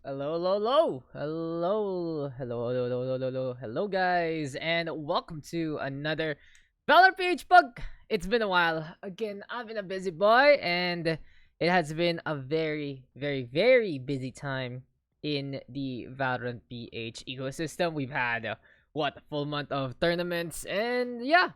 Hello, guys, and welcome to another Valorant PH PUG. It's been a while. Again, I've been a busy boy, and it has been a very busy time in the Valorant PH ecosystem. We've had a full month of tournaments, and yeah,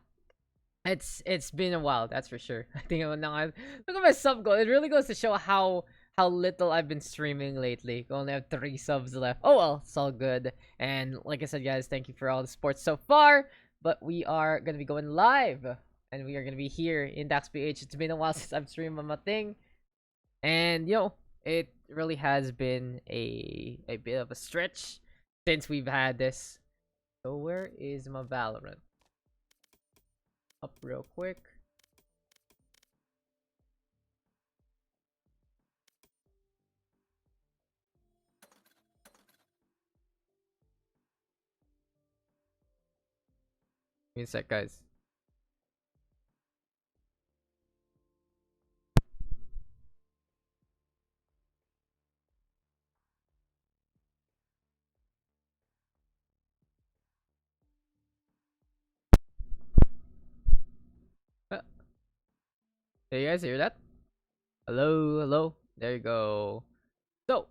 it's been a while, that's for sure. I think I'm now. Look at my sub goal. It really goes to show how little I've been streaming lately. I only have 3 subs left. Oh well, it's all good. And like I said, guys, thank you for all the support so far. But we are gonna be going live, and we are gonna be here in Daks PH. It's been a while since I've streamed on my thing, and it really has been a bit of a stretch since we've had this. So where is my Valorant? Up real quick. Give me a sec, guys. Hey, you guys hear that? Hello. There you go. So,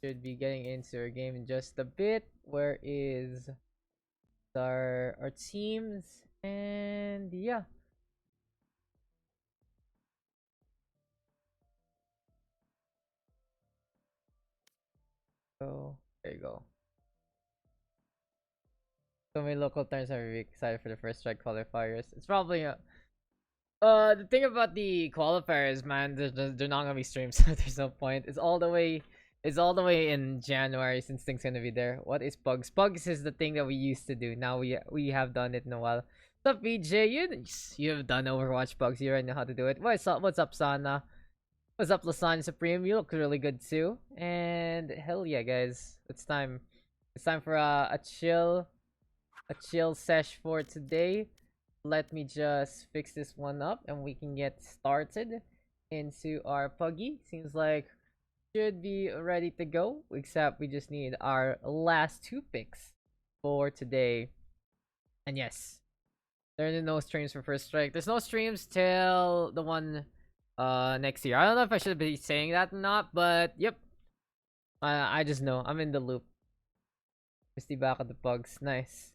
should be getting into our game in just a bit. Where is our teams? And yeah. So there you go. So many local terms are excited for the first strike qualifiers. It's probably the thing about the qualifiers, man, they're not gonna be streamed, so there's no point. It's all the way in January since things gonna be there. What is Pugs? Pugs is the thing that we used to do. Now we have done it in a while. What's up, VJ? You have done Overwatch Pugs. You already know how to do it. What's up, Sana? What's up, Lasagna Supreme? You look really good too. And hell yeah, guys, it's time. It's time for a chill sesh for today. Let me just fix this one up and we can get started into our Puggy. Seems like should be ready to go, except we just need our last 2 picks for today. And yes, there are no streams for first strike. There's no streams till the one next year. I don't know if I should be saying that or not, but yep. I just know. I'm in the loop. Misty back at the Pugs. Nice.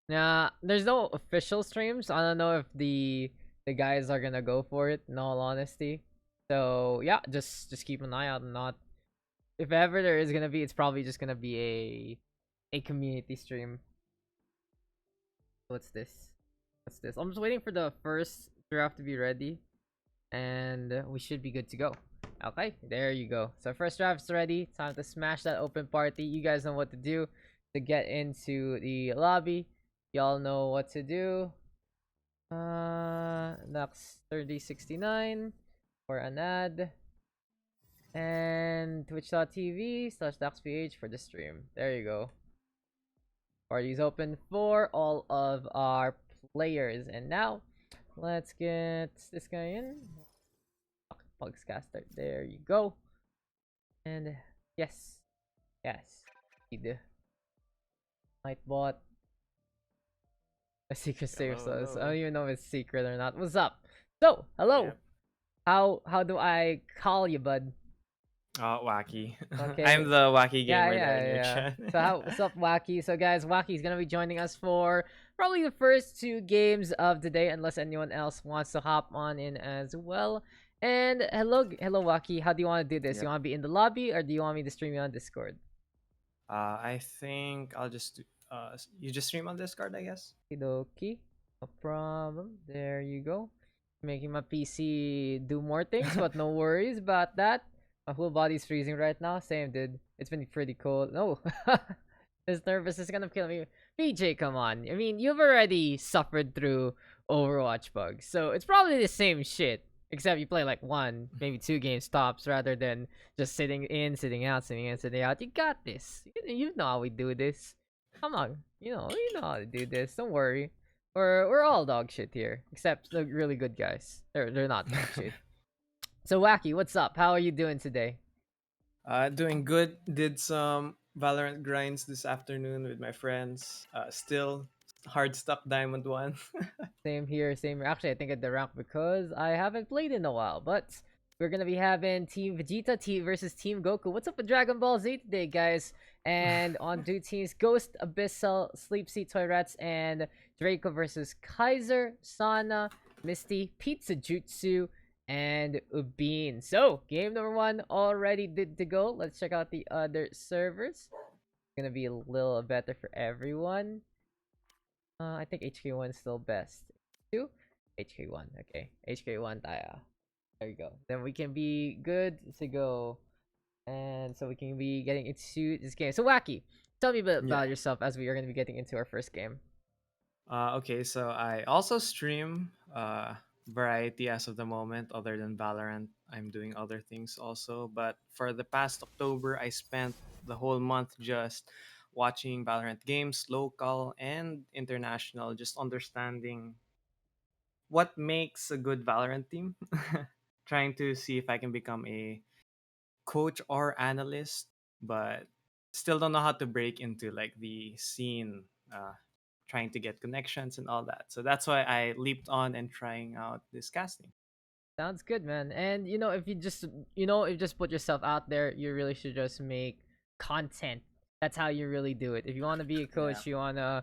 Nah, there's no official streams. I don't know if the guys are gonna go for it, in all honesty. So yeah, just keep an eye out. Not if ever there is gonna be, it's probably just gonna be a community stream. What's this? What's this? I'm just waiting for the first draft to be ready, and we should be good to go. Okay, there you go. So first draft's ready. Time to smash that open party. You guys know what to do to get into the lobby. Y'all know what to do. Daks 3069 for an ad. And twitch.tv/DaksPH for the stream. There you go. Party's open for all of our players. And now, let's get this guy in. Pugscaster. There you go. And yes. Nightbot. A secret save sauce. I don't even know if it's secret or not. What's up? So, hello. Yeah. How do I call you, bud? Wacky. Okay. I'm the wacky gamer there in your chat. So what's up, Wacky? So guys, Wacky's gonna be joining us for probably the first 2 games of the day, unless anyone else wants to hop on in as well. And hello, Wacky. How do you want to do this? Yep. You want to be in the lobby, or do you want me to stream you on Discord? I think I'll just you just stream on Discord, I guess. Okie, no problem. There you go. Making my PC do more things, but no worries about that. My whole body's freezing right now. Same, dude. It's been pretty cold. No, this nervous is gonna kill me. PJ, come on. I mean, you've already suffered through Overwatch Pugs, so it's probably the same shit. Except you play like 1, maybe 2 games tops, rather than just sitting in, sitting out, sitting in, sitting out. You got this. You know how we do this. Come on, you know how to do this. Don't worry. We're all dog shit here, except the really good guys. They're not dog shit. So Wacky, what's up? How are you doing today? Doing good. Did some Valorant grinds this afternoon with my friends. Still hard stuck Diamond 1. Same here, same here. Actually, I think at the rank because I haven't played in a while. But we're gonna be having Team Vegeta versus Team Goku. What's up with Dragon Ball Z today, guys? And on two teams, Ghost, Abyssal, Sleep Seat, Toy Rats, and Draco versus Kaiser, Sana, Misty, Pizza Jutsu, and Ubheen. So, game number one already did to go. Let's check out the other servers. It's gonna be a little better for everyone. I think HK1 is still best. Two? HK1. Okay. HK1 tayo. There you go. Then we can be good to go. And so we can be getting into this game. So Wacky, tell me a bit Yeah. about yourself as we are going to be getting into our first game. Okay, so I also stream variety as of the moment, other than Valorant. I'm doing other things also. But for the past October, I spent the whole month just watching Valorant games, local and international, just understanding what makes a good Valorant team. Trying to see if I can become a coach or analyst, but still don't know how to break into like the scene, trying to get connections and all that. So that's why I leaped on and trying out this casting. Sounds good, man. And if you just if you just put yourself out there, you really should just make content. That's how you really do it. If you want to be a Yeah. coach, you wanna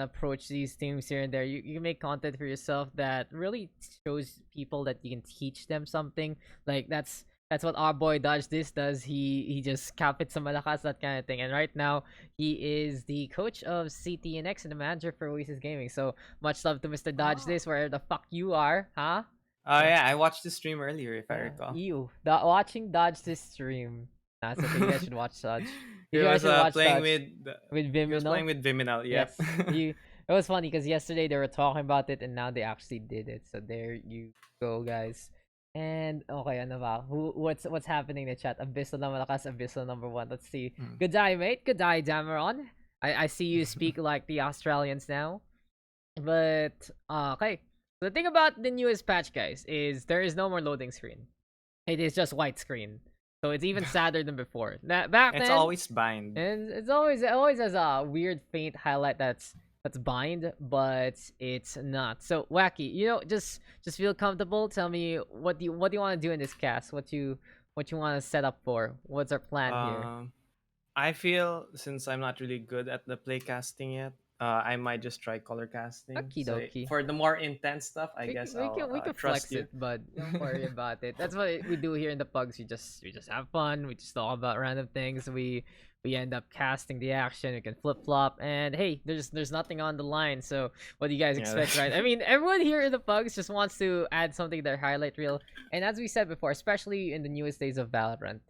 approach these teams here and there. You can make content for yourself that really shows people that you can teach them something. Like that's what our boy Dodge this does. He just kapit sa malakas, that kind of thing. And right now he is the coach of CTNX and the manager for Oasis Gaming. So much love to Mr. Dodge this, wherever the fuck you are, huh? Oh yeah, I watched the stream earlier if I Yeah. recall. Ew. Watching Dodge this stream. That's okay. You guys should watch Dodge. He You guys was should watch playing Dodge with with he was Vimino. playing with Viminal. Yep. Yes. It was funny because yesterday they were talking about it and now they actually did it. So there you go, guys. And okay, ano ba? What's happening in the chat? Abyssal na malakas, Abyssal number one. Let's see. Mm. Good day, mate. Good day, Dameron. I see you speak like the Australians now. But okay. The thing about the newest patch, guys, is there is no more loading screen. It is just white screen. So it's even sadder than before. Back It's then, always bind. and it always has a weird faint highlight that's bind, but it's not. So Wacky, just feel comfortable. Tell me what do you want to do in this cast? What you want to set up for? What's our plan here? I feel since I'm not really good at the play casting yet, I might just try color casting. Okie So dokie. for the more intense stuff, I We guess can, we can, I'll we can trust flex you. it, but don't worry about it. That's what we do here in the Pugs. We just have fun. We just talk about random things. We end up casting the action. We can flip flop, and hey, there's nothing on the line. So what do you guys Yeah, expect, that's- right? I mean, everyone here in the Pugs just wants to add something to their highlight reel. And as we said before, especially in the newest days of Valorant,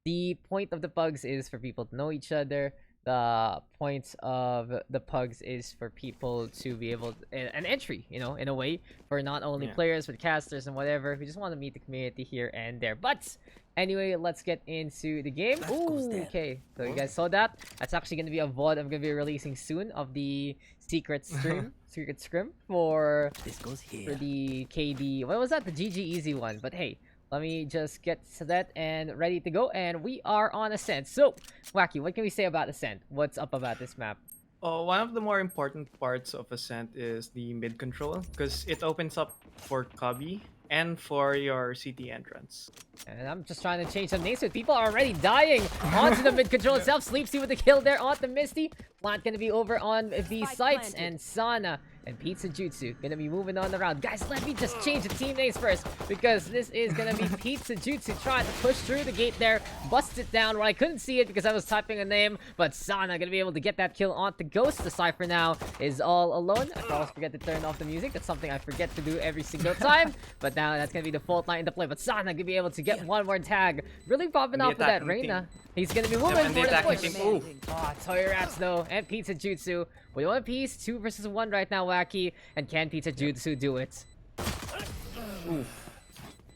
the point of the Pugs is for people to know each other. The point of the Pugs is for people to be able an entry, in a way, for not only Yeah. players but casters and whatever. We just want to meet the community here and there. But anyway, let's get into the game. Ooh, okay. So you guys saw that? That's actually gonna be a VOD I'm gonna be releasing soon of the secret scrim for This goes here. for the KD. What was that? The GG easy one. But hey, let me just get set and ready to go. And we are on Ascent. So, Wacky, what can we say about Ascent? What's up about this map? Oh, one of the more important parts of Ascent is the mid control because it opens up for Cubby and for your CT entrance. And I'm just trying to change some names, but people are already dying onto the mid control itself. Sleepsy with the kill there onto Misty. Plant gonna be over on the sites, and Sana and Pizza Jutsu gonna be moving on around. Guys, let me just change the team names first because this is gonna be Pizza Jutsu trying to push through the gate there, bust it down where I couldn't see it because I was typing a name, but Sana gonna be able to get that kill onto Ghost. The Cypher now is all alone. I always forget to turn off the music. That's something I forget to do every single time, but now that's gonna be the fault line into play. But Sana gonna be able to get one more tag. Really popping And the off with that attacking Reina. team. He's gonna be moving and the for the attacking push. team. Ooh. Oh, Toy Rats though, and Pizza Jutsu. We one piece, 2 versus 1 right now, Wacky. And can Pizza Jutsu do it?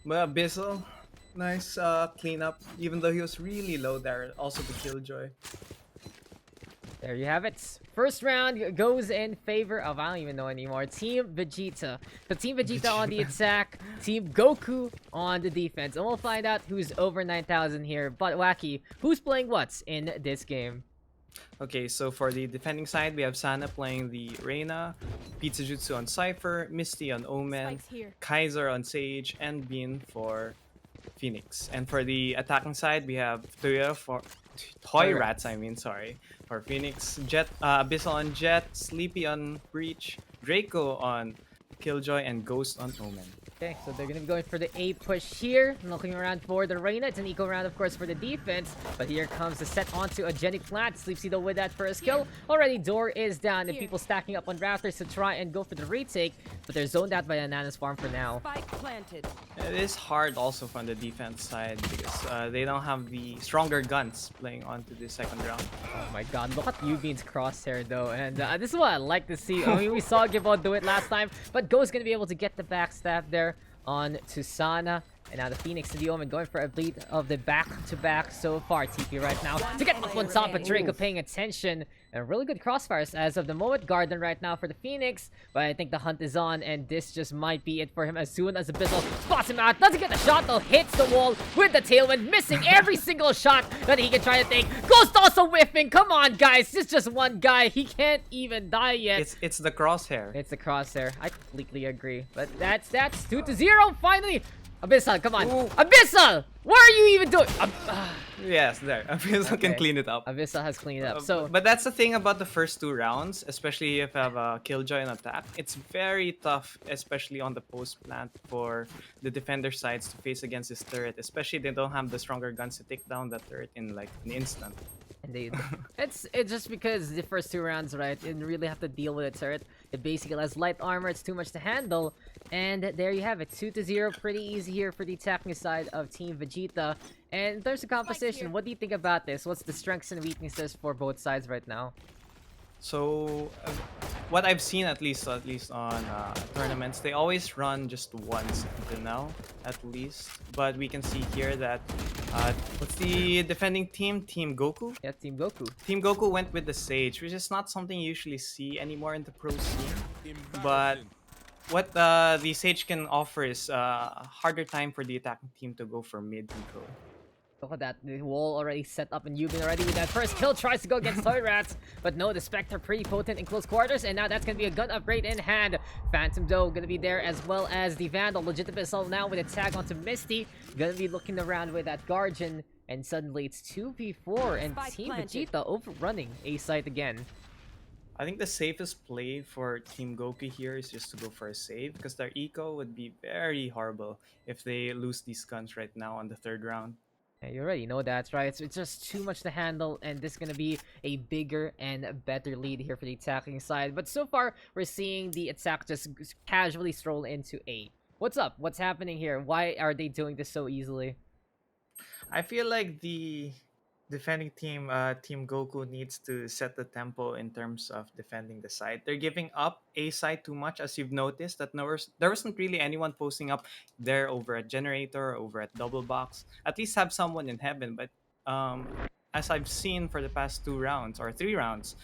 But Abyssal, nice cleanup. Even though he was really low there, also the Killjoy. There you have it. First round goes in favor of, I don't even know anymore, Team Vegeta. So Team Vegeta on the attack, Team Goku on the defense. And we'll find out who's over 9,000 here. But Joaqui, who's playing what in this game? Okay, so for the defending side, we have Sana playing the Reina, Pizza Jutsu on Cypher, Misty on Omen, Kaiser on Sage, and Bean for Phoenix. And for the attacking side, we have Toya for Toy Rats, for Phoenix, Jet, Abyssal on Jet, Sleepy on Breach, Draco on Killjoy, and Ghost on Omen. Okay, so they're gonna be going for the A push here. Looking around for the Reina. It's an eco round, of course, for the defense. But here comes the set onto a Jenny plant. Sleepsy though with that first kill. Already door is down and people stacking up on rafters to try and go for the retake. But they're zoned out by Anana's farm for now. Spike planted. It is hard also from the defense side because they don't have the stronger guns playing onto the second round. Oh my god, look at Ubheen's crosshair though. And this is what I like to see. I mean, we saw Gibon do it last time. But Go's gonna be able to get the backstab there on to Sana. And now the Phoenix to the Omen going for a bleed of the back-to-back so far. TP right now to get up on top of Draco paying attention. And really good crossfires as of the moment. Garden right now for the Phoenix. But I think the hunt is on and this just might be it for him as soon as Abyssal spots him out. Doesn't get the shot though. Hits the wall with the tailwind. Missing every single shot that he can try to take. Ghost also whiffing. Come on guys. It's just one guy. He can't even die yet. It's the crosshair. It's the crosshair. I completely agree. But that's 2-0 finally. Abyssal, come on. Ooh. Abyssal! What are you even doing? Yes, there. Abyssal can clean it up. Abyssal has cleaned it up. So, but that's the thing about the first two rounds, especially if you have a Killjoy and attack. It's very tough, especially on the post plant for the defender sides to face against this turret. Especially they don't have the stronger guns to take down that turret in like an instant. Indeed. it's just because the first two rounds, right? You really have to deal with a turret. It basically has light armor. It's too much to handle. And there you have it. 2-0. Pretty easy here for the attacking side of Team Vegeta. And in terms of composition, what do you think about this? What's the strengths and weaknesses for both sides right now? So, what I've seen at least on tournaments, they always run just once until now, at least. But we can see here that what's the defending team? Team Goku? Yeah, Team Goku. Team Goku went with the Sage, which is not something you usually see anymore in the pro scene. But what the Sage can offer is a harder time for the attacking team to go for mid control. Look at that, the wall already set up and Ubheen already with that first kill, tries to go against Toy Rats, but no, the Spectre pretty potent in close quarters, and now that's gonna be a gun upgrade in hand. Phantom though gonna be there as well as the Vandal, legitimate assault now with a tag onto Misty, gonna be looking around with that Guardian, and suddenly it's 2v4 and Team Vegeta overrunning A site again. I think the safest play for Team Goku here is just to go for a save because their eco would be very horrible if they lose these guns right now on the third round. Yeah, you already know that, right? So it's just too much to handle, and this is going to be a bigger and better lead here for the attacking side. But so far, we're seeing the attack just casually stroll into A. What's up? What's happening here? Why are they doing this so easily? I feel like the defending team, Team Goku, needs to set the tempo in terms of defending the side. They're giving up A side too much, as you've noticed. That there wasn't really anyone posting up there over at Generator, over at Double Box. At least have someone in heaven. But as I've seen for the past 2 rounds or 3 rounds,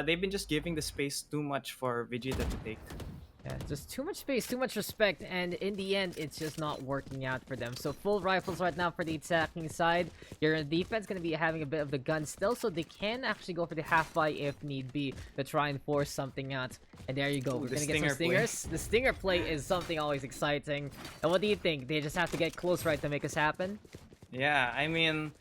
they've been just giving the space too much for Vegeta to take. Yeah, just too much space, too much respect, and in the end, it's just not working out for them. So full rifles right now for the attacking side. Your defense going to be having a bit of the gun still, so they can actually go for the half-buy if need be to try and force something out. And there you go. We're going to get some stingers. The stinger play is something always exciting. And what do you think? They just have to get close, right, to make this happen? Yeah, I mean,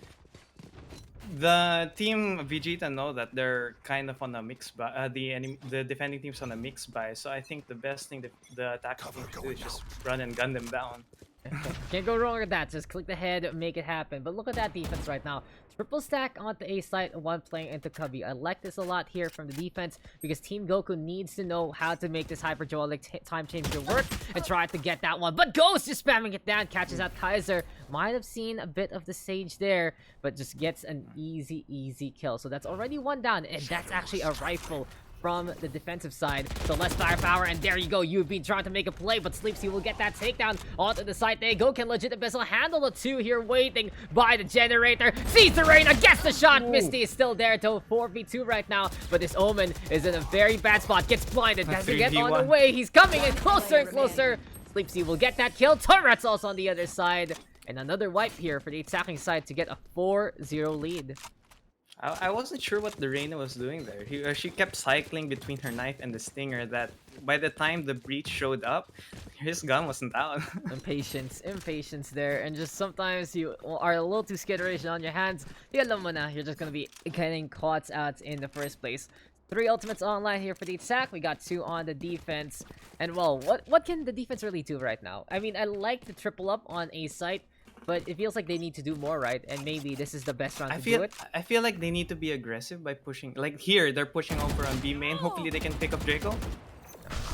the team Vegeta know that they're kind of on a mix buy. The defending team's on a mix buy, so I think the best thing that the attacking team can do is just run and gun them down. Can't go wrong with that. Just click the head, make it happen. But look at that defense right now. Triple stack onto A site, one playing into Cubby. I like this a lot here from the defense because Team Goku needs to know how to make this hyperdualic time changer work and try to get that one. But Ghost just spamming it down, catches out Kaiser. Might have seen a bit of the Sage there, but just gets an easy kill. So that's already one down, and that's actually a rifle from the defensive side. So less firepower, and there you go. Ubheen trying to make a play, but Sleepsy will get that takedown onto the side. There you go. Can legit Abyssal handle the 2 here, waiting by the generator. Sees the Reina, gets the shot. Ooh. Misty is still there to 4v2 right now, but this Omen is in a very bad spot. Gets blinded. Has to get on the way. He's coming in closer and closer. Sleepsy will get that kill. Turret's also on the other side. And another wipe here for the attacking side to get a 4-0 lead. I wasn't sure what the Reina was doing there. She kept cycling between her knife and the stinger that by the time the breach showed up, his gun wasn't out. Impatience there. And just sometimes you are a little too skitterish on your hands. You're just going to be getting caught out in the first place. 3 ultimates online here for the attack. We got 2 on the defense. And well, what can the defense really do right now? I mean, I like to triple up on A site, but it feels like they need to do more, right? And maybe this is the best round to do it. I feel like they need to be aggressive by pushing. Like here, they're pushing over on B main. Hopefully they can pick up Draco.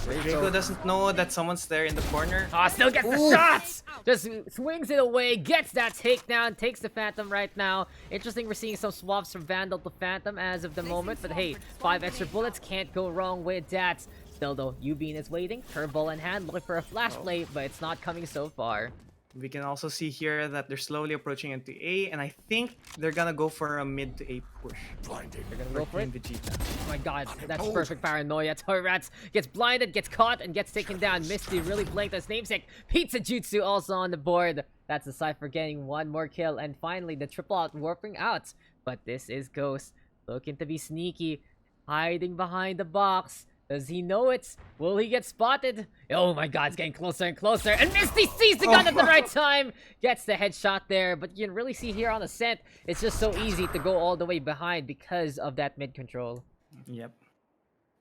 Draco doesn't know that someone's there in the corner. Ah, still gets the shots! Just swings it away, gets that takedown, takes the Phantom right now. Interesting, we're seeing some swaps from Vandal to Phantom as of the moment. But hey, 5 extra bullets, can't go wrong with that. Still though, Ubheen is waiting, curveball in hand, looking for a flash play, but it's not coming so far. We can also see here that they're slowly approaching into A, and I think they're gonna go for a mid to A push. They're gonna go for it. Vegeta. Oh my god, that's perfect paranoia. Torrats gets blinded, gets caught, and gets taken down. Misty really blanked his namesake. Pizza Jutsu also on the board. That's the Cypher getting 1 more kill, and finally the triple out warping out. But this is Ghost, looking to be sneaky, hiding behind the box. Does he know it? Will he get spotted? Oh my god, it's getting closer and closer. And Misty sees the gun at the right time. Gets the headshot there. But you can really see here on Ascent, it's just so easy to go all the way behind because of that mid control. Yep.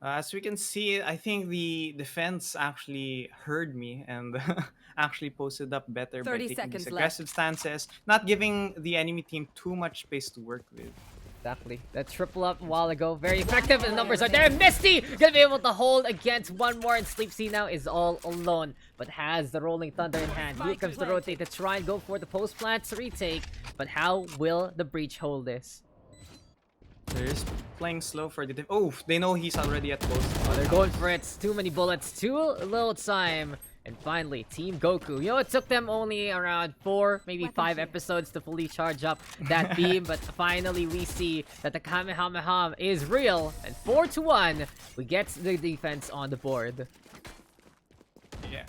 As we can see, I think the defense actually heard me and actually posted up better by taking these aggressive stances, not giving the enemy team too much space to work with. Exactly. That triple up a while ago, very effective. The numbers are there. Misty gonna be able to hold against 1 more, and Sleepsy now is all alone, but has the Rolling Thunder in hand. Here comes the rotate to try and go for the post plant retake. But how will the breach hold this? They're just playing slow for the oh, they know he's already at post. Oh, they're going for it. Too many bullets, too little time. And finally, Team Goku. You know, it took them only around 4, maybe 5 episodes to fully charge up that beam. But finally, we see that the Kamehameha is real. And 4-1, we get the defense on the board. Yeah.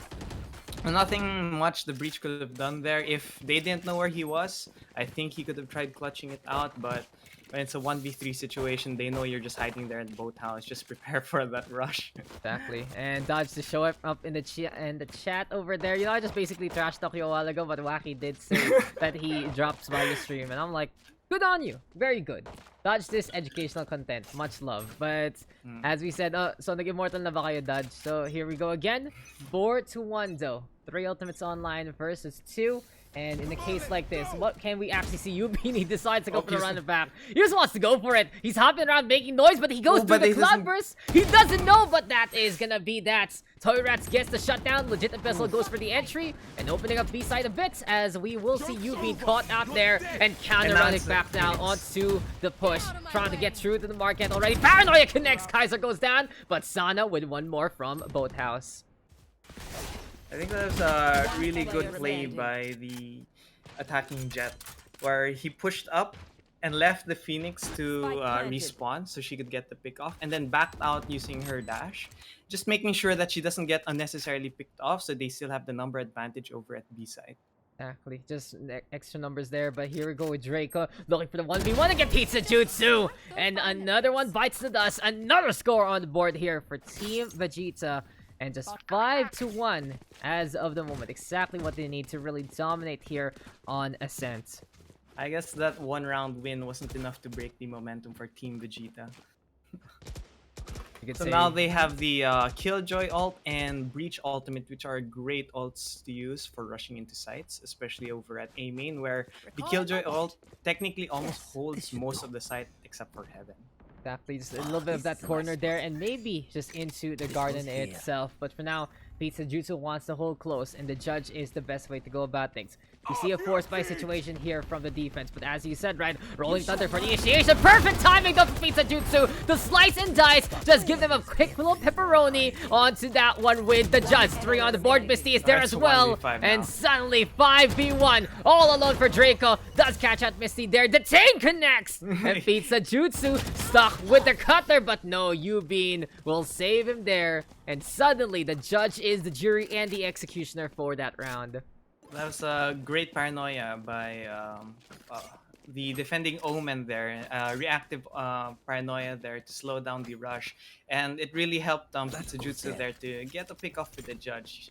Nothing much the breach could have done there. If they didn't know where he was, I think he could have tried clutching it out. But when it's a 1v3 situation, they know you're just hiding there in the boathouse. Just prepare for that rush. Exactly. And Dodge to show up in the chat over there. You know, I just basically trash talked you a while ago, but Joaqui did say that he drops by the stream. And I'm like, good on you. Very good. Dodge this educational content. Much love. But as we said, so nag-immortal na ba kayo, Dodge? So here we go again. 4-1 though. 3 ultimates online versus 2. And in a case like this, what can we actually see? Ubheen, he decides to go for the run back. He just wants to go for it. He's hopping around making noise, but he goes through the cloud burst. He doesn't know, but that is gonna be that. Toyrats gets the shutdown. Legit Abyssal goes for the entry and opening up B-side a bit, as we will see Ubheen caught out there and counter-running back now onto the push. Trying to get through to the market already. Paranoia connects. Kaiser goes down, but Sana with 1 more from Boathouse. I think that was a really good play by the attacking Jet, where he pushed up and left the Phoenix to respawn so she could get the pick off, and then backed out using her dash, just making sure that she doesn't get unnecessarily picked off, so they still have the number advantage over at B side. Exactly, just extra numbers there. But here we go with Draco looking for the 1v1 to get Pizza Jutsu, and another one bites the dust. Another score on the board here for Team Vegeta. And just 5-1 as of the moment. Exactly what they need to really dominate here on Ascent. I guess that 1-round win wasn't enough to break the momentum for Team Vegeta. So now they have the Killjoy ult and Breach ultimate, which are great ults to use for rushing into sites, especially over at A main, where the Killjoy ult technically almost holds most of the site except for Heaven. Exactly, just a little bit of that corner there, and maybe just into the garden itself. But for now, Pizza Jutsu wants to hold close, and the judge is the best way to go about things. You see a forced by situation here from the defense, but as you said, right, Rolling Thunder for the initiation. Perfect timing of Pizza Jutsu. The slice and dice just give them a quick little pepperoni onto that one with the judge. 3 on the board. Misty is there as well. And suddenly 5v1 all alone for Draco. Does catch out Misty there. The chain connects. And Pizza Jutsu stuck with the cutter, but no, Ubheen will save him there. And suddenly the judge is the jury and the executioner for that round. That was a great paranoia by the defending Omen there. Reactive paranoia there to slow down the rush. And it really helped Tatsujutsu there to get a pick off with the judge.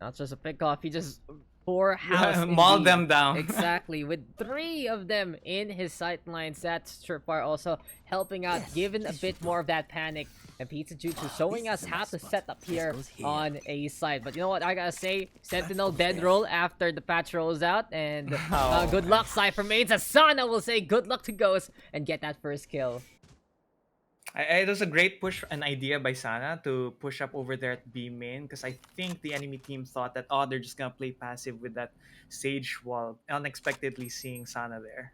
Not just a pick off, he just poor house mauled them down. Exactly, with 3 of them in his sight lines. That's Tripwire also helping out, giving a bit more of that panic. And Pizza Jutsu showing us how to set up here on a side. But you know what I gotta say? Sentinel dead roll after the patch rolls out. And good luck, Cypher mates. Asana will say good luck to Ghost and get that first kill. It was a great push, an idea by Sana to push up over there at B main, because I think the enemy team thought that, oh, they're just gonna play passive with that Sage wall, unexpectedly seeing Sana there.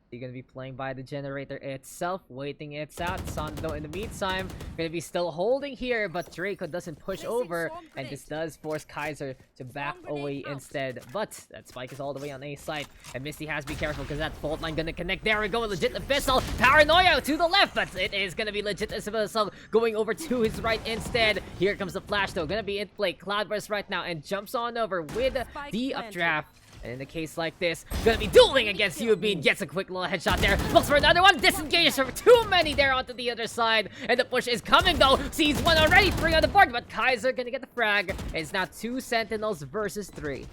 You're gonna be playing by the generator itself, waiting it out. Sando in the meantime gonna be still holding here, but Draco doesn't push over, and this does force Kaiser to back away instead. But that spike is all the way on A side, and Misty has to be careful because that fault line gonna connect. There we go, legit Abyssal paranoia to the left, but it is gonna be legit Abyssal going over to his right instead. Here comes the flash though, gonna be in play. Cloudburst right now and jumps on over with the updraft. And in a case like this, gonna be dueling against Ubheen. Gets a quick little headshot there. Looks for another one. Disengages for too many there onto the other side. And the push is coming though. Sees one already. 3 on the board. But Kaiser gonna get the frag. It's now 2 Sentinels versus 3.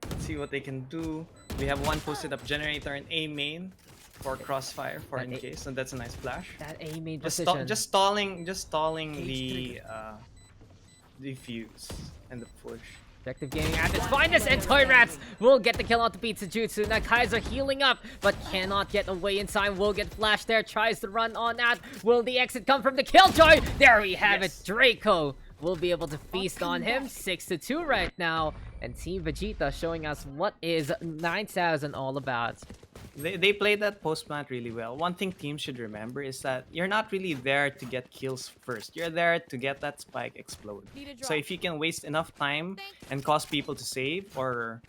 Let's see what they can do. We have one posted up generator in A main for crossfire for in case. And that's a nice flash. That A main position. Just stalling the fuse and the push. Objective gaming at its finest, and Toy Rats will get the kill onto Pizza Jutsu. Now Kaiser healing up, but cannot get away in time. Will get flashed there, tries to run on that. Will the exit come from the Killjoy? There we have it. Draco will be able to feast on him. 6-2 right now. And Team Vegeta showing us what is 9000 all about. They played that post plant really well. One thing teams should remember is that you're not really there to get kills first. You're there to get that spike explode. So if you can waste enough time and cause people to save or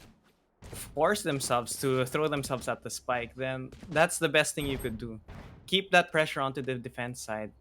force themselves to throw themselves at the spike, then that's the best thing you could do. Keep that pressure onto the defense side.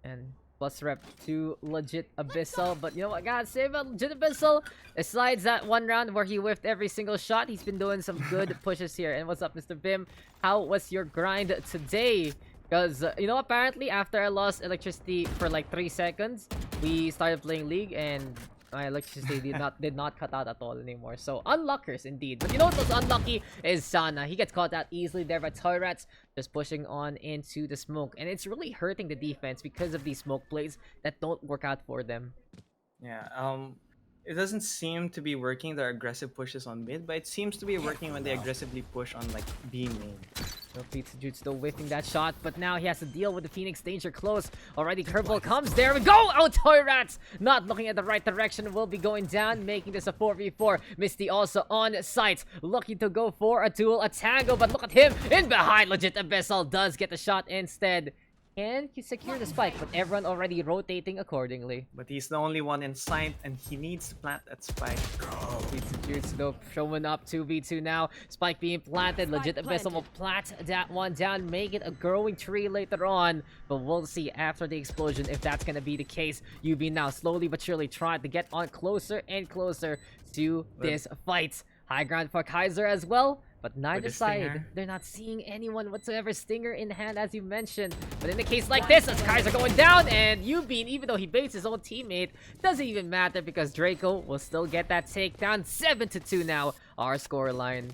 And plus rep to legit Abyssal, but you know what I gotta say about legit Abyssal? Besides that one round where he whiffed every single shot, he's been doing some good pushes here. And what's up, Mr. Bim? How was your grind today? Because, you know, apparently after I lost electricity for like 3 seconds, we started playing League and my electricity did not cut out at all anymore. So unluckers indeed. But you know what was unlucky is Sana. He gets caught out easily there by Toy Rats, just pushing on into the smoke. And it's really hurting the defense because of these smoke plays that don't work out for them. Yeah, it doesn't seem to be working, their aggressive pushes on mid, but it seems to be working when they aggressively push on like B main. So Pizza Jutsu still whiffing that shot, but now he has to deal with the Phoenix danger close. Already curveball comes, there we go! Oh, Toy Rats! Not looking at the right direction, will be going down, making this a 4v4. Misty also on site, looking to go for a duel, a tango, but look at him in behind. Legit Abyssal does get the shot instead. And he secure the spike, but everyone already rotating accordingly. But he's the only one in sight, and he needs to plant that spike. Oh, Pizza Jutsu though showing up 2v2 now. Spike being planted. Legit Abyssal will plant that one down, make it a growing tree later on. But we'll see after the explosion if that's gonna be the case. Ubheen now slowly but surely trying to get on closer and closer to this fight. High ground for Kaiser as well. But neither side, they're not seeing anyone whatsoever. Stinger in hand, as you mentioned. But in a case like this, as Kaiser going down, and Ubheen, even though he baits his own teammate, doesn't even matter because Draco will still get that takedown. 7-2 now, our scoreline.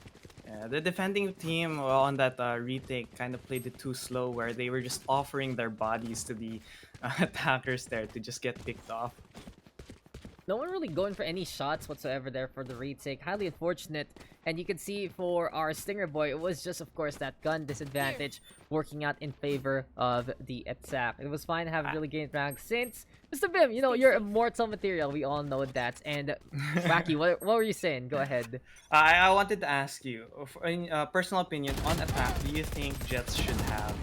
Yeah, the defending team on that retake kind of played it too slow, where they were just offering their bodies to the attackers there to just get picked off. no one really going for any shots whatsoever there for the retake. Highly unfortunate. And you can see for our Stinger Boy, it was just, of course, that gun disadvantage working out in favor of the attack. It was fine to have really gained rank since Mr. Bim, you know, you're immortal material. We all know that. And Joaqui, what were you saying? Go ahead. I wanted to ask you, in personal opinion, on attack, do you think Jets should have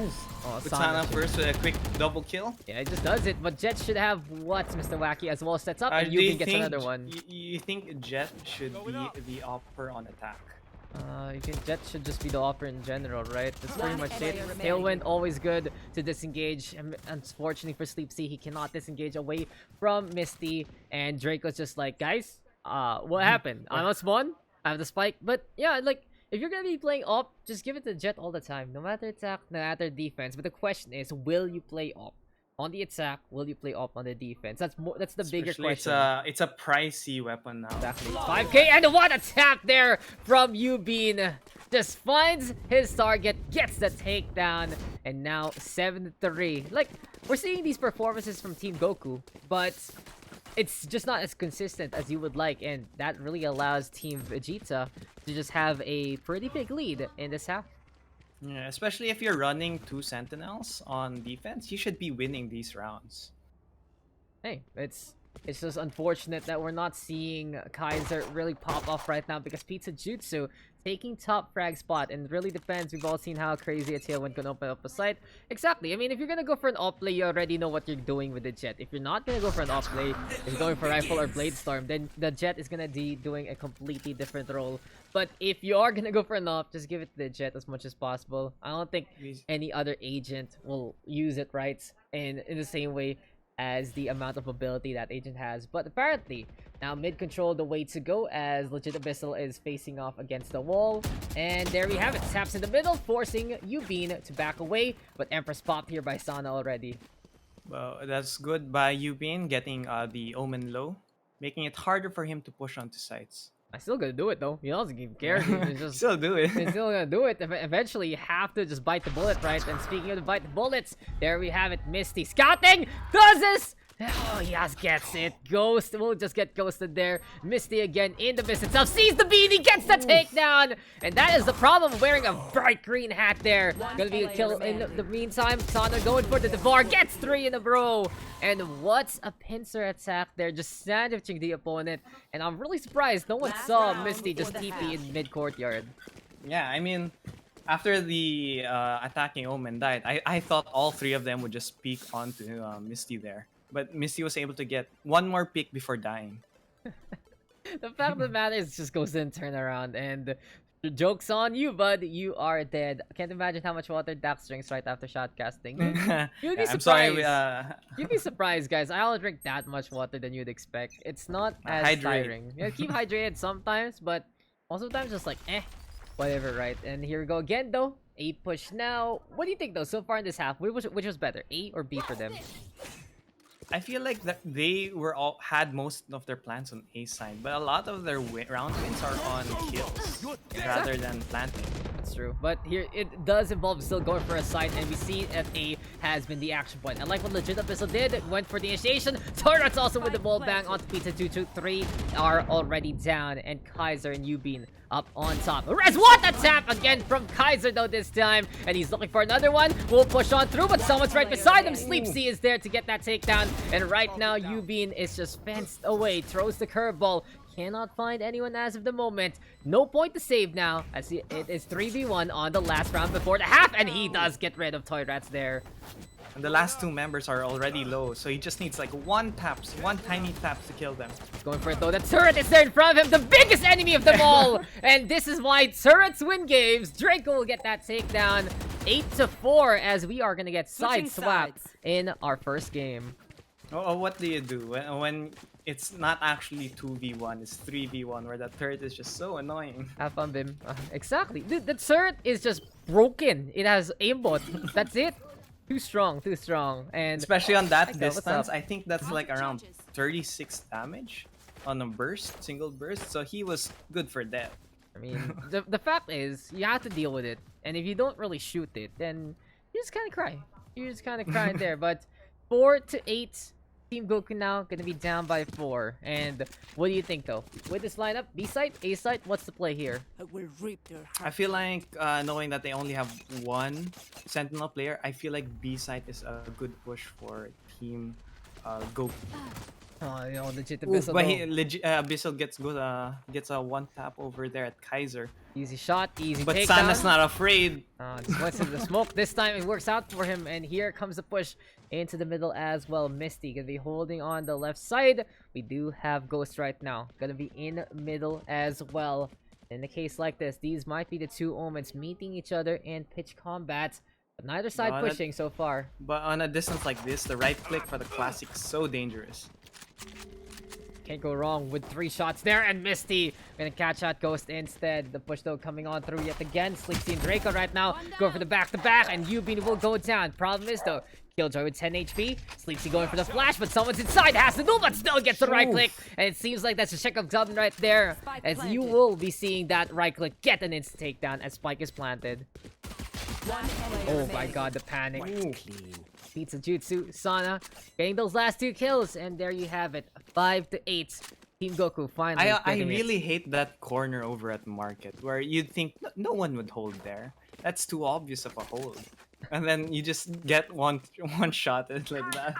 Oh, Sana first with a quick double kill? Yeah, it just does it. But Jet should have what, Mr. Joaqui, as well sets up, and Do you Ubheen gets another one. You think Jet should be the upper on attack? You think Jet should just be the offer in general, right? That's pretty much it. Tailwind, always good to disengage. Unfortunately for Sleep C, he cannot disengage away from Misty. And Draco's just like, guys, what happened? I must spawn. I have the spike. But yeah, like, if you're gonna be playing op, just give it to Jet all the time. No matter attack, no matter defense. But the question is, will you play op on the attack? Will you play op on the defense? That's the bigger question. It's a pricey weapon now. Exactly. 5k, and what a tap there from Ubheen. Just finds his target, gets the takedown, and now 7-3. Like, we're seeing these performances from Team Goku, but it's just not as consistent as you would like, and that really allows Team Vegeta to just have a pretty big lead in this half. Yeah, especially if you're running 2 Sentinels on defense, you should be winning these rounds. Hey, it's just unfortunate that we're not seeing Kaiser really pop off right now because Pizza Jutsu taking top frag spot, and it really depends. We've all seen how crazy a Tailwind can open up a site. Exactly. I mean, if you're gonna go for an op play, you already know what you're doing with the Jet. If you're not gonna go for an op play, if you're going for Rifle or Blade Storm, then the Jet is gonna be doing a completely different role. But if you are gonna go for an op, just give it to the Jet as much as possible. I don't think any other agent will use it right in the same way as the amount of mobility that agent has. But apparently, now mid-control the way to go as Legit Abyssal is facing off against the wall. And there we have it. Taps in the middle, forcing Ubheen to back away. But Empress popped here by Sana already. Well, that's good by Ubheen getting the Omen low, making it harder for him to push onto sites. I'm still gonna do it though. He doesn't even care. He's just Still do it. He's still gonna do it. Eventually, you have to just bite the bullet, right? And speaking of the bite the bullets, there we have it. Misty scouting does this. Oh, yes, gets it. Ghost will just get ghosted there. Misty again in the mist itself. Sees the beanie, gets the takedown. And that is the problem of wearing a bright green hat there. Gonna be a kill in the meantime. Sana going for the Devar. Gets 3 in a row. And what's a pincer attack there? Just sandwiching the opponent. And I'm really surprised no one saw Misty just TP in mid-courtyard. Yeah, I mean, after the attacking Omen died, I thought all 3 of them would just peek onto Misty there. But Misty was able to get 1 more pick before dying. The fact of the matter is, just goes in, turn around, and the joke's on you, bud. You are dead. I can't imagine how much water Daks drinks right after shot casting. You'd be surprised. I'm sorry. You'd be surprised, guys. I don't drink that much water than you'd expect. It's not as tiring. Yeah, keep hydrated sometimes, but most of the time, just like, whatever, right? And here we go again, though. A push now. What do you think, though, so far in this half? Which was better, A or B for them? I feel like that they had most of their plans on A side, but a lot of their round wins are on kills rather than planting. That's true, but here it does involve still going for a side, and we see that A has been the action point. I like what Legit Abyssal did. Went for the initiation. Turret's also with the ball bang onto Pizza 223 are already down, and Kaiser and Ubheen up on top. Res, what a tap again from Kaiser though this time, and he's looking for another one. We'll push on through, but someone's right beside him. Sleep C is there to get that takedown, and right now Ubheen is just fenced away. Throws the curveball. Cannot find anyone as of the moment. No point to save now, as it is 3v1 on the last round before the half, and he does get rid of Toy Rats there. And the last 2 members are already low, so he just needs like 1 tiny tap to kill them. He's going for it though. The turret is there in front of him, the biggest enemy of them all! And this is why turrets win games. Draco will get that takedown. 8-4 as we are gonna get side swapped in our first game. Oh, what do you do when it's not actually 2v1, it's 3v1, where that turret is just so annoying? Have fun, Bim. Exactly. Dude, the turret is just broken. It has aimbot. That's it. Too strong, too strong. And especially on that distance, I think that's like around 36 damage on a burst, single burst. So he was good for that. I mean, the fact is, you have to deal with it. And if you don't really shoot it, then you just kind of cry. You just kind of cry there. But 4-8 Team Goku now gonna be down by 4. And what do you think though? With this lineup, B site, A site, what's the play here? I feel like knowing that they only have one Sentinel player, I feel like B site is a good push for Team Goku. Oh, you know, legit Ooh, Abyssal but though. he Abyssal gets a one tap over there at Kaiser. Easy shot, easy But takedown. Sana's not afraid. Just what's in the smoke. This time it works out for him, and here comes the push into the middle as well. Misty gonna be holding on the left side. We do have Ghost right now. Gonna be in middle as well. In a case like this, these might be the two omens meeting each other in pitch combat. But neither side No, pushing so far. But on a distance like this, the right click for the classic is so dangerous. Can't go wrong with 3 shots there, and Misty gonna catch out Ghost instead. The push though coming on through yet again. Sleepy and Draco right now go for the back-to-back, and Ubheen will go down. Problem is though, Killjoy with 10 HP. Sleepy going for the flash, but someone's inside. Has to do, but still gets the right click. And it seems like that's a check of done right there, as you will be seeing that right click get an instant takedown as Spike is planted. Oh my god, the panic. Pizza Jutsu, Sana getting those last 2 kills, and there you have it, 5-8. Team Goku finally. I getting it. really hate that corner over at Market where you'd think no one would hold there. That's too obvious of a hold, and then you just get one shot at like that.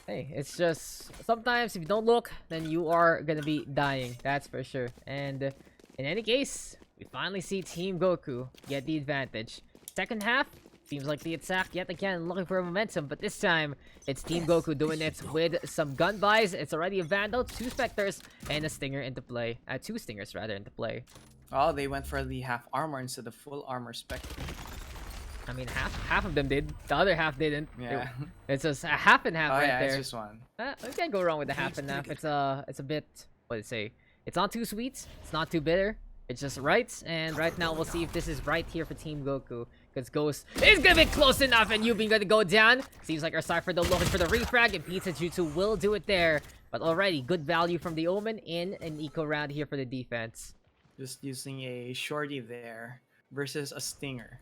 Hey, it's just sometimes if you don't look, then you are gonna be dying. That's for sure. And in any case, we finally see Team Goku get the advantage. Second half. Seems like the attack yet again looking for momentum, but this time it's Team Goku doing it with some gun buys. It's already a Vandal, 2 Spectres, and a Stinger into play. 2 Stingers rather into play. Oh, they went for the half armor instead of full armor Spectre. I mean, half of them did. The other half didn't. Yeah. It's just a half and half Oh right yeah, there. it's just one. We can't go wrong with the half and half. It's a bit, what do you say? It's not too sweet. It's not too bitter. It's just right. And right now we'll see if this is right here for Team Goku. Because Ghost is gonna be close enough, and Ubheen gonna go down. Seems like our Cypher though looking for the refrag, and Pizza Jutsu will do it there. But already, good value from the Omen in an eco round here for the defense. Just using a shorty there versus a stinger.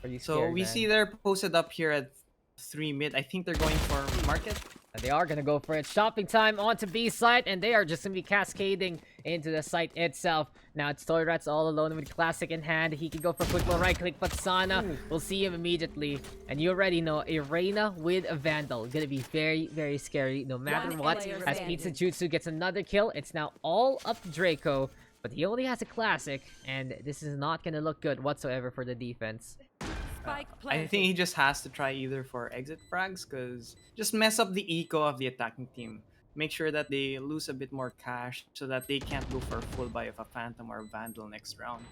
Are you So scared, we man? see they're posted up here at 3 mid. I think they're going for Market. And they are gonna go for it. Shopping time onto B site, and they are just gonna be cascading into the site itself. Now it's Toy Rats all alone with Classic in hand. He can go for quick right click, but Sana will see him immediately. And you already know, a Reina with a Vandal gonna be very, very scary no matter what. As Pizza Jutsu gets another kill, it's now all up to Draco. But he only has a Classic, and this is not gonna look good whatsoever for the defense. I think he just has to try either for exit frags, because just mess up the eco of the attacking team. Make sure that they lose a bit more cash so that they can't go for a full buy of a Phantom or a Vandal next round.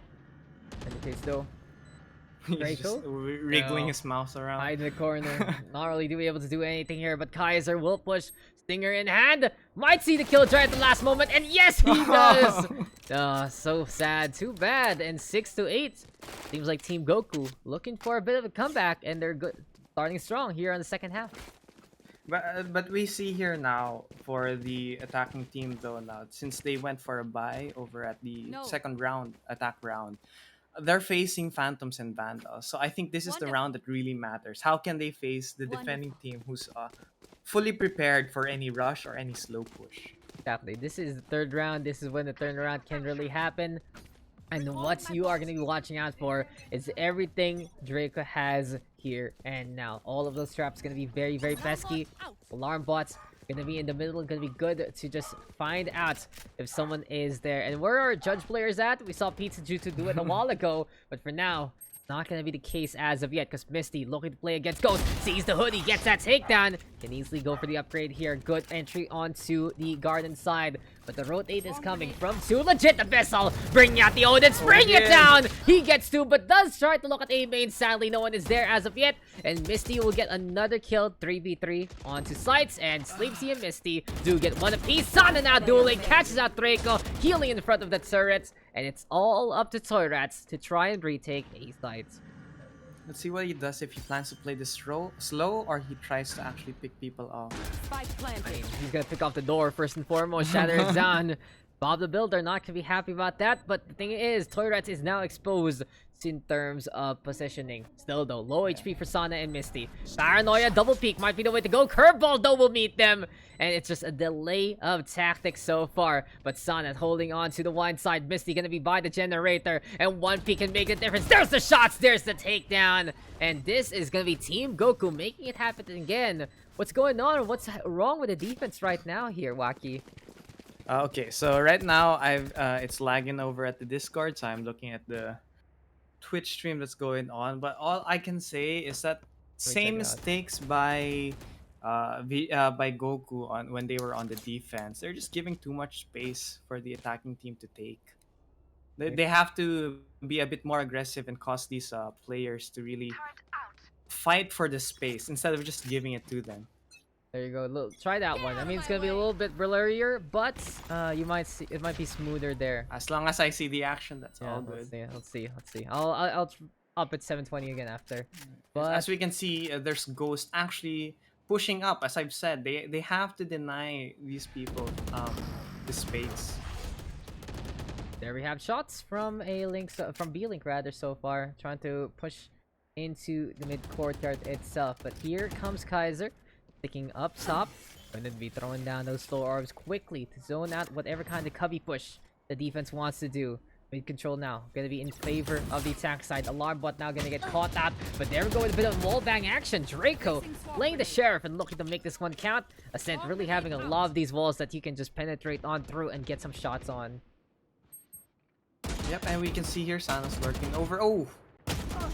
In the case though, He's Draco? just wriggling No. his mouse around. hide in the corner. Not really do able to do anything here, but Kaiser will push. Stinger in hand. Might see the Killjoy at the last moment, and yes, he does! So sad. Too bad. And 6-8. Seems like Team Goku looking for a bit of a comeback, and they're good, starting strong here on the second half. But we see here now for the attacking team though now, since they went for a buy over at the second round, attack round, they're facing Phantoms and Vandals. So I think this is the round that really matters. How can they face the defending team who's fully prepared for any rush or any slow push? Exactly. This is the third round. This is when the turnaround can really happen. And what you are going to be watching out for is everything Draco has here and now. All of those traps going to be very, very pesky. Alarm bots going to be in the middle. Going to be good to just find out if someone is there. And where are our judge players at? We saw Pizza Jutsu do it a while ago. But for now, not going to be the case as of yet, because Misty looking to play against Ghost. Sees the hoodie, gets that takedown. Can easily go for the upgrade here. Good entry onto the garden side. But the rotate is coming from 2. Legit Abyssal. Bringing out the Odin. Bring it down. He gets 2, but does try to look at A main. Sadly, no one is there as of yet. And Misty will get another kill. 3v3 onto sites. And Sleepsy and Misty do get one apiece. Sana now dueling. Catches out Draco. Healing in front of the turret. And it's all up to Toy Rats to try and retake A sites. Let's see what he does, if he plans to play this slow or he tries to actually pick people off. I mean, he's gonna pick off the door first and foremost, shatter it down. Bob the Builder not gonna be happy about that, but the thing is, Toy Rats is now exposed. in terms of positioning. Still though, low HP for Sana and Misty. Paranoia, double peek might be the way to go. Curveball though will meet them. And it's just a delay of tactics so far. But Sana holding on to the one side. Misty gonna be by the generator. And one peek can make a difference. There's the shots, there's the takedown. And this is gonna be Team Goku making it happen again. What's going on? What's wrong with the defense right now here, Joaqui? Okay, so right now it's lagging over at the Discord, so I'm looking at the Twitch stream that's going on. But all I can say is that same mistakes by Goku on when they were on the defense. They're just giving too much space for the attacking team to take. They have to be a bit more aggressive and cause these players to really fight for the space instead of just giving it to them. There you go. Try that one. I mean, it's gonna be a little bit blurrier, but you might see it might be smoother there. As long as I see the action, that's all good. Let's see. I'll up at 720 again after. But as we can see, there's Ghost actually pushing up. As I've said, they have to deny these people the space. There we have shots from from B-Link rather so far, trying to push into the mid courtyard itself. But here comes Kaiser. Sticking up top, going to be throwing down those slow orbs quickly to zone out whatever kind of cubby push the defense wants to do. Mid control now, going to be in favor of the attack side. Alarm bot now going to get caught out, but there we go with a bit of wallbang action. Draco playing the sheriff and looking to make this one count. Ascent really having a lot of these walls that you can just penetrate on through and get some shots on. Yep, and we can see here Sana's lurking over. Oh!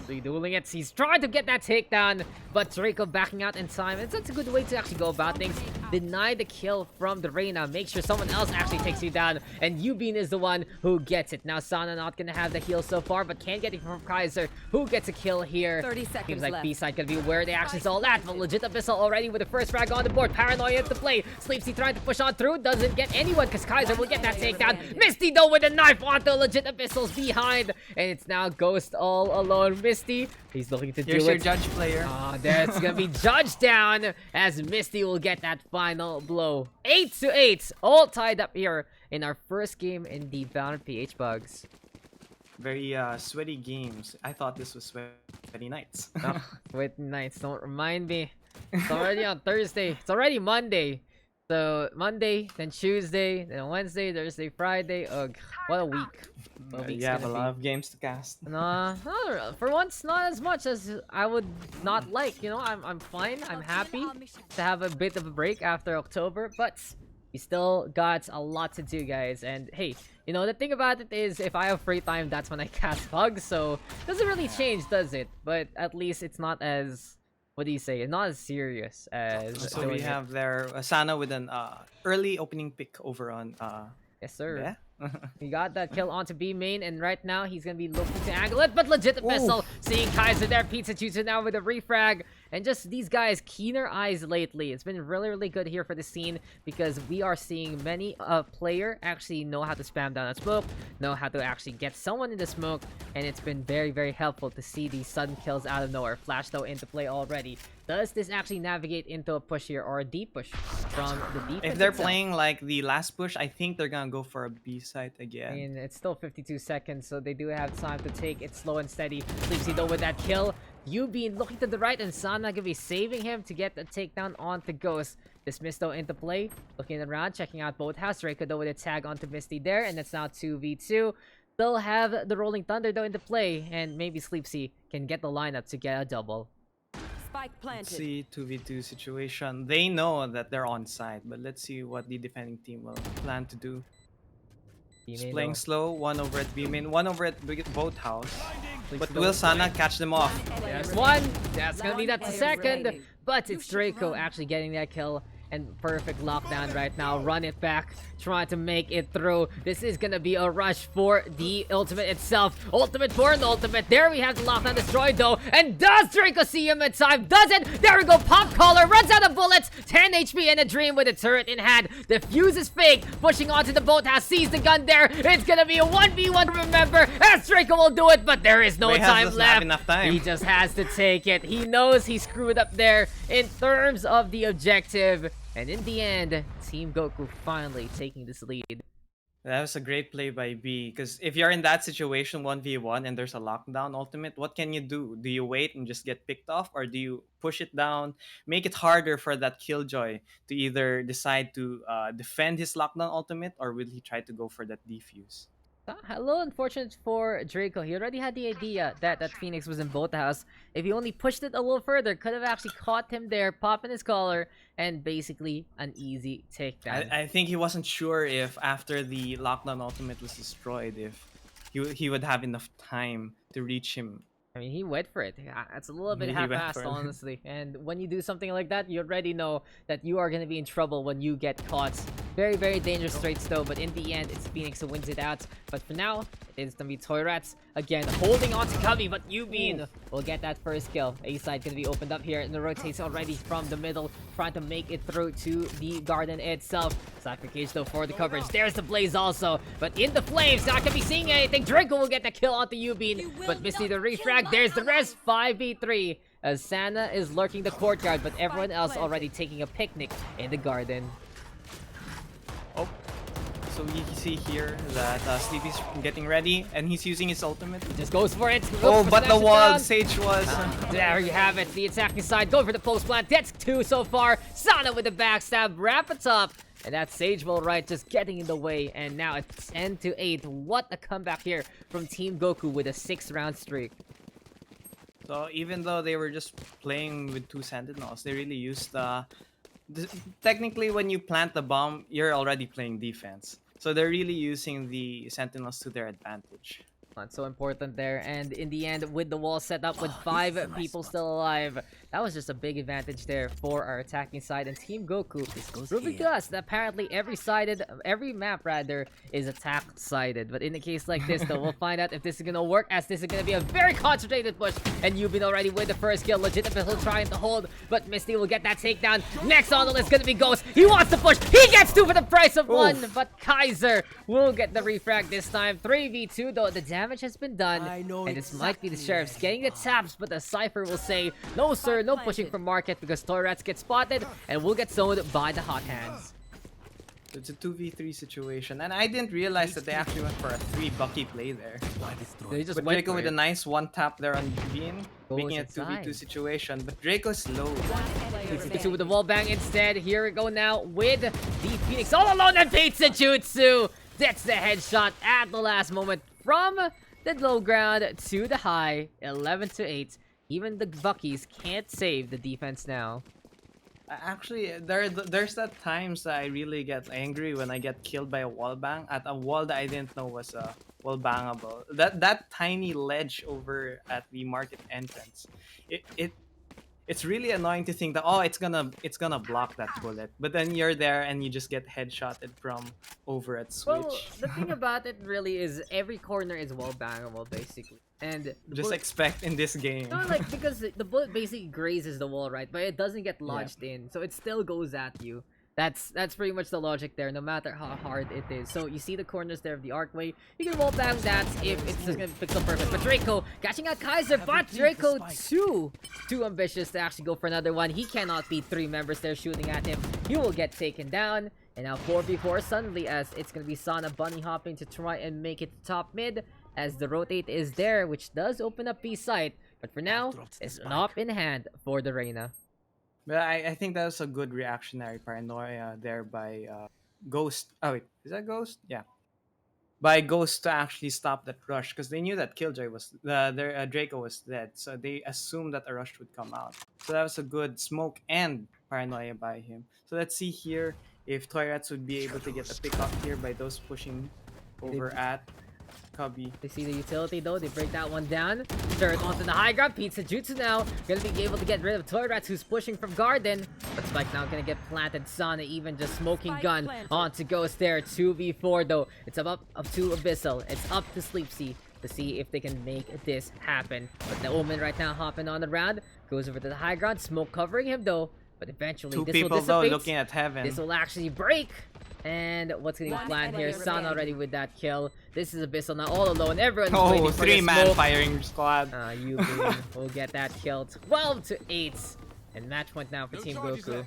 Redoing it. He's trying to get that takedown, but Draco backing out in time. And that's a good way to actually go about things. Deny the kill from the Reyna. Make sure someone else actually takes you down. And Ubheen is the one who gets it. Now Sana not going to have the heal so far, but can get it from Kaiser, who gets a kill here. 30 seconds Seems like left. B-side going to be where the action's all at. But legit Abyssal already with the first frag on the board. Paranoia into play. Sleepsy trying to push on through. Doesn't get anyone because Kaiser will get that takedown. Misty though with a knife onto legit Abyssal's behind. And it's now Ghost all alone. Misty, he's looking to do Here's it. your judge player. That's gonna be judged down as Misty will get that final blow. 8-8, all tied up here in our first game in the Valorant PH PUGS. Very sweaty games. I thought this was sweaty nights. Oh, sweaty nights, don't remind me. It's already on Thursday. It's already Monday. So Monday, then Tuesday, then Wednesday, Thursday, Friday. Ugh, what a week. You have a lot of games to cast. Nah, for once, not as much as I would not like. You know, I'm fine. I'm happy to have a bit of a break after October, but we still got a lot to do, guys. And hey, you know, the thing about it is, if I have free time, that's when I cast PUGS. So it doesn't really change, does it? But at least it's not as, what do you say? It's not as serious as. So we have there Sana with an early opening pick over on. Yes, sir. Yeah. He got that kill onto B main, and right now he's gonna be looking to angle it, but legit Abyssal seeing Kaiser there. Pizza Juicer now with a refrag, and just these guys keener eyes lately. It's been really good here for the scene because we are seeing many player actually know how to spam down a smoke, know how to actually get someone in the smoke, and it's been very helpful to see these sudden kills out of nowhere. Flash though into play already. Does this actually navigate into a push here or a deep push from the defense? If they're itself? playing like the last push, I think they're gonna go for a B side I again. mean, it's still 52 seconds, so they do have time to take it slow and steady. Sleepsy though with that kill. Ubheen looking to the right, and Sana gonna be saving him to get the takedown onto Ghost. Dismissed though into play. Looking around, checking out both house. Draco though with a tag onto Misty there, and it's now 2v2. They'll have the Rolling Thunder though into play, and maybe Sleepsy can get the lineup to get a double. Spike planted. Let's see 2v2 situation. They know that they're on side, but let's see what the defending team will plan to do. He's playing slow, one over at B main, one over at boat house. But will Sana catch them off? There's one. That's gonna be that second. But it's Draco actually getting that kill. And perfect lockdown right now. Run it back. Trying to make it through. This is gonna be a rush for the ultimate itself. Ultimate for an ultimate. There we have the lockdown destroyed though. And does Draco see him in time? Does it? There we go. Pop collar. Runs out of bullets. 10 HP and a dream with a turret in hand. The fuse is fake. Pushing onto the boathouse. Sees the gun there. It's gonna be a 1v1. Remember, as Draco will do it. But there is no time left. Enough time. He just has to take it. He knows he screwed up there in terms of the objective. And in the end, Team Goku finally taking this lead. That was a great play by B. Because if you're in that situation, 1v1, and there's a lockdown ultimate, what can you do? Do you wait and just get picked off? Or do you push it down, make it harder for that Killjoy to either decide to defend his lockdown ultimate, or will he try to go for that defuse? Hello, unfortunate for Draco. He already had the idea that Phoenix was in both house. If he only pushed it a little further, could have actually caught him there, popping his collar, and basically an easy takedown. I think he wasn't sure if after the lockdown ultimate was destroyed, if he would have enough time to reach him. I mean, he went for it. It's a little bit He went half-assed, for it. honestly. And when you do something like that, you already know that you are going to be in trouble when you get caught. Very, very dangerous traits, though. But in the end, it's Phoenix who wins it out. But for now, it is going to be Toy Rats. Again, holding on to Cubby, but Ubheen will get that first kill. A-side going to be opened up here. And the rotates already from the middle, trying to make it through to the garden itself. Cypher Cage, though, for the coverage. There's the Blaze also. But in the flames, not going to be seeing anything. Draco will get the kill onto Ubheen. But Misty the refrag. There's the rest. 5v3. As Sana is lurking the courtyard, but everyone else already taking a picnic in the garden. Oh, so you see here that Sleepy's getting ready, and he's using his ultimate. He just goes for it. Oh, Looks for but the smash it wall, down. Sage was. There you have it. The attacking side going for the post plant. That's 2 so far. Sana with the backstab. Wrap it up. And that Sage will right just getting in the way. And now it's 10-8. What a comeback here from Team Goku with a 6-round streak. So even though they were just playing with 2 sentinels, they really used technically when you plant the bomb, you're already playing defense. So they're really using the sentinels to their advantage. Not so important there. And in the end, with the wall set up with 5 people still alive, that was just a big advantage there for our attacking side. And Team Goku proving to us that apparently every map rather is attack sided. But in a case like this, though, we'll find out if this is gonna work, as this is gonna be a very concentrated push. And you've been already with the first kill, legitimately trying to hold, but Misty will get that takedown. Next on the list gonna be Ghost. He wants to push. He gets 2 for the price of 1, but Kaiser will get the refrag this time. 3v2 though. The damage has been done, and this might be the Sheriffs getting the taps, but the Cypher will say, no sir, no pushing from market, because Toy Rats get spotted and will get zoned by the hot hands. It's a 2v3 situation, and I didn't realize that they actually went for a 3 Bucky play there. They just But went Draco for with it. a nice 1 tap there on Bean, Goes making it inside. 2v2 situation, but Draco's low. Jutsu with the wall bang instead. Here we go now with the Phoenix all alone and Pizza Jutsu. That's the headshot at the last moment from the low ground to the high. 11-8. Even the Buckies can't save the defense now. Actually, there's that times that I really get angry when I get killed by a wall bang at a wall that I didn't know was wall bangable. That tiny ledge over at the market entrance, it's really annoying to think that, oh, it's gonna block that bullet, but then you're there and you just get headshotted from over at Switch. Well, the thing about it really is every corner is wall bangable basically, and the Just bullet- expect in this game. no, like, because the bullet basically grazes the wall, right? But it doesn't get lodged in, so it still goes at you. That's pretty much the logic there, no matter how hard it is. So you see the corners there of the archway. You can wall bang that if it's just gonna pixel perfect. But Draco catching out Kaiser, but Draco too ambitious to actually go for another one. He cannot beat 3 members there shooting at him. He will get taken down. And now 4v4 suddenly, as it's gonna be Sana bunny hopping to try and make it top mid, as the rotate is there, which does open up B site. But for now, it's an op in hand for the Reyna. But I think that was a good reactionary paranoia there by Ghost. Oh wait, is that Ghost? Yeah, by Ghost to actually stop that rush, because they knew that Killjoy was their Draco was dead, so they assumed that a rush would come out. So that was a good smoke and paranoia by him. So let's see here if Toy Rats would be able to get a pick up here by those pushing over at Cubby. They see the utility though, they break that one down. Third onto the high ground, Pizza Jutsu now gonna be able to get rid of Toy Rats, who's pushing from Garden. But Spike now gonna get planted. Sana even just smoking gun onto Ghost there. 2v4 though. It's up to Abyssal. It's up to Sleepsy to see if they can make this happen. But the Omen right now hopping on the round. Goes over to the high ground, smoke covering him though. But eventually 2 this people will though dissipate. looking at heaven. This will actually break. And what's gonna be planned here? Sana already with that kill. This is Abyssal now all alone. Everyone's waiting for the 3-man smoke. firing squad. Ubheen will get that kill. 12-8. And match point now for Team Goku.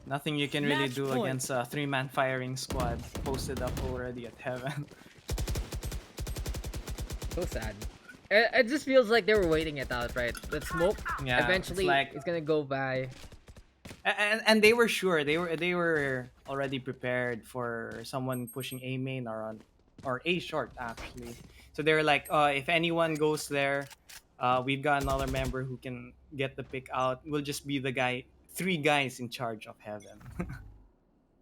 Nothing you can really Match do point. against a 3-man firing squad posted up already at heaven. So sad. It just feels like they were waiting it out, right? The smoke Yeah, it's eventually like is gonna go by. and they were sure they were already prepared for someone pushing A main or A short actually. So they were like, if anyone goes there, we've got another member who can get the pick out. We'll just be the guy, three guys in charge of heaven.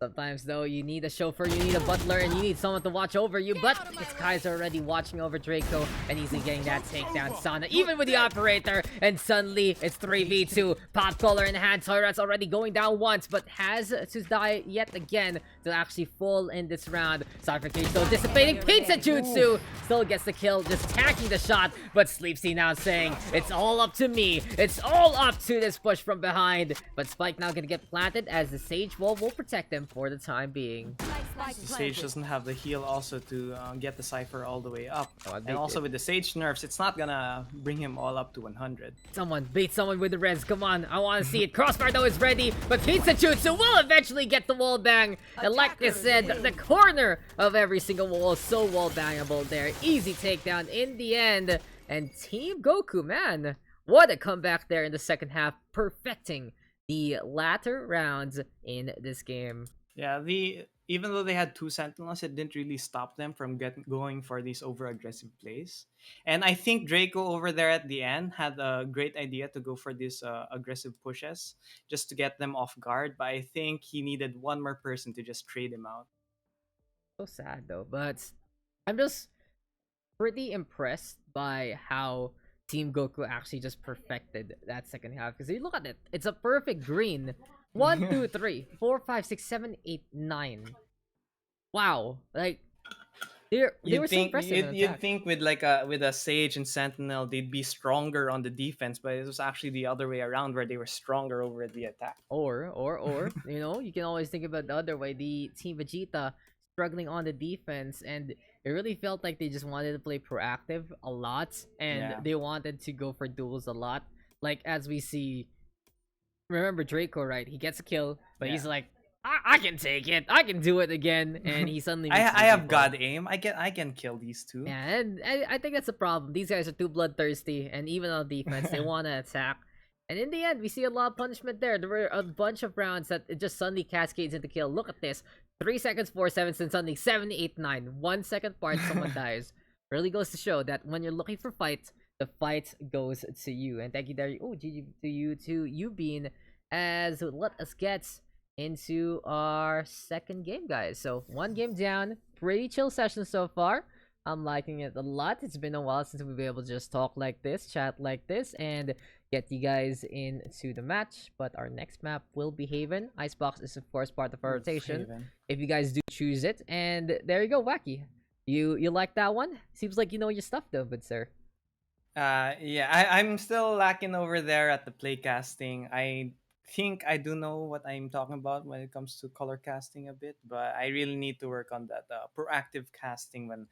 Sometimes though, you need a chauffeur, you need a butler, and you need someone to watch over you. But this guy's already watching over Draco, and he's getting that takedown. Sana, even with the operator, and suddenly it's 3v2. Pop collar in hand. Toirat's already going down once, but has to die yet again to actually fall in this round. Cypher Cage still dissipating. Pizza Jutsu still gets the kill, just tanking the shot. But Sleepsy now saying, it's all up to me. It's all up to this push from behind. But Spike now gonna get planted as the Sage Wall will protect him for the time being. The Sage doesn't have the heal also to get the Cypher all the way up. Oh, And also with the Sage nerfs, it's not gonna bring him all up to 100. Someone beat someone with the res. Come on, I want to see it. Crossfire though is ready, but Pizza Jutsu will eventually get the wall bang. And like I said, the corner of every single wall is so wall bangable there. Easy takedown in the end. And Team Goku, man, what a comeback there in the second half, perfecting the latter rounds in this game. Yeah, even though they had two Sentinels, it didn't really stop them from going for these over aggressive plays. And I think Draco over there at the end had a great idea to go for these aggressive pushes just to get them off guard. But I think he needed one more person to just trade him out. So sad though, but I'm just pretty impressed by how Team Goku actually just perfected that second half. Because you look at it, it's a perfect green. 1, 2, 3, 4, 5, 6, 7, 8, 9. Wow, like they were so impressive. You'd think with a Sage and Sentinel they'd be stronger on the defense, but it was actually the other way around where they were stronger over the attack. Or you know, you can always think about the other way. The Team Vegeta struggling on the defense, and it really felt like they just wanted to play proactive a lot, and Yeah. they wanted to go for duels a lot. Like as we see, remember Draco, right? He gets a kill, but Yeah. he's like, I can take it. I can do it again, and he suddenly. I meets I two have people. God aim. I can kill these two. Yeah, and I think that's a problem. These guys are too bloodthirsty, and even on defense, they want to attack. And in the end, we see a lot of punishment there. There were a bunch of rounds that it just suddenly cascades into kill. Look at this. 3 seconds, 4 seconds, and suddenly 7, 8, 9. 1 second part, someone dies. Really goes to show that when you're looking for fight, the fight goes to you. And thank you there. Oh, GG to you too, Ubheen, as let us get into our second game, guys. So 1 game down. Pretty chill session so far. I'm liking it a lot. It's been a while since we've been able to just talk like this, chat like this, and get you guys into the match. But our next map will be Haven. Icebox is of course part of our rotation, Haven. if you guys do choose it. And there you go, Wacky. You like that one? Seems like you know your stuff though, good sir. Yeah, I'm still lacking over there at the play casting. I think I do know what I'm talking about when it comes to color casting a bit, but I really need to work on that proactive casting when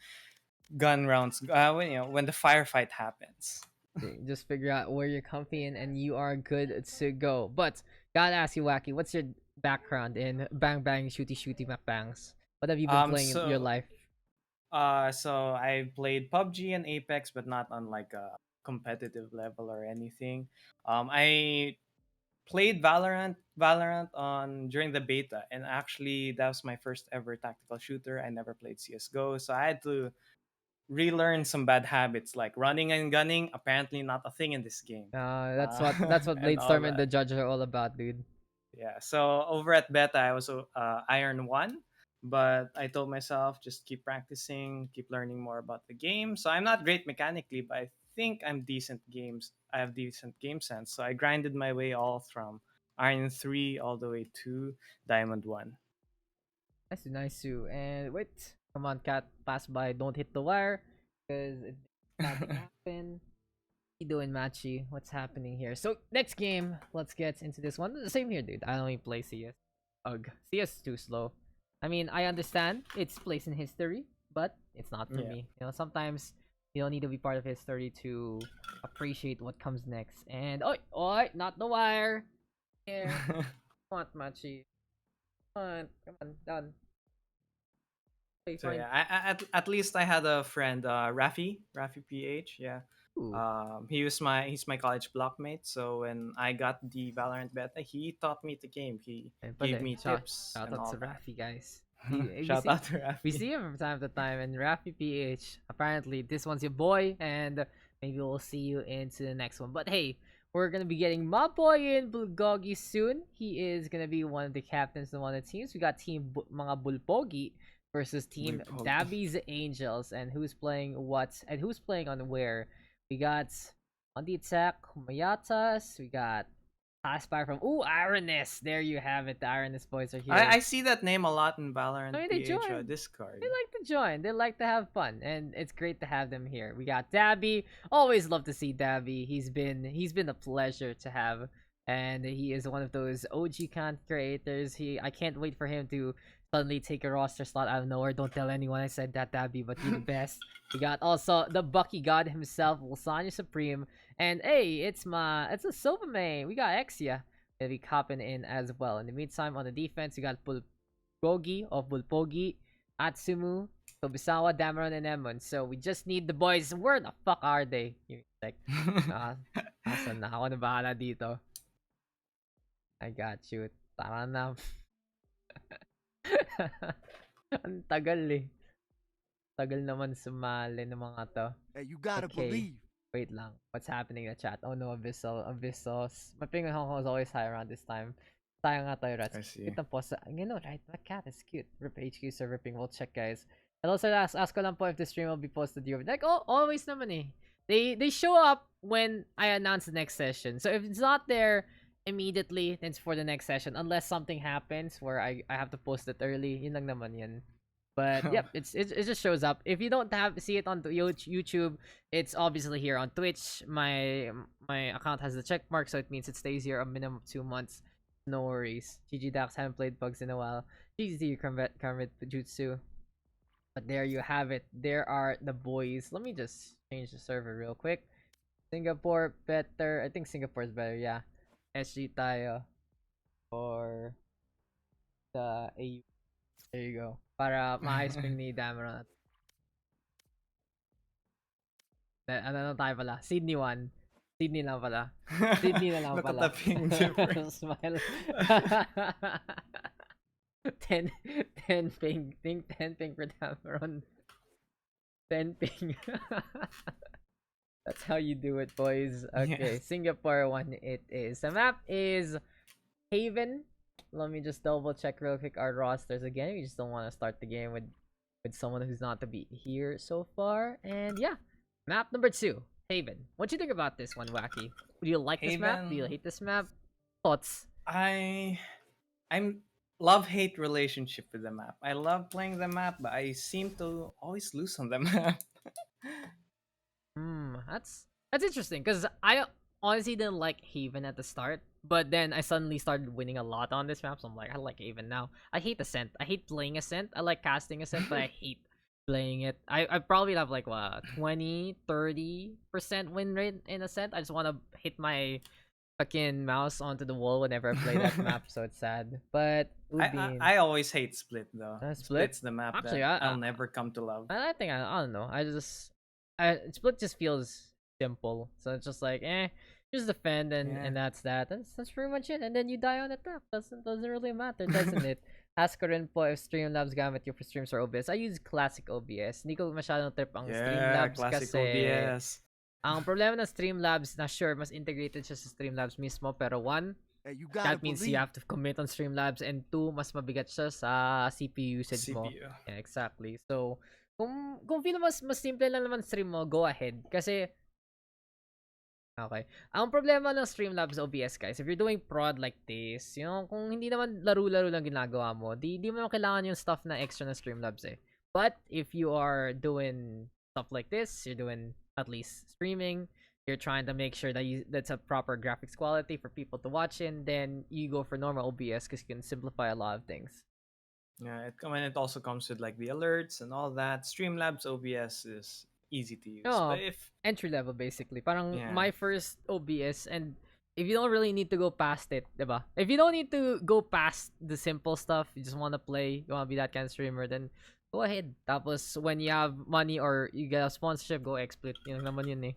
gun rounds, when the firefight happens. Just figure out where you're comfy and you are good to go. But gotta ask you, Wacky, what's your background in bang bang shooty shooty bangs? What have you been playing in your life? So I played PUBG and Apex, but not on like a competitive level or anything. I played Valorant on during the beta, and actually that was my first ever tactical shooter. I never played CS:GO, so I had to relearn some bad habits like running and gunning. Apparently, not a thing in this game. That's what And all Bladestorm and that. the Judge are all about, dude. Yeah. So over at beta, I was Iron 1, but I told myself just keep practicing, keep learning more about the game. So I'm not great mechanically, but I think I'm decent games. I have decent game sense. So I grinded my way all from Iron 3 all the way to Diamond 1. Nice too. And wait, come on, cat, pass by. Don't hit the wire, because it's about to happen. What you doing, Machi? What's happening here? So next game, let's get into this one. The same here, dude. I don't even play CS. Ugh, CS is too slow. I mean, I understand its place in history, but it's not for Yeah. me. You know, sometimes you don't need to be part of history to appreciate what comes next. And oh, not the wire. Here, come on, Machi. Come on, done. Okay, So fine. yeah, at least I had a friend, Rafi PH. Yeah, Ooh, he's my college blockmate. So when I got the Valorant beta, he taught me the game. He and gave pala, me tips shout and out all to that. Rafi, guys. Shout out to We Rafi. see him from time to time, and Rafi PH. Apparently, this one's your boy, and maybe we'll see you into the next one. But hey, we're gonna be getting my boy in Bulgogi soon. He is gonna be one of the captains of one of the teams. We got mga Bulpogi versus team Bulpogi. Dabie's Angels, and who's playing what and who's playing on where. We got on the attack Mayatas. We got Aspire from Ironess. There you have it. The Ironess boys are here. I see that name a lot in I Valorant mean, they PH joined. Discord. They like to join. They like to have fun, and it's great to have them here. We got Dabii. Always love to see Dabii. He's been a pleasure to have, and he is one of those OG content creators. I can't wait for him to suddenly take a roster slot out of nowhere. Don't tell anyone I said that, Dabii, but you're the best. We got also the Bucky God himself, Lasagna Supreme, and hey, it's a Silva main. We got Exia. They'll be copping in as well. In the meantime, on the defense, we got Bulpogi of Bulpogi, Atsumu, Tobisawa, Dameron, and Emon. So we just need the boys. Where the fuck are they? You're like, ah, asan na? Ako na bahala dito. I got you. Tara na. Ang tagal eh. Tagal naman sumali ng mga to. Hey, you gotta Okay. believe. Wait lang. What's happening in the chat? Oh no, Abyssos. My ping in Hong Kong is always high around this time. Sayang nga tayo, Rats. I see. Kita po sa... You know, right? My cat is cute. Rip HQ sir ripping. We'll check, guys. And also, ask ko lang po if the stream will be posted here. Like, oh, always naman eh. They show up when I announce the next session. So if it's not there immediately, then it's for the next session. Unless something happens where I have to post it early. Yun lang naman yan. But yep, it just shows up. If you don't see it on YouTube, it's obviously here on Twitch. My account has the check mark, so it means it stays here a minimum of 2 months. No worries. GG Daks, haven't played Pugs in a while. GG to you, Karmit Jutsu. But there you have it. There are the boys. Let me just change the server real quick. Singapore better. I think Singapore is better. Yeah. SG tayo for the AU. There you go. Para maayos ping ni Dameron. Ano tayo pala? Sydney 1. Sydney lang pala. Sydney na lang pala. Natataping difference. Smile. 10 ping. Think 10 ping for Dameron. 10 ping. That's how you do it, boys. Okay, Yes. Singapore 1 it is. The map is Haven. Let me just double check real quick our rosters again. We just don't want to start the game with someone who's not to be here so far. And yeah, map number 2, Haven. What do you think about this one, Wacky? Do you like this map? Do you Haven- hate this map? Thoughts? I'm love-hate relationship with the map. I love playing the map, but I seem to always lose on the map. That's interesting because I honestly didn't like Haven at the start, but then I suddenly started winning a lot on this map. So I'm like, I like Haven now. I hate Ascent. I hate playing Ascent. I like casting Ascent, but I hate playing it. I probably have like what 20-30% win rate in Ascent. I just want to hit my fucking mouse onto the wall whenever I play that map, so it's sad. But Ubheen, I always hate Split though. Split? Split's the map Actually, that I'll never come to love. I think I don't know. Split just feels simple, so it's just like just defend and that's that. That's pretty much it. And then you die on the top. Doesn't really matter, doesn't it? Ask ko rin po if Streamlabs gamit yung for streams or OBS. I use classic OBS. Hindi ko masyadong trip ang Streamlabs classic kasi OBS. ang problema ng Streamlabs na sure mas integrated siya sa Streamlabs mismo, pero one, Hey, you gotta that means believe. you have to commit on Streamlabs, and two, mas mabigat siya sa CPU usage mo. CPU. Yeah, exactly. So kung feel mo mas simple lang naman stream mo, go ahead. Kasi okay. Ang problema ng Streamlabs OBS, guys, if you're doing prod like this, kung hindi naman laro-laro lang ginagawa mo, di mo kailangan yung stuff na extra na Streamlabs eh. But if you are doing stuff like this, you're doing at least streaming, you're trying to make sure that that's a proper graphics quality for people to watch in, then you go for normal OBS because you can simplify a lot of things. Yeah, it also comes with like the alerts and all that. Streamlabs OBS is easy to use. Oh, But if entry level basically. Parang Yeah. my first OBS, and if you don't really need to go past it, diba? If you don't need to go past the simple stuff, you just want to play, you want to be that kind of streamer, then go ahead. Tapos when you have money or you get a sponsorship, go XSplit. Yun lang naman yun eh.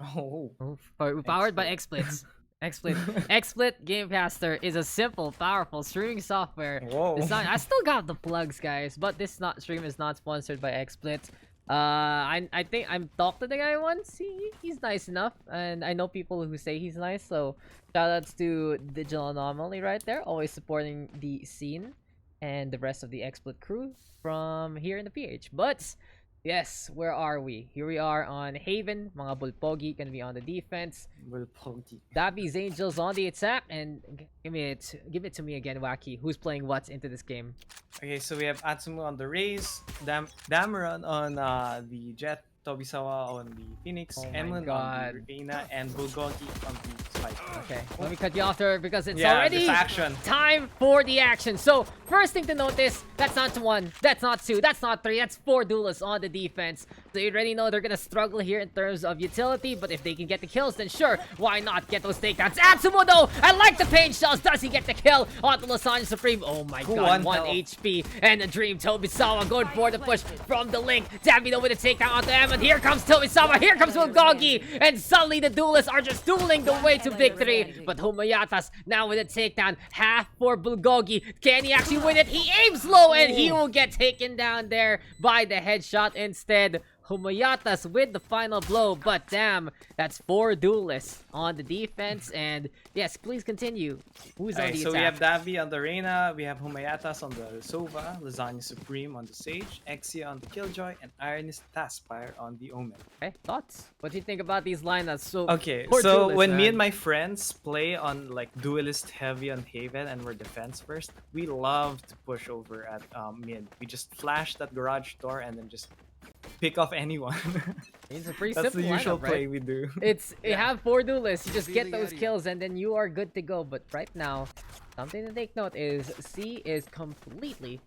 Oh, Powered by XSplits. XSplit. XSplit Game Caster is a simple, powerful streaming software. whoa. I still got the plugs, guys, but this stream is not sponsored by XSplit. I think I'm talked to the guy once. He's nice enough, and I know people who say he's nice. So shoutouts to Digital Anomaly right there, always supporting the scene and the rest of the XSplit crew from here in the PH. But yes, where are we? Here we are on Haven. Mga Bulpogi gonna be on the defense. Bulpogi. Dabii's Angels on the attack, and give it to me again, Joaqui. Who's playing what into this game? Okay, so we have Atsumu on the Raze, Dameron on the Jet, Tobisawa on the Phoenix, Oh my Emon God. on the Reina, and Bulgogi on the Spike. Okay, let me cut you off there because it's Yeah, already this action. time for the action. So, first thing to notice, that's not 1, that's not 2, that's not 3, that's 4 duelists on the defense. So you already know they're gonna struggle here in terms of utility, but if they can get the kills, then sure, why not get those takedowns? Atsumu though, I like the pain shells. Does he get the kill onto Lasagna Supreme? Oh my god, 1 HP and a dream. Tobisawa going for the push from the link. Dabii though with a takedown onto Emon. Here comes Tobisawa, here comes Bulgogi, and suddenly the duelists are just dueling the way to victory. But Humayatas now with a takedown, half for Bulgogi. Can he actually win it? He aims low and he will get taken down there by the headshot instead. Humayatas with the final blow, but damn, that's 4 duelists on the defense. And yes, please continue. Who's on the So attack? we have Dabii on the Reina, we have Humayatas on the Sova, Lasagna Supreme on the Sage, Exia on the Killjoy, and Ironist Taskfire on the Omen. Okay, thoughts? What do you think about these lineups? So Okay, poor so duelists, when me man. and my friends play on like duelist heavy on Haven and we're defense first, we love to push over at mid. We just flash that garage door and then just pick off anyone. It's a pretty That's simple the usual lineup, right? play we do. You have 4 duelists, you just get those kills and then you are good to go. But right now, something to take note is C is completely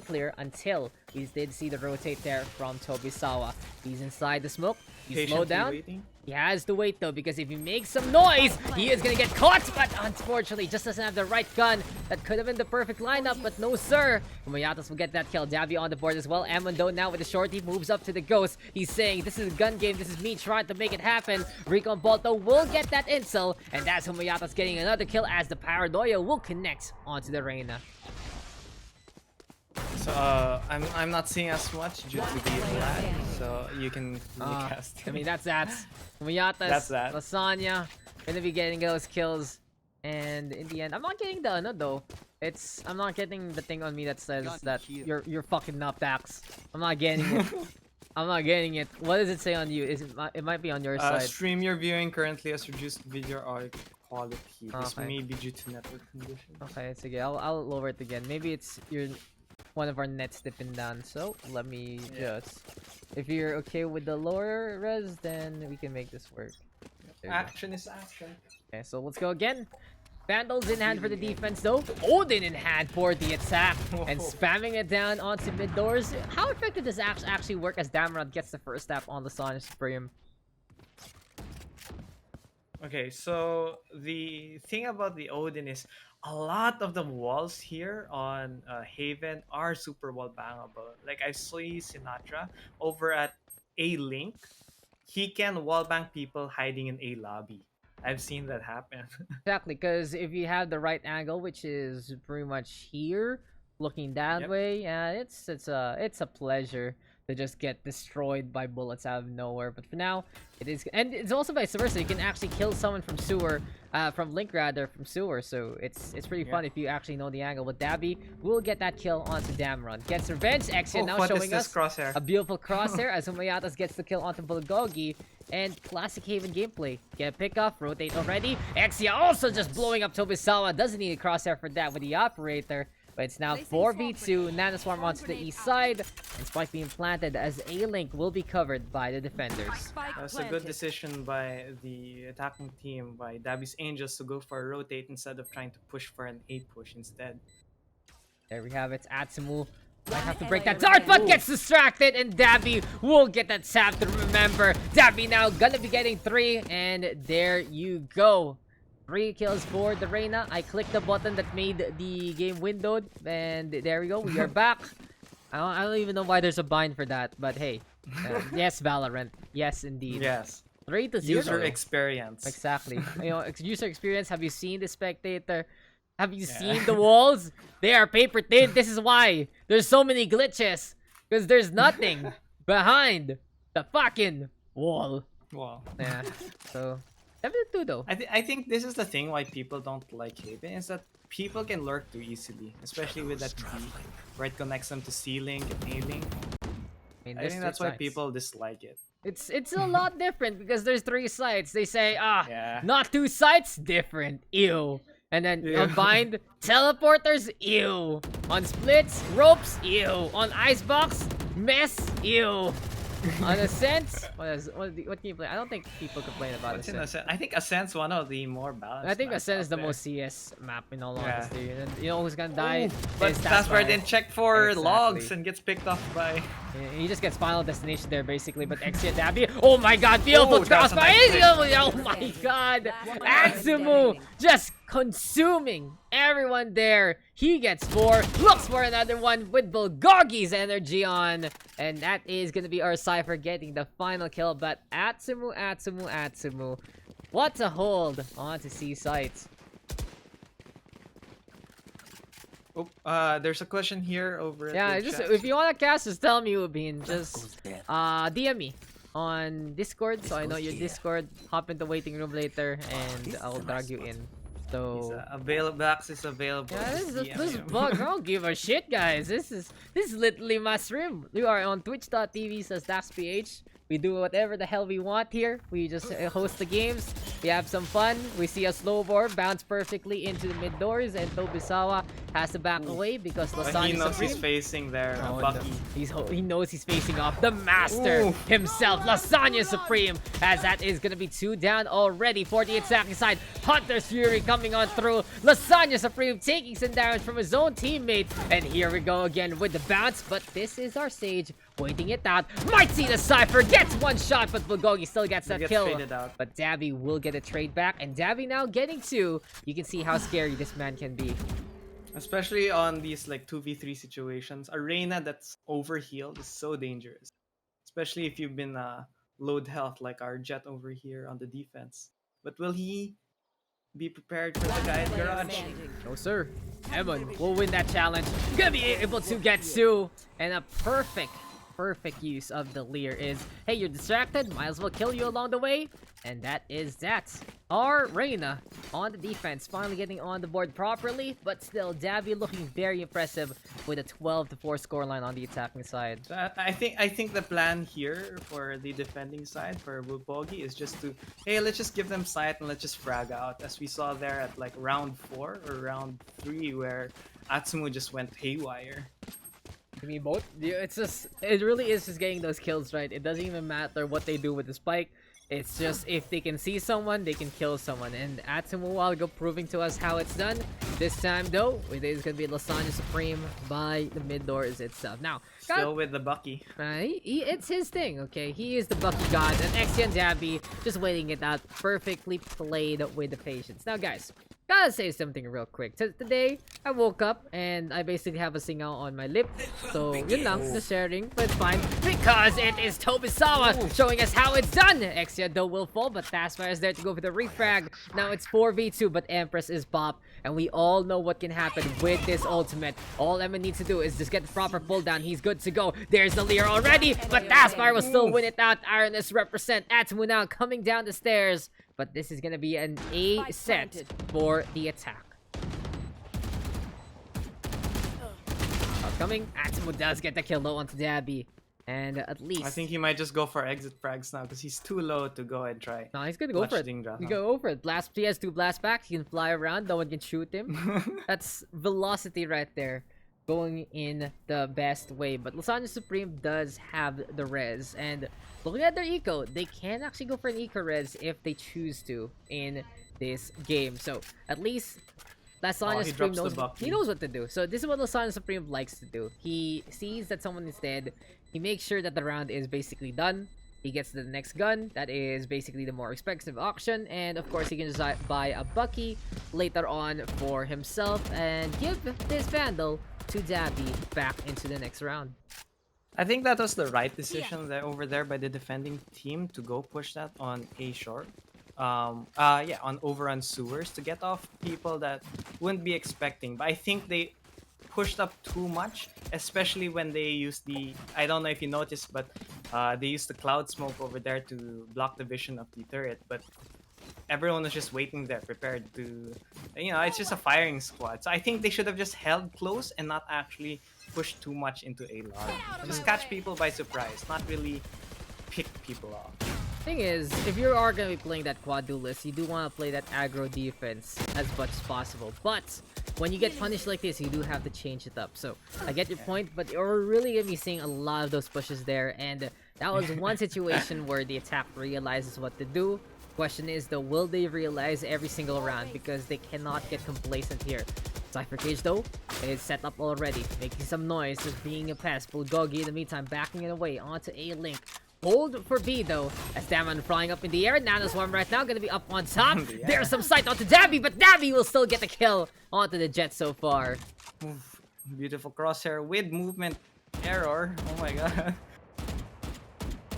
clear until we did see the rotate there from Tobisawa. He's inside the smoke, he's slowed Patiently down. waiting. He has to wait though, because if he makes some noise, he is gonna get caught. But unfortunately, just doesn't have the right gun. That could have been the perfect lineup, but no sir. Humayatas will get that kill. Dabii on the board as well. Amondo now with the shorty moves up to the ghost. He's saying, this is a gun game. This is me trying to make it happen. Recon Balto will get that incel, and that's Humayatas getting another kill as the Paranoia will connect onto the Reina. So I'm not seeing as much due to the lag, so you can cast. I mean, that's that. Humayatas, That's that. Lasagna, gonna be getting those kills. And in the end, I'm not getting the ano though. I'm not getting the thing on me that says that you're fucking up, Daks. I'm not getting it. I'm not getting it. What does it say on you? It might be on your side. Stream you're viewing currently has reduced video quality. This Okay. may be due to network conditions. Okay, it's okay. I'll lower it again. Maybe it's one of our nets dipping down. So let me just. If you're okay with the lower res, then we can make this work. There you go. Action is action. Okay, so let's go again. Vandals in hand for the defense though. Odin in hand for the attack. And spamming it down onto mid doors. How effective does actually work as Dameron gets the first tap on the Lasagna Supreme? Okay, so the thing about the Odin is a lot of the walls here on Haven are super wall bangable. Like I see Sinatra over at A Link. He can wall bang people hiding in a lobby. I've seen that happen. Exactly, because if you have the right angle, which is pretty much here, looking that Yep. way, yeah, it's a pleasure to just get destroyed by bullets out of nowhere. But for now, it is, and it's also vice versa. You can actually kill someone from sewer, from Link rather, from sewer. So it's pretty fun if you actually know the angle. But Dabii will get that kill onto Dameron. Gets revenge. Exia now what is showing this us crosshair? a beautiful crosshair as Humayatas gets the kill onto Bulgogi. And classic Haven gameplay. Get a pick off, rotate already. Exia also just blowing up Tobisawa. Doesn't need a crosshair for that with the operator. But it's now 4v2. Nanoswarm onto the east side. And Spike being planted as A-Link will be covered by the defenders. That's a good decision by the attacking team, by Dabii's Angels, to go for a rotate instead of trying to push for an A push instead. There we have it. Atsumu might have to break that dart, but gets distracted, and Dabii will get that tap to remember. Dabii now gonna be getting 3, and there you go. 3 kills for the Reyna. I clicked the button that made the game windowed, and there we go. We are back. I don't even know why there's a bind for that, but hey. Yes, Valorant. Yes, indeed. Yes. 3-0. User experience. Exactly. User experience. Have you seen the spectator? Have you seen the walls? They are paper thin. This is why there's so many glitches. Because there's nothing behind the fucking wall. Wow. Yeah. So, 7-2 though. I think this is the thing why people don't like Haven is that people can lurk too easily, especially with that key where it connects them to C-Link and A-Link. I think that's why people dislike it. It's a lot different because there's 3 sites. They say, Yeah. not 2 sites, different. Ew. And then on bind, teleporters, ew. On splits, ropes, ew. On icebox, mess, ew. On Ascent, what can you play? I don't think people complain about What's in Ascent. Ascent? I think Ascent's one of the more balanced. I think maps Ascent out is the there. most CS map in all honesty. And you know who's gonna die? But Is that's where I Taskfire. didn't check for Exactly. logs and gets picked off by. He just gets final destination there basically, but Xia Dabii. Oh my god, beautiful Oh, that's a crossfire! nice Oh my god! Atsumu just consuming everyone there. He gets 4, looks for another one with Bulpogi's energy on. And that is gonna be our Cypher getting the final kill. But Atsumu. What a hold onto C sites. Oh, there's a question here over. At Yeah, the just chat. if you wanna cast, just tell me, Ubheen. Just DM me on Discord, so I know your Discord. Hop in the waiting room later, and I'll drag you in. So Available. Daks is available. yeah, Just DM this him. bug. I don't give a shit, guys. This is literally my stream. We are on twitch.tv/Daks PH. We do whatever the hell we want here. We just host the games. We have some fun. We see a slow board bounce perfectly into the mid doors, and Tobisawa has to back away because But he Lasagna knows he's Supreme. facing there. Oh, Bucky. no. He knows he's facing off the master Ooh. himself, Lasagna Supreme, as that is gonna be 2 down already for the attacking side. Hunter's Fury coming on through. Lasagna Supreme taking some damage from his own teammate, and here we go again with the bounce. But this is our Sage waiting it out. Might see the Cypher gets 1 shot, but Bulpogi still gets that Gets kill. faded out. But Dabii will get a trade back, and Dabii now getting 2. You can see how scary this man can be. Especially on these like 2v3 situations, Arena that's overhealed is so dangerous. Especially if you've been load health like our Jet over here on the defense. But will he be prepared for the guy in garage? No sir. Evan will win that challenge. Gonna be able to get 2. And a perfect use of the Leer is, hey, you're distracted, might as well kill you along the way. And that is that. Our Reyna on the defense, finally getting on the board properly, but still Dabii looking very impressive with a 12-4 scoreline on the attacking side. So I think the plan here for the defending side for Bulpogi is just to, hey, let's just give them sight and let's just frag out, as we saw there at like round 4 or round 3 where Atsumu just went haywire. You mean both? It really is just getting those kills right. It doesn't even matter what they do with the spike. It's just if they can see someone, they can kill someone. And Atsumu will go proving to us how it's done. This time though, it is gonna be Lasagna Supreme by the mid doors itself. Now, Still with the Bucky. it's his thing, okay? He is the Bucky God, and Xia and Dabii just waiting it out. Perfectly played with the patience. Now, guys, gotta say something real quick. Today, I woke up and I basically have a singaw on my lip. So, yun lang, just sharing, but it's fine. Because it is Tobisawa showing us how it's done. Xia though will fall, but Taskfire is there to go for the refrag. Now it's 4v2, but Empress is Bop. And we all know what can happen with this ultimate. All Emma needs to do is just get the proper pull down. He's good to go. There's the Leer already, but Taskfire will still win it out. Ironess represent. Atsumu now coming down the stairs. But this is gonna be an A set for the attack. Upcoming, Atsumu does get the kill low onto Dabii. And at least... I think he might just go for exit frags now because he's too low to go and try. No, he's gonna go for it. He go over it. Blast, he has 2 blast packs. He can fly around. No one can shoot him. That's velocity right there. Going in the best way. But Lasagna Supreme does have the res. And looking at their eco, they can actually go for an eco res if they choose to in this game. So at least Lasagna Supreme knows what to do. So this is what Lasagna Supreme likes to do. He sees that someone is dead. He makes sure that the round is basically done. He gets the next gun, that is basically the more expensive option, and of course he can just buy a Bucky later on for himself and give this Vandal to Dabii back into the next round. I think that was the right decision there over there by the defending team to go push that on A short. Yeah, on overrun sewers to get off people that wouldn't be expecting. But I think they pushed up too much, especially when they used the, I don't know if you noticed, but they used the cloud smoke over there to block the vision of the turret. But everyone was just waiting there, prepared to, it's just a firing squad. So I think they should have just held close and not actually push too much into a large. Just catch people by surprise, not really pick people off. Thing is, if you are going to be playing that quad duelist, you do want to play that aggro defense as much as possible. But when you get punished like this, you do have to change it up. So I get your point, but you're really going to be seeing a lot of those pushes there. And that was one situation where the attack realizes what to do. Question is, though, will they realize every single round? Because they cannot get complacent here. Cypher Cage, though, is set up already, making some noise, just being a pest. Bulpogi, in the meantime, backing it away onto A-Link. Hold for B, though, as Damon flying up in the air. Nanoswarm right now gonna be up on top. Yeah. There's some sight onto Dabii, but Dabii will still get the kill onto the Jet so far. Oof, beautiful crosshair with movement error. Oh my god.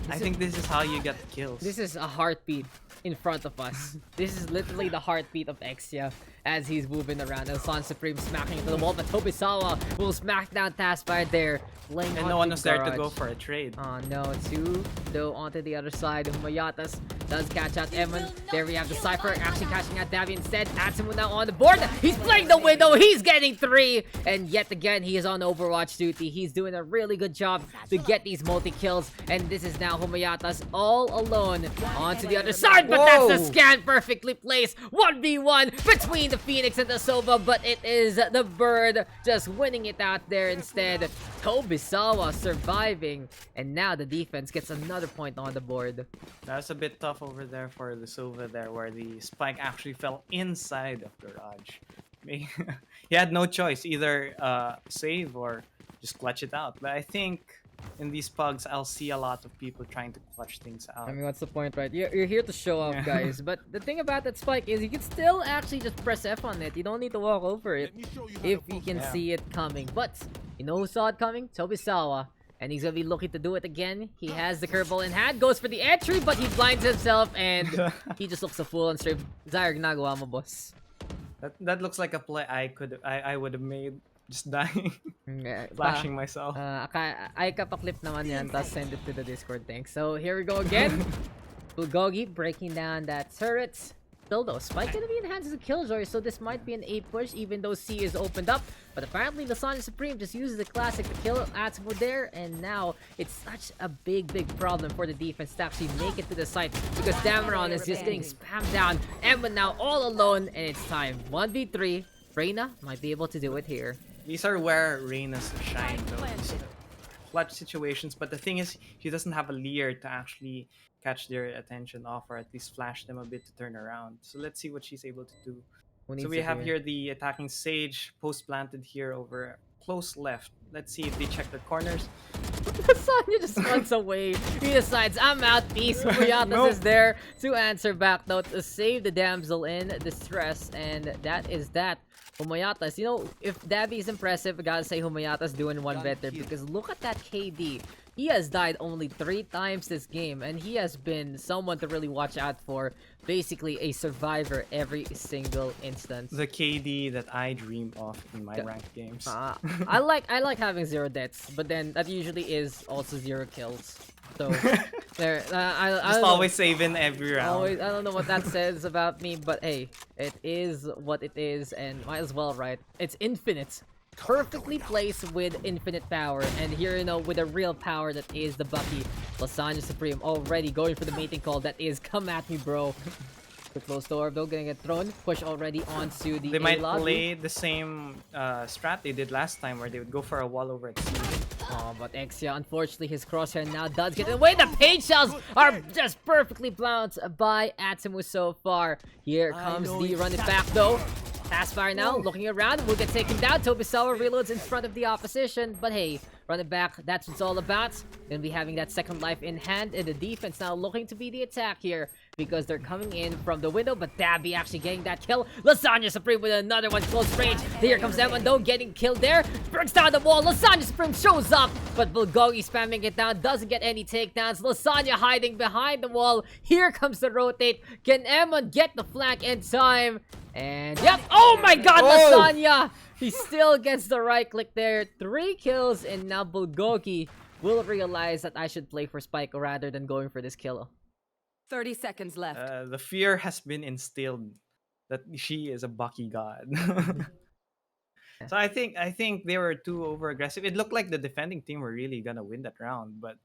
I think this is how you get the kills. This is a heartbeat in front of us. This is literally the heartbeat of Exia as he's moving around. Ascent Supreme smacking into the wall, but Tobisawa will smack down Taskfire there. And no one was there to go for a trade. Oh no, two though onto the other side. Humayatas does catch out Evan. There we have the Cypher actually catching out Dabii instead. Atimu now on the board. He's playing the window. He's getting 3. And yet again, he is on Overwatch duty. He's doing a really good job to get these multi-kills. And this is now Humayatas all alone onto the other side. But that's the scan perfectly placed. 1v1 between the Phoenix and the Sova. But it is the Bird just winning it out there instead. Tobisawa surviving, and now the defense gets another point on the board. That's a bit tough over there for the Sova there, where the spike actually fell inside of Garage. He had no choice, either save or just clutch it out. But I think in these pugs, I'll see a lot of people trying to clutch things out. I mean, what's the point, right? You're here to show off, guys. But the thing about that spike is you can still actually just press F on it. You don't need to walk over it if you can see it coming. But you know who saw it coming? Tobisawa. And he's gonna be looking to do it again. He has the curveball in hand, goes for the entry, but he blinds himself, and he just looks a fool on stream. Zyre, ginagawa mo, boss. That looks like a play I would have made. Just dying. Flashing myself. I clip naman yan, tapos send it to the Discord, thanks. So here we go again. Bulpogi breaking down that turret. Still though, Spike gonna be in the hands of the Killjoy, so this might be an A push even though C is opened up. But apparently the Sonic Supreme just uses the classic to kill Atimu there, and now it's such a big problem for the defense to actually make it to the site because Dameron is just getting spammed down. Emma now all alone, and it's time. 1v3. Reyna might be able to do it here. These are where Reyna's shine though. These clutch situations, but the thing is, she doesn't have a Leer to actually catch their attention off or at least flash them a bit to turn around. So let's see what she's able to do. So we have here the attacking Sage, post planted here over close left. Let's see if they check the corners. Sonya just runs away. He decides, I'm out, peace. Humayatas is there to answer back though to save the damsel in distress, and that is that. Humayatas, you know, if Dabii is impressive, I gotta say Humayatas doing one better because look at that KD. He has died only 3 times this game, and he has been someone to really watch out for. Basically a survivor every single instance. The KD that I dream of in my ranked games. I like having 0 deaths, but then that usually is also 0 kills. So there, I always saving every round. Always, I don't know what that says about me, but hey, it is what it is, and might as well, right? It's infinite, perfectly placed with infinite power, and here, you know, with a real power that is the Bucky. Lasagna Supreme already going for the mating call. That is, come at me, bro. The close door, though, gonna get thrown. Push already onto the They might lobby. play the same strat they did last time, where they would go for a wall over at C. Oh, but Exia, unfortunately, his crosshair now does get away. The paint shells are just perfectly bounced by Atimu so far. Here comes the run it back, though. Taskfire now, looking around, will get taken down. Tobisawa reloads in front of the opposition, but hey, run it back. That's what it's all about. Gonna be having that second life in hand, and the defense now looking to be the attack here because they're coming in from the window, but Dabii actually getting that kill. Lasagna Supreme with another one close range. Here comes that one though, getting killed there. Breaks down the wall. Lasagna Supreme shows up, but Bulpogi spamming it down. Doesn't get any takedowns. Lasagna hiding behind the wall. Here comes the rotate. Can Emon get the flank in time? And yep. Oh my god, Lasagna! He still gets the right click there. 3 kills, and now Bulpogi will realize that I should play for Spike rather than going for this kill. 30 seconds left. The fear has been instilled that she is a Bucky god. So I think they were too over aggressive. It looked like the defending team were really gonna win that round, but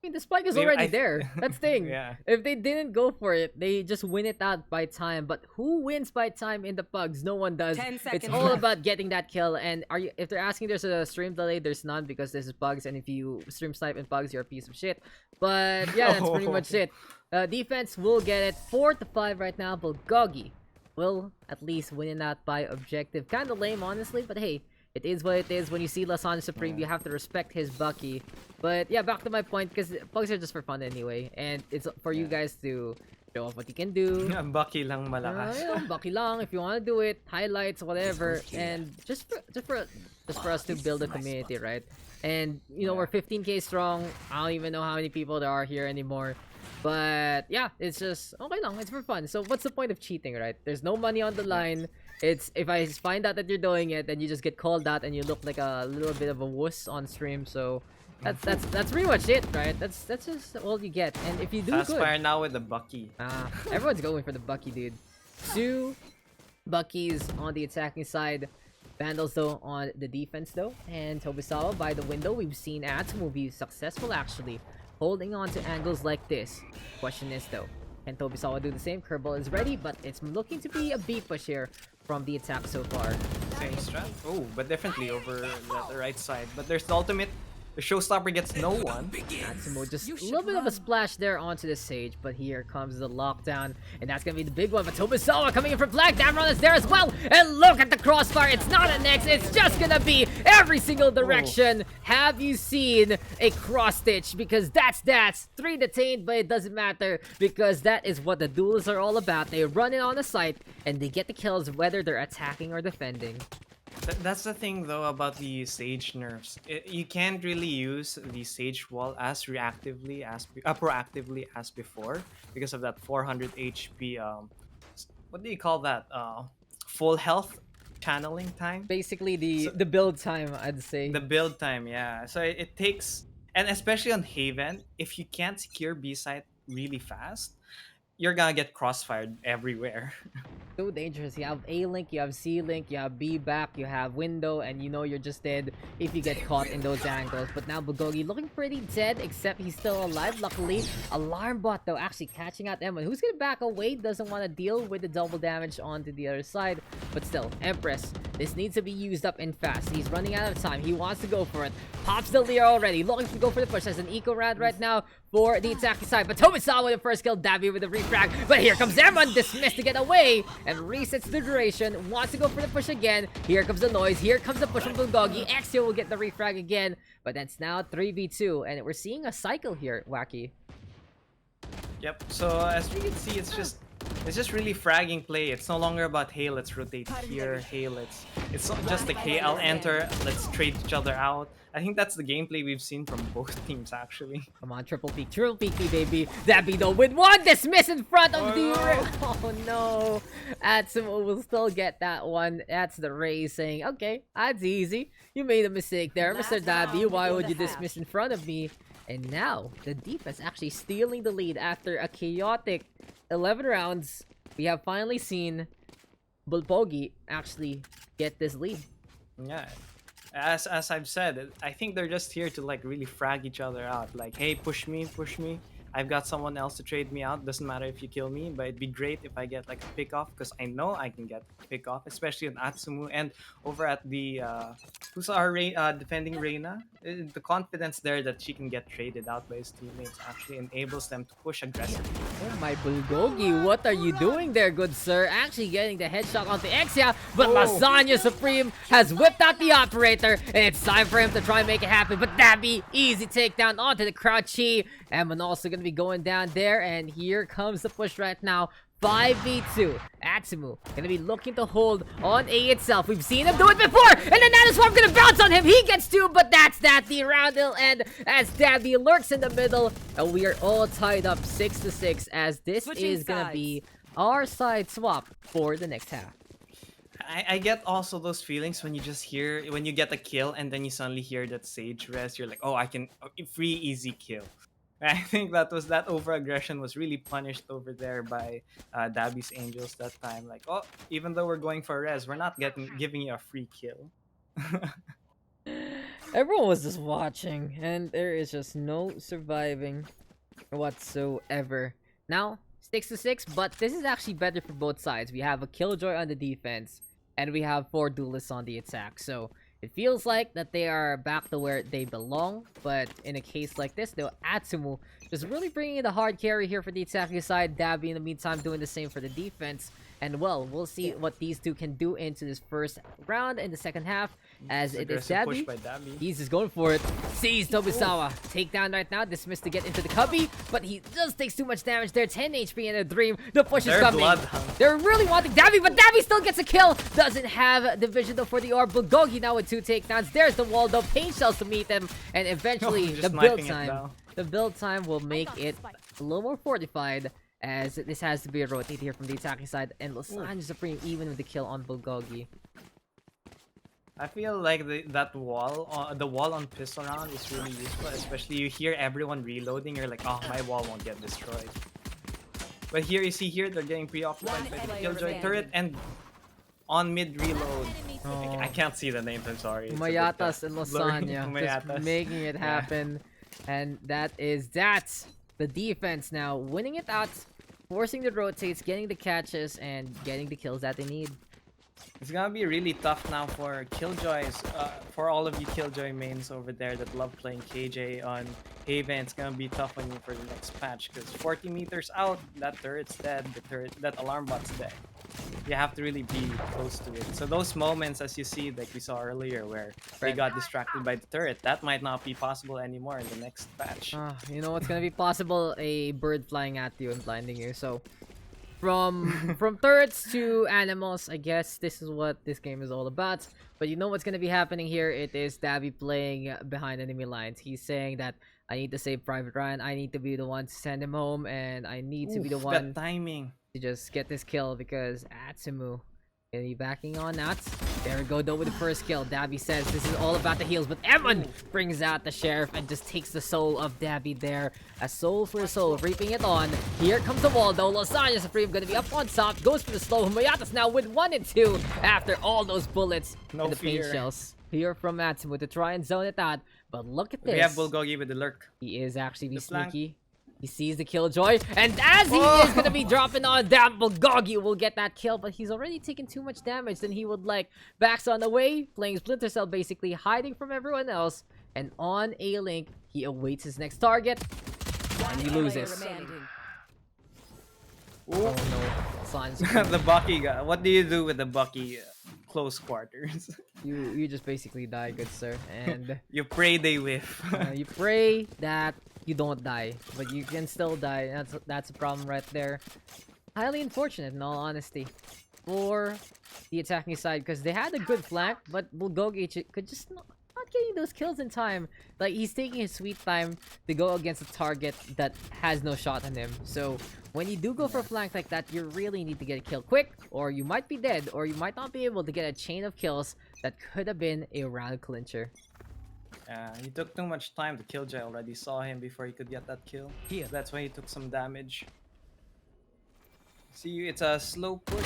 I mean, the spike is Maybe already I- there. That's the thing. Yeah. If they didn't go for it, they just win it out by time. But who wins by time in the pugs? No one does. 10 It's seconds all left. about getting that kill. And if they're asking there's a stream delay, there's none because this is pugs. And if you stream snipe in pugs, you're a piece of shit. But yeah, that's pretty much it. Defense will get it 4-5 right now. Bulpogi will at least win it out by objective. Kind of lame, honestly, but hey. It is what it is. When you see Lasagna Supreme, you have to respect his Bucky. But yeah, back to my point, because pugs are just for fun anyway. And it's for you guys to show off what you can do. Bucky lang malakas. You know, Bucky lang, if you want to do it, highlights, whatever. And just for us to build a community, right? And, you know, we're 15k strong. I don't even know how many people there are here anymore. But yeah, it's just okay lang. It's for fun. So what's the point of cheating, right? There's no money on the line. It's if I find out that you're doing it, then you just get called out and you look like a little bit of a wuss on stream. So that's pretty much it, right? That's just all you get. And if you do Fast good, fire now with the Bucky. everyone's going for the Bucky, dude. 2 Buckies on the attacking side. Vandals though on the defense though. And Tobisawa by the window. We've seen Atsumu be successful actually, holding on to angles like this. Question is though, can Tobisawa do the same? Kerbal is ready, but it's looking to be a B push here from the attack so far. Same strat. Oh, but definitely over the right side. But there's the ultimate. The showstopper gets no one. Atsumu just a little bit of a splash there onto the Sage, but here comes the lockdown, and that's gonna be the big one. But Tobisawa coming in for flag. Damron is there as well, and look at the crossfire. It's not an X, it's just gonna be every single direction. Have you seen a cross stitch? Because that's 3 detained, but it doesn't matter because that is what the duels are all about. They run it on the site and they get the kills whether they're attacking or defending. That's the thing though about the Sage nerfs. You can't really use the Sage wall as proactively as before because of that 400 HP. What do you call that? Full health channeling time. Basically the build time, I'd say. The build time, yeah. So it takes, and especially on Haven, if you can't secure B site really fast, you're gonna get crossfired everywhere. So dangerous. You have A link, you have C link, you have B back, you have window, and you know you're just dead if you get caught in those angles. But now Bulpogi looking pretty dead, except he's still alive. Luckily, Alarm Bot though actually catching out Emma, who's gonna back away, doesn't want to deal with the double damage onto the other side. But still, Empress, this needs to be used up and fast. He's running out of time. He wants to go for it. Pops the Lear already, looking to go for the push. Has an eco rad right now for the attacking side. But Tobisawa with the first kill, Dabii with the refrag. But here comes Emma, dismissed to get away and resets the duration. Wants to go for the push again. Here comes the noise. Here comes the push from Bulpogi. Exio will get the refrag again. But that's now 3v2. And we're seeing a cycle here, Joaqui. Yep. So as we can see, it's just really fragging play. It's no longer about hey, let's rotate here, hey, it's not just like hey, I'll enter, let's trade each other out. I think that's the gameplay we've seen from both teams actually. Come on, triple peek, baby. Dabii though with one dismiss in front of the... Oh no. Atsumu will still get that one. That's the Ray saying, okay, that's easy. You made a mistake there, Mr. Dabii. Why would you dismiss in front of me? And now, the defense actually stealing the lead after a chaotic 11 rounds. We have finally seen Bulpogi actually get this lead. Yeah. As I've said, I think they're just here to like really frag each other out. Like, hey, push me. I've got someone else to trade me out. Doesn't matter if you kill me, but it'd be great if I get like a pick off because I know I can get a pick off, especially on Atsumu and over at the who's our defending Reina. The confidence there that she can get traded out by his teammates actually enables them to push aggressively. Oh my Bulgogi, what are you doing there, good sir? Actually getting the headshot onto Exia, but Lasagna Supreme has whipped out the operator, and it's time for him to try and make it happen. But Dabii, easy takedown onto the Crouchy. Eman also going to be going down there, and here comes the push right now. 5v2. Atsumu gonna be looking to hold on A itself. We've seen him do it before, and then Nanoswarm gonna bounce on him. He gets two, but that's that. The round will end as Dabii lurks in the middle, and we are all tied up 6-6 as this is gonna be our side swap for the next half. I get also those feelings when you just hear when you get a kill and then you suddenly hear that Sage rest. You're like, oh, I can free easy kill. I think that over-aggression was really punished over there by Dabii's Angels that time. Like, oh, even though we're going for res, we're not giving you a free kill. Everyone was just watching, and there is just no surviving whatsoever. Now, 6-6, but this is actually better for both sides. We have a Killjoy on the defense, and we have 4 duelists on the attack. So it feels like that they are back to where they belong, but in a case like this, though, Atsumu just really bringing in the hard carry here for the attacking side. Dabii, in the meantime, doing the same for the defense. And, well, we'll see what these two can do into this first round in the second half, as it is Dabii. He's just going for it. Sees Tobisawa. Takedown right now. Dismissed to get into the cubby, but he just takes too much damage there. 10 HP in a dream. The push is coming. They're really wanting Dabii, but Dabii still gets a kill. Doesn't have the vision, though, for the orb. Bulgogi now with 2 takedowns. There's the wall, though. Pain shells to meet them. And eventually, the build time will make it a little more fortified, as this has to be a rotate here from the attacking side, and Lasagna Supreme even with the kill on Bulgogi. I feel like the wall on pistol round is really useful, especially you hear everyone reloading. You're like, oh, my wall won't get destroyed. But here you see they're getting preoccupied by the Killjoy turret and on mid reload. Oh. I can't see the names. I'm sorry. Mayatas and Lasagna just making it happen, and that is that. The defense now winning it out, forcing the rotates, getting the catches, and getting the kills that they need. It's gonna be really tough now for Killjoys, for all of you Killjoy mains over there that love playing KJ on Haven. It's gonna be tough on you for the next patch because 40 meters out, that turret's dead, that alarm bot's dead. You have to really be close to it. So those moments, as you see, like we saw earlier, where they got distracted by the turret, that might not be possible anymore in the next patch. You know what's gonna be possible? A bird flying at you and blinding you. So from turrets to animals, I guess this is what this game is all about. But you know what's gonna be happening here? It is Dabii playing behind enemy lines. He's saying that I need to save Private Ryan. I need to be the one to send him home, and I need to be the one. That timing to just get this kill because Atsumu gonna be backing on that. There we go though with the first kill. Dabii says this is all about the heals, but Evan brings out the sheriff and just takes the soul of Dabii there. A soul for a soul, reaping it on. Here comes the wall though. Lasagna Supreme gonna be up on top. Goes for the slow. Mayatas now with 1 and 2 after all those bullets and the pain shells. Here from Atsumu to try and zone it out. But look at this. We have Bulgogi with the lurk. He is actually sneaky. He sees the Killjoy, and as he is gonna be dropping on down, Bulgogi will get that kill, but he's already taken too much damage than he would like. Backs on the way, playing Splinter Cell, basically hiding from everyone else, and on A-Link, he awaits his next target, and he loses. Oh no. The Bucky guy. What do you do with the Bucky close quarters? You just basically die, good sir, and you pray they whiff. You pray that you don't die, but you can still die. That's a problem right there. Highly unfortunate in all honesty for the attacking side, because they had a good flank, but Bulgogi could just not getting those kills in time. Like, he's taking his sweet time to go against a target that has no shot on him. So when you do go for a flank like that, you really need to get a kill quick, or you might be dead, or you might not be able to get a chain of kills that could have been a round clincher. He took too much time. The Killjoy already saw him before he could get that kill. Here. That's why he took some damage. See, it's a slow push.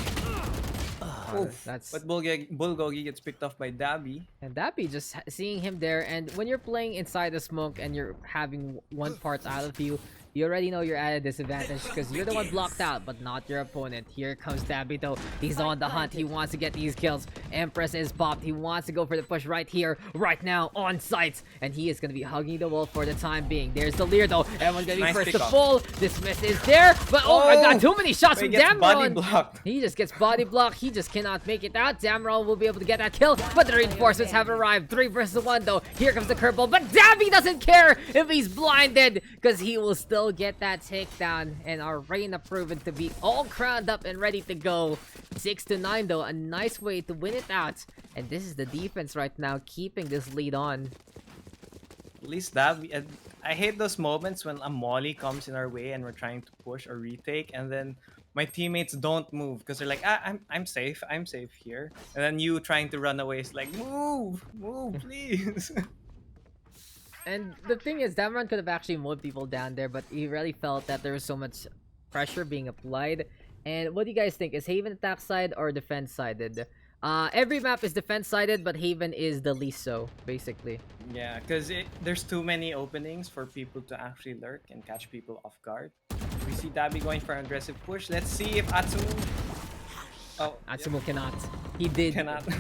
But Bulgogi gets picked off by Dabii. And Dabii just seeing him there, and when you're playing inside the smoke and you're having one part out of you, You already know you're at a disadvantage because you're the one blocked out, but not your opponent. Here comes Dabii though. He's on the hunt. He wants to get these kills. Empress is popped. He wants to go for the push right here, right now, on site. And he is going to be hugging the wall for the time being. There's the leer though. Everyone's going to be first to fall. Dismiss is there. But oh my god, too many shots from Damron. He just gets body blocked. He just cannot make it out. Damron will be able to get that kill. But the reinforcements have arrived. 3 versus 1 though. Here comes the curveball. But Dabii doesn't care if he's blinded because he will still get that takedown. And our Reina proven to be all crowned up and ready to go. 6-9 though, a nice way to win it out. And this is the defense right now, keeping this lead on. At least that I hate those moments when a molly comes in our way and we're trying to push or retake, and then my teammates don't move because they're like, I'm safe here, and then you trying to run away is like, move, please. And the thing is, Damron could have actually mowed people down there, but he really felt that there was so much pressure being applied. And what do you guys think? Is Haven attack side or defense sided? Every map is defense sided, but Haven is the least so, basically. Yeah, because there's too many openings for people to actually lurk and catch people off guard. We see Dabii going for an aggressive push. Let's see if Atsumu... Oh, Atsumu cannot. He did.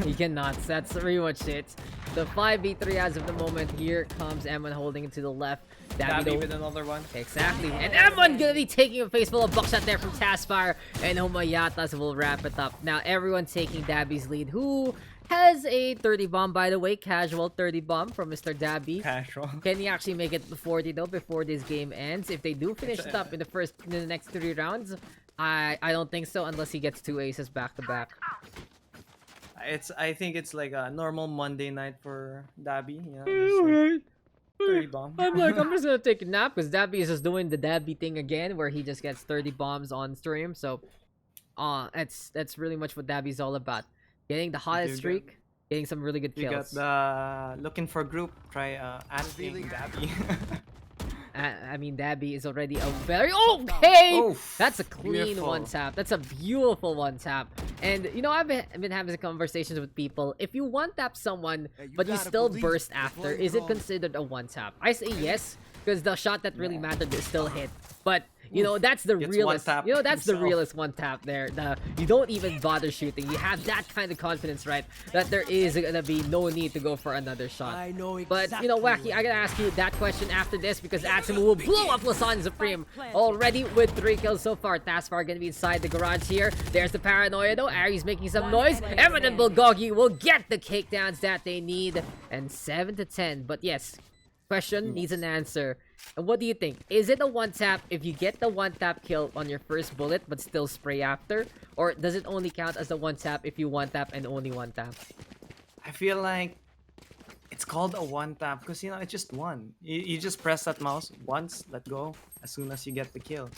He cannot. That's pretty much it. The 5v3 as of the moment. Here comes M1 holding it to the left. Dabii with another one. Exactly. And M1 gonna be taking a face full of buckshot there from Taskfire. And Humayatas will wrap it up. Now everyone taking Dabii's lead, who has a 30 bomb, by the way. Casual 30 bomb from Mr. Dabii. Casual. Can he actually make it to 40 though before this game ends? If they do finish it up in the next 3 rounds, I don't think so, unless he gets 2 aces back to back. I think it's like a normal Monday night for Dabii. You know, like 30 bomb. I'm just gonna take a nap because Dabii is just doing the Dabii thing again, where he just gets 30 bombs on stream. So, that's really much what Dabii's all about. Getting the hottest streak, getting some really good kills. You got the looking for group. Try asking Dabii. I mean, Dabii is already a very okay. Oof, that's a clean beautiful. one tap. That's a beautiful one tap. And you know, I've been having conversations with people. If you one tap someone, but you still burst after, is it considered a one tap? I say yes, because the shot that really mattered is still hit. But you know, that's the realest. You know, that's the realest one tap there. You don't even bother shooting. You have that kind of confidence, right? That there is gonna be no need to go for another shot. I know exactly. But you know, Wacky, I gotta ask you that question after this because Atsumu will blow up Lasan Supreme already with 3 kills so far. Taskfire gonna be inside the garage here. There's the paranoia though. Aries making some noise. Emma and Bulpogi will get the takedowns that they need, and 7-10. But yes, question needs an answer. And what do you think? Is it a one tap if you get the one tap kill on your first bullet but still spray after? Or does it only count as a one tap if you one tap and only one tap? I feel like it's called a one tap because you know it's just one. You just press that mouse once, let go as soon as you get the kill.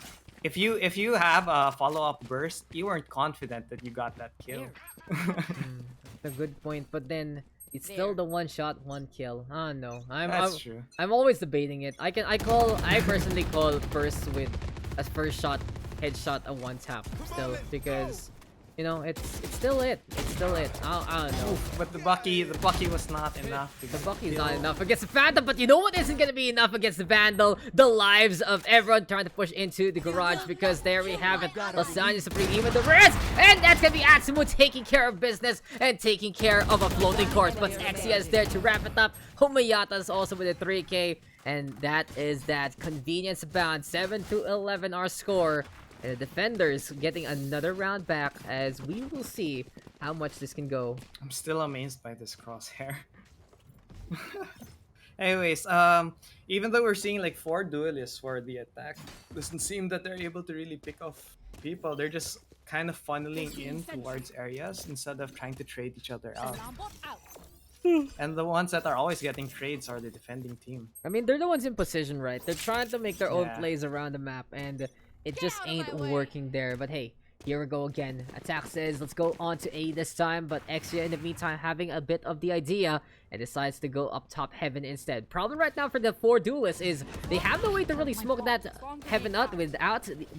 If you have a follow-up burst, you weren't confident that you got that kill. That's a good point, but then it's still the one shot, one kill. Oh no, That's true. I'm always debating it. I personally call first with a first shot, headshot a one tap still because you know it's still it. It's still it. I don't know. Oof, but the Bucky was not enough. The Bucky's not enough against the Phantom, but you know what isn't gonna be enough against the Vandal? The lives of everyone trying to push into the garage because there we have it. Lasagna Supreme, even the rest, and that's gonna be Atsumu taking care of business and taking care of a floating corpse. But Exia is there to wrap it up. Humayata's also with a 3K, and that is that convenience bound. 7-11 our score. And the defenders getting another round back as we will see how much this can go. I'm still amazed by this crosshair. Anyways, even though we're seeing like 4 duelists for the attack, doesn't seem that they're able to really pick off people. They're just kind of funneling in towards areas instead of trying to trade each other out. And the ones that are always getting trades are the defending team. I mean, they're the ones in position, right? They're trying to make their own plays around the map, and it just ain't working there. But hey, here we go again. Attack says, let's go on to A this time. But Exia, in the meantime, having a bit of the idea. and decides to go up top Heaven instead. Problem right now for the 4 duelists is they have no way to really smoke that Heaven out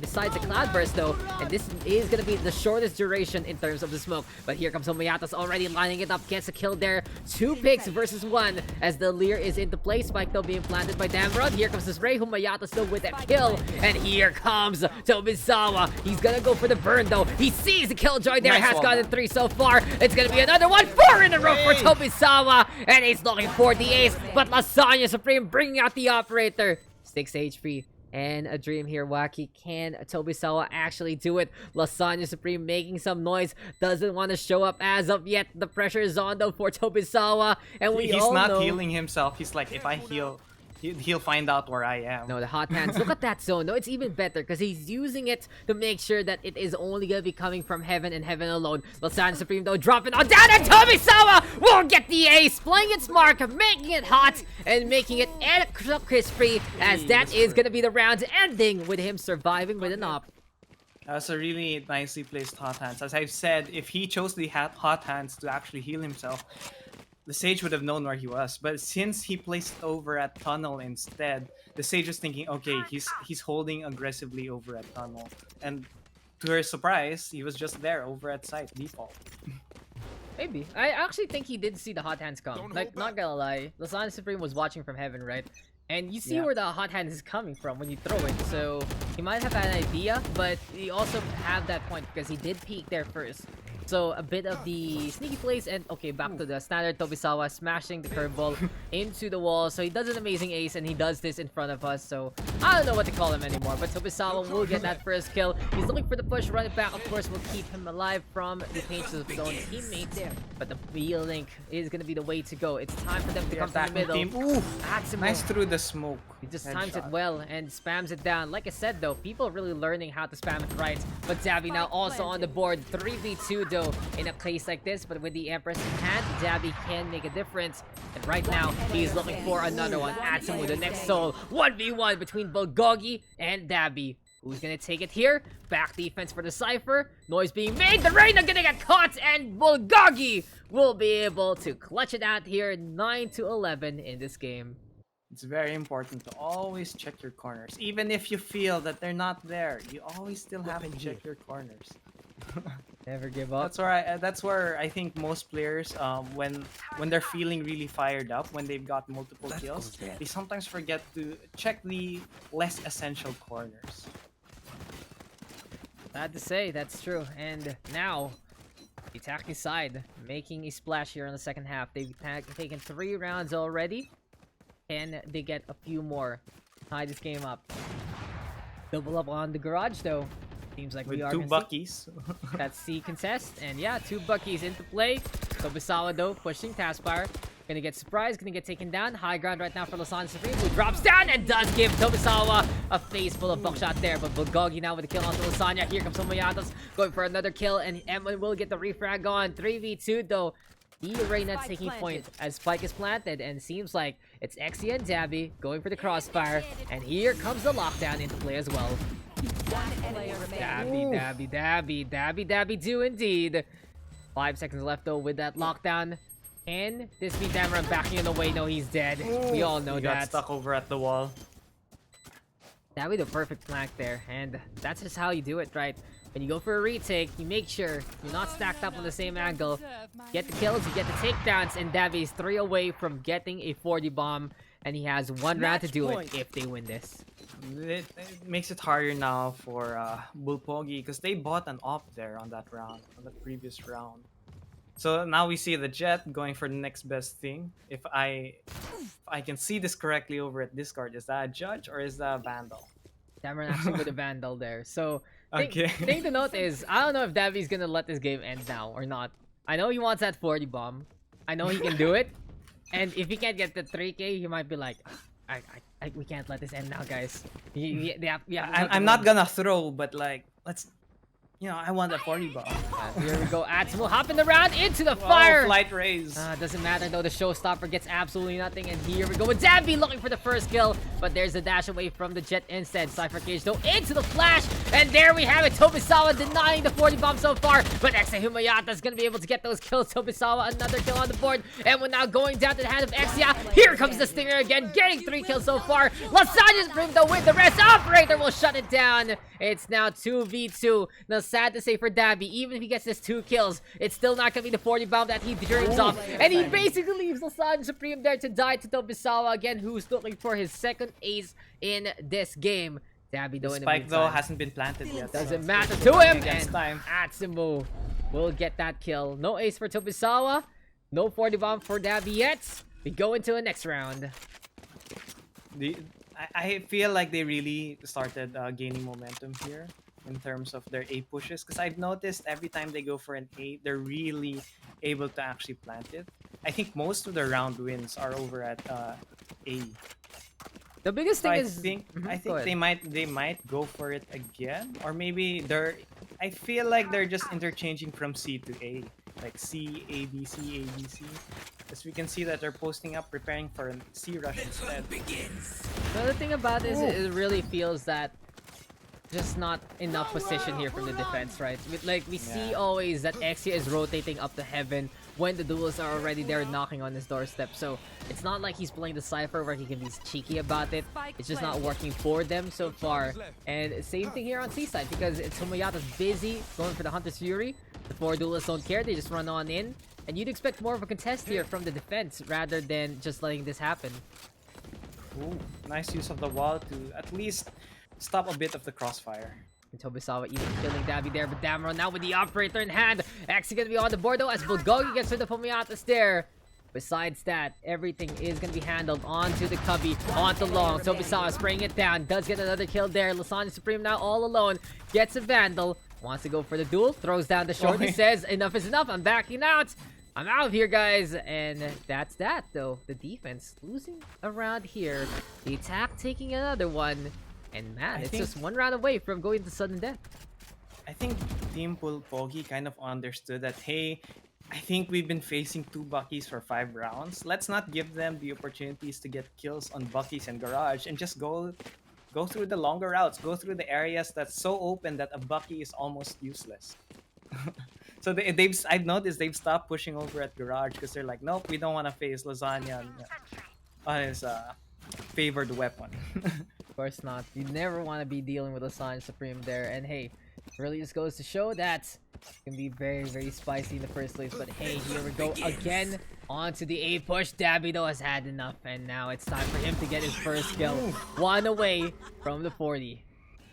besides the Cloudburst though, and this is gonna be the shortest duration in terms of the smoke. But here comes Omayatas already lining it up, gets a kill there. 2 picks versus 1 as the Leer is into play. Spike though being planted by Damrod. Here comes the spray. Humayata still with that kill, and here comes Tobizawa. He's gonna go for the burn though. He sees the killjoy there. Has gotten 3 so far. It's gonna be another one. 4 in a row for Tobizawa, and he's looking for the ace, but Lasagna Supreme bringing out the operator. 6 HP and a dream here. Joaqui, can Tobizawa actually do it? Lasagna Supreme making some noise, doesn't want to show up as of yet. The pressure is on though for Tobizawa, and he's not healing himself. He's like, if I heal, he'll find out where I am. No, the hot hands. Look at that zone. No, it's even better because he's using it to make sure that it is only going to be coming from Heaven and Heaven alone. Lasagna Supreme though dropping on down, and Tobizawa will get the ace, playing its mark, making it hot and making it crispy, as that is going to be the round ending with him surviving with an op. That's a really nicely placed hot hands. As I've said, if he chose the hot hands to actually heal himself, the Sage would have known where he was. But since he placed it over at Tunnel instead, the Sage was thinking, okay, he's holding aggressively over at Tunnel. And to her surprise, he was just there over at site, default. Maybe. I actually think he did see the hot hands come. Like, not gonna lie, Lasagna Supreme was watching from Heaven, right? And you see where the hot hand is coming from when you throw it. So he might have an idea, but he also have that point because he did peek there first. So a bit of the sneaky plays, and okay, back to the standard. Tobizawa smashing the curveball into the wall. So he does an amazing ace, and he does this in front of us. So I don't know what to call him anymore, but Tobizawa will get that first kill. He's looking for the push, run it back. Of course, will keep him alive from the pages of his own teammates. But the B-Link is going to be the way to go. It's time for them to come back middle. Ooh, nice through the smoke. He just times it well and spams it down. Like I said though, people are really learning how to spam it right. But Dabii now also on the board. 3v2 though in a case like this. But with the Empress in hand, Dabii can make a difference. And right now, he's looking for another one. Atom with the next soul. 1v1 between Bulpogi and Dabii. Who's gonna take it here? Back defense for the Cypher. Noise being made. The Reina gonna get caught, and Bulpogi will be able to clutch it out here. 9-11 in this game. It's very important to always check your corners. Even if you feel that they're not there, you always still have to check your corners. Never give up. That's where I think most players, when they're feeling really fired up, when they've got multiple kills, they sometimes forget to check the less essential corners. Sad to say, that's true. And now, the attacking side making a splash here in the second half. They've taken 3 rounds already. Can they get a few more? Tie this game up. Double up on the garage though. Seems like with we are 2 buckies. That's C contest, and yeah, 2 buckies into play. Tobizawa though pushing Taskfire. Gonna get surprised, gonna get taken down. High ground right now for Lasagna Supreme, who drops down and does give Tobizawa a face full of buckshot there. But Bulpogi now with a kill onto Lasagna. Here comes Omayatas going for another kill, and Emma will get the refrag on. 3v2 though. The Reina taking point as Spike is planted, and seems like it's Exia and Dabii going for the crossfire. And here comes the lockdown into play as well. Dabii do indeed. 5 seconds left though with that lockdown. Can this be Damrod backing in the way? No, he's dead. We all know he that. Got stuck over at the wall. Dabii the perfect flank there, and that's just how you do it, right? When you go for a retake, you make sure you're not stacked up on the same angle. Get the kills, you get the takedowns, and Dabii is 3 away from getting a 40 bomb, and he has 1 round to do it if they win this. It makes it harder now for Bulpogi because they bought an op there on that round, on the previous round. So now we see the Jet going for the next best thing. If I can see this correctly over at Discord, is that a Judge or is that a Vandal? Damrod actually with a Vandal there. So okay. Thing to note is, I don't know if Davi's gonna let this game end now or not. I know he wants that 40 bomb. I know he can do it. And if he can't get the 3k, he might be like, we can't let this end now, guys. I'm not gonna throw, but like, I want a 40 bomb. Here we go. Atsumo hopping around into the fire. Flight raise. Doesn't matter though. The showstopper gets absolutely nothing. And here we go with Dabii looking for the first kill. But there's a dash away from the Jet instead. Cypher Cage though into the flash. And there we have it. Tobisawa denying the 40 bomb so far. But Exa Humayata is going to be able to get those kills. Tobisawa another kill on the board. And we're now going down to the hand of Exia. Here comes the Stinger again. Getting 3 kills so far. Lasagna's proved the win. The rest operator will shut it down. It's now 2v2. Now sad to say for Dabii, even if he gets his 2 kills, it's still not gonna be the 40 bomb that he dreams of. And he basically leaves Lasagna Supreme there to die to Tobisawa again, who's looking for his second ace in this game. Dabii though in the Spike though meantime, hasn't been planted yet. doesn't matter to him. Against And time. Atsumo will get that kill. No ace for Tobisawa. No 40 bomb for Dabii yet. We go into the next round. I feel like they really started gaining momentum here in terms of their A pushes, because I've noticed every time they go for an A, they're really able to actually plant it. I think most of the round wins are over at A. The biggest thing I is think Mhm, I go think ahead. they might go for it again, or maybe they're. I feel like they're just interchanging from C to A, like C A B C A B C. As we can see that they're posting up, preparing for a C rush instead. The other thing about this is it really feels that just not enough position here from the defense, right? We see always that Exia is rotating up to heaven when the duelists are already there knocking on his doorstep. So it's not like he's playing the Cypher where he can be cheeky about it. It's just not working for them so far. And same thing here on C-side, because it's Humayata's busy going for the Hunter's Fury. The 4 duelists don't care, they just run on in. And you'd expect more of a contest here from the defense rather than just letting this happen. Ooh, nice use of the wall to at least stop a bit of the crossfire. And Tobisawa even killing Dabii there, but Damron now with the operator in hand. Actually gonna be on the board though as Bulpogi gets rid of Humayata's there. Besides that, everything is gonna be handled onto the cubby, onto long. Tobisawa spraying it down, does get another kill there. Lasagna Supreme now all alone, gets a Vandal, wants to go for the duel, throws down the short. He says, enough is enough, I'm backing out. I'm out of here, guys. And that's that, though. The defense losing a round here. The attack taking another one. And man, it's just 1 round away from going to sudden death. I think Team Bulpogi kind of understood that, hey, I think we've been facing 2 Buckies for 5 rounds. Let's not give them the opportunities to get kills on Buckies and Garage and just go through the longer routes, go through the areas that's so open that a Bucky is almost useless. So I've noticed they've stopped pushing over at Garage because they're like, nope, we don't want to face Lasagna on his favored weapon. Of course not. You never want to be dealing with Lasagna Supreme there. And hey, it really just goes to show that it can be very, very spicy in the first place. But hey, here we go again onto the A push. Dabii though has had enough, and now it's time for him to get his first kill. 1 away from the 40.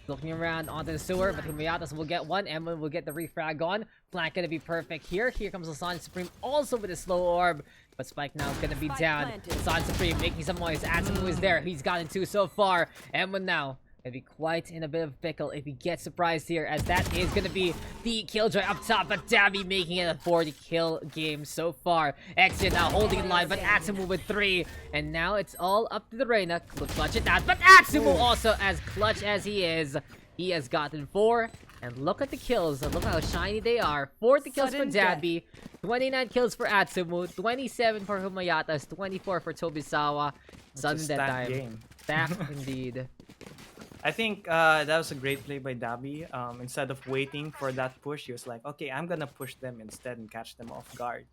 Looking around onto the sewer, but Humayatas will get one. Emma will get the refrag on. Flank gonna be perfect here. Here comes Lasagna Supreme also with a slow orb. But Spike now is gonna be down. Lasagna Supreme making some noise. Atsumo is there. He's gotten 2 so far. Emma now gonna be quite in a bit of a pickle if he gets surprised here, as that is gonna be the Killjoy up top. But Dabii making it a 40 kill game so far. Exit now holding in line, but Atsumo with 3. And now it's all up to the Reyna. Clutch it out. But Atsumo also, as clutch as he is, he has gotten 4. And look at the kills. Look how shiny they are. 40 kills for Dabii. 29 kills for Atsumo. 27 for Humayatas. 24 for Tobisawa. Sudden death time. Game. Stack indeed. I think that was a great play by Dabii. Instead of waiting for that push, he was like, okay, I'm gonna push them instead and catch them off guard.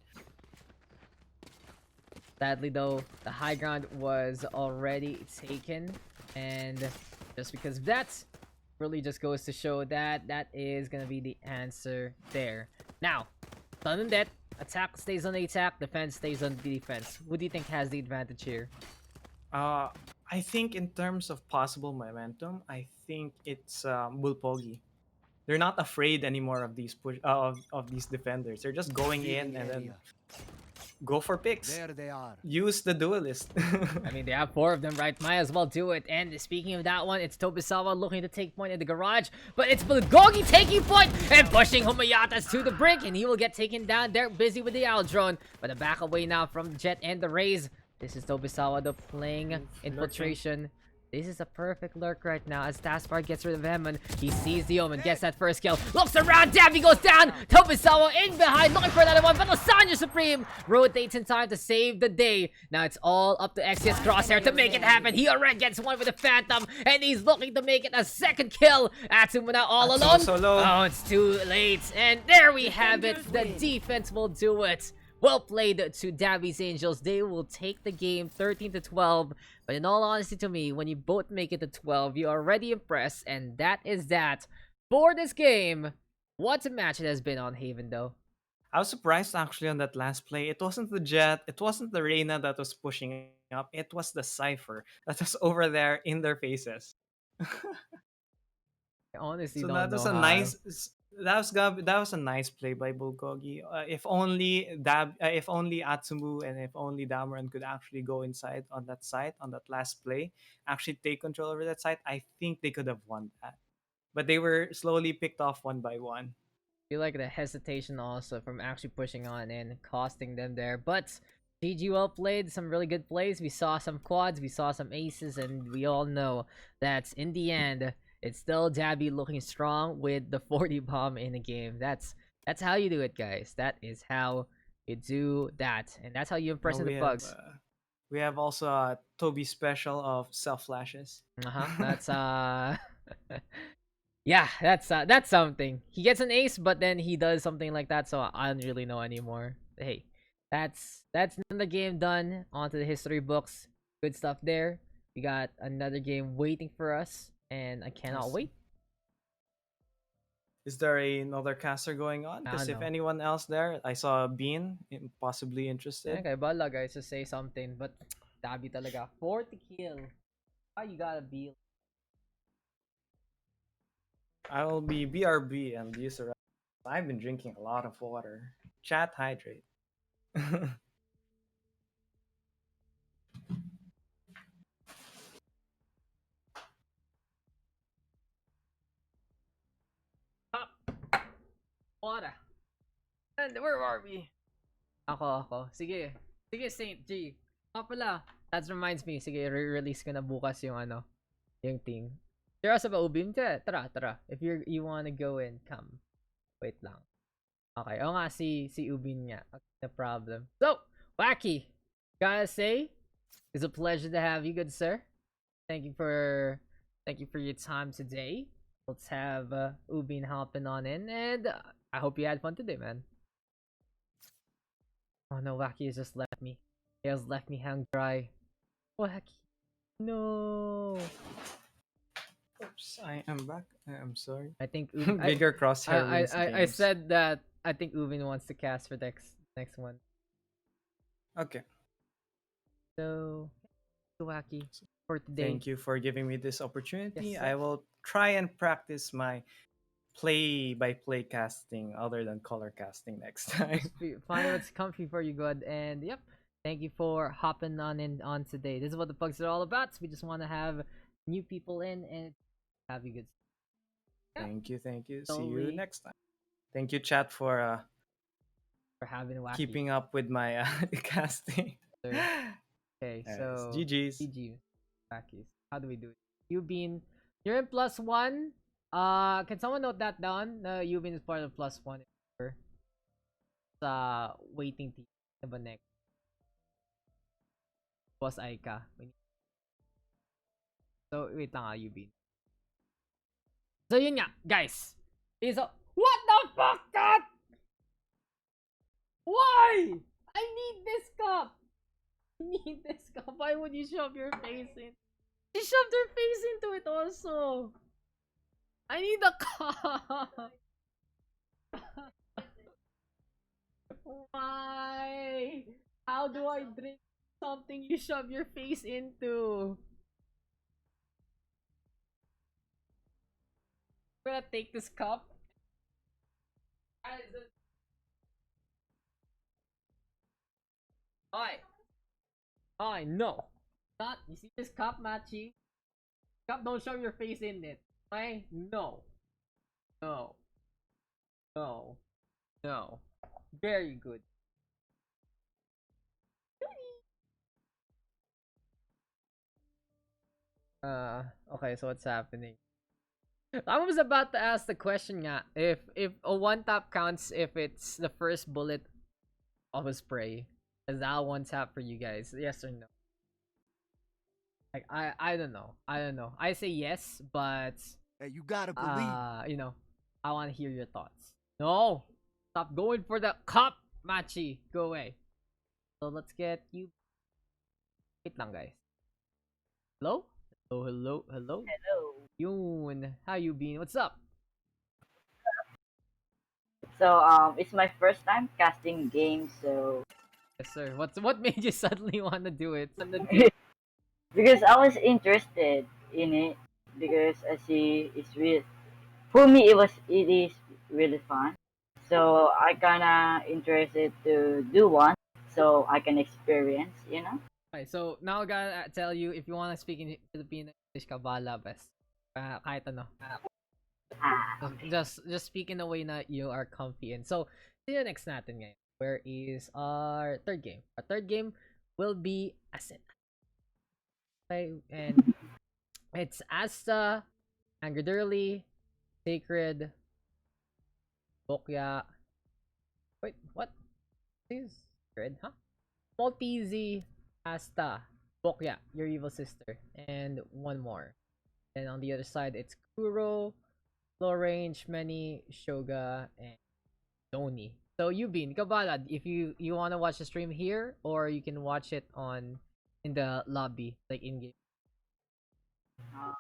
Sadly though, the high ground was already taken. And just because of that, really just goes to show that that is gonna be the answer there. Now, sudden death. Attack stays on the attack. Defense stays on the defense. Who do you think has the advantage here? I think in terms of possible momentum, I think it's Bulpogi. They're not afraid anymore of these of these defenders. They're just going in and then go for picks. There they are. Use the duelist. I mean, they have 4 of them, right? Might as well do it. And speaking of that one, it's Tobisawa looking to take point in the garage. But it's Bulpogi taking point and pushing Humayatas to the brink. And he will get taken down. They're busy with the owl drone. But a back away now from the Jet and the Raze. This is Tobisawa though playing infiltration. This is a perfect lurk right now as Taskbar gets rid of him and he sees the Omen, gets that first kill, looks around, Dabii goes down, Tobisawa in behind, looking for another one, but Lasagna Supreme rotates in time to save the day. Now it's all up to Exy's Crosshair to make it happen. He already gets one with the Phantom and he's looking to make it a second kill. Atsuma now all alone. Oh, it's too late. And there we have it. The defense will do it. Well played to Dabii's Angels. They will take the game 13-12. But in all honesty to me, when you both make it to 12, you're already impressed. And that is that for this game. What a match it has been on Haven though. I was surprised actually on that last play. It wasn't the Jet, it wasn't the Reyna that was pushing up. It was the Cypher that was over there in their faces. I honestly So don't that was know a how. nice. That was a nice play by Bulpogi. If only Atsumu and if only Dameron could actually go inside on that site on that last play, actually take control over that site, I think they could have won that. But they were slowly picked off one by one. Feel like the hesitation also from actually pushing on and costing them there. But GG well played, some really good plays. We saw some quads, we saw some aces, and we all know that in the end, it's still Dabii looking strong with the 40 bomb in the game. That's how you do it, guys. That is how you do that, and that's how you impress the Pugs. We have also a Toby special of self flashes. That's yeah, that's something. He gets an ace, but then he does something like that, so I don't really know anymore. Hey, that's another game done. Onto the history books. Good stuff there. We got another game waiting for us, and I cannot wait. Is there another caster going on? Because if anyone else there, I saw Bean possibly interested. Okay, bala guys to say something, but Dabii talaga 40 kill. Why you gotta be? I will be BRB and use the rest. I've been drinking a lot of water. Chat, hydrate. Water. And where are we? Ako. Sige, Saint G. Pala. That reminds me. Sige, re-release ko na bukas yung yung thing. Tara sa Ubheen. Tara. If you wanna go in, come. Wait lang. Okay, oo nga, si Ubheen nga. Okay, no problem. So, Joaqui, gotta say, it's a pleasure to have you, good sir. Thank you for your time today. Let's have Ubheen hopping on in, and I hope you had fun today, man. Oh no, Joaqui has just left me. He has left me hang dry. Joaqui, no. Oops, I am back. I'm sorry. I think Bigger crosshair wins I said that I think Ubheen wants to cast for next one. Okay. So, Joaqui, for today. Thank you for giving me this opportunity. Yes, I will try and practice my play-by-play casting other than color casting next time. Find what's comfy for you, good. And yep, thank you for hopping on today. This is what the Pugs are all about. We just want to have new people in and have you good. Yeah. Thank you. See you next time. Thank you, chat, for having Joaqui. Keeping up with my casting. Okay, yes, so GG's. Joaqui. How do we do it? You're in +1. Can someone note that down? Ubheen is part of +1. Waiting team. Diba next? Was Aika. So wait lang Ubheen. So yun nga, guys. What the fuck, God? Why? I need this cup. Why would you shove your face in? She shoved her face into it also. I need the cup. Why? How do I drink something you shove your face into? I'm gonna take this cup. No. Not, you see this cup, Machi? Cup, don't shove your face in it. Okay? No. Very good. Okay, so what's happening? I was about to ask the question nga, if a one tap counts if it's the first bullet of a spray. Is that one tap for you guys? Yes or no? Like I don't know. I don't know. I say yes, but Hey, you gotta believe. you know, I want to hear your thoughts. No, stop going for the cup, Machi. Go away. So let's get you. Wait lang, guys. Hello, hello, hello, hello. Hello. Yoon, how you been? What's up? So it's my first time casting games, so Yes, sir. What made you suddenly want to do it? because I was interested in it because I see it's real. For me, it is really fun. So I kinda interested to do one, so I can experience, you know. Okay, so now I gotta tell you, if you wanna speak in Filipino English ka, bahala best. Kahit ano. Ah, Just speak in a way na you are comfy in. So, sino next natin ngayon? Where is our third game? Our third game will be Ascent. Okay, and it's Asta, Angry Sacred, Bokya. Wait, what? Is Red, huh? Maltese, Asta, Bokya, your evil sister, and one more. And on the other side, it's Kuro, Low Range, Many, Shoga, and Doni. So Ubheen, kabala, if you want to watch the stream here, or you can watch it on in the lobby, like in game. uh,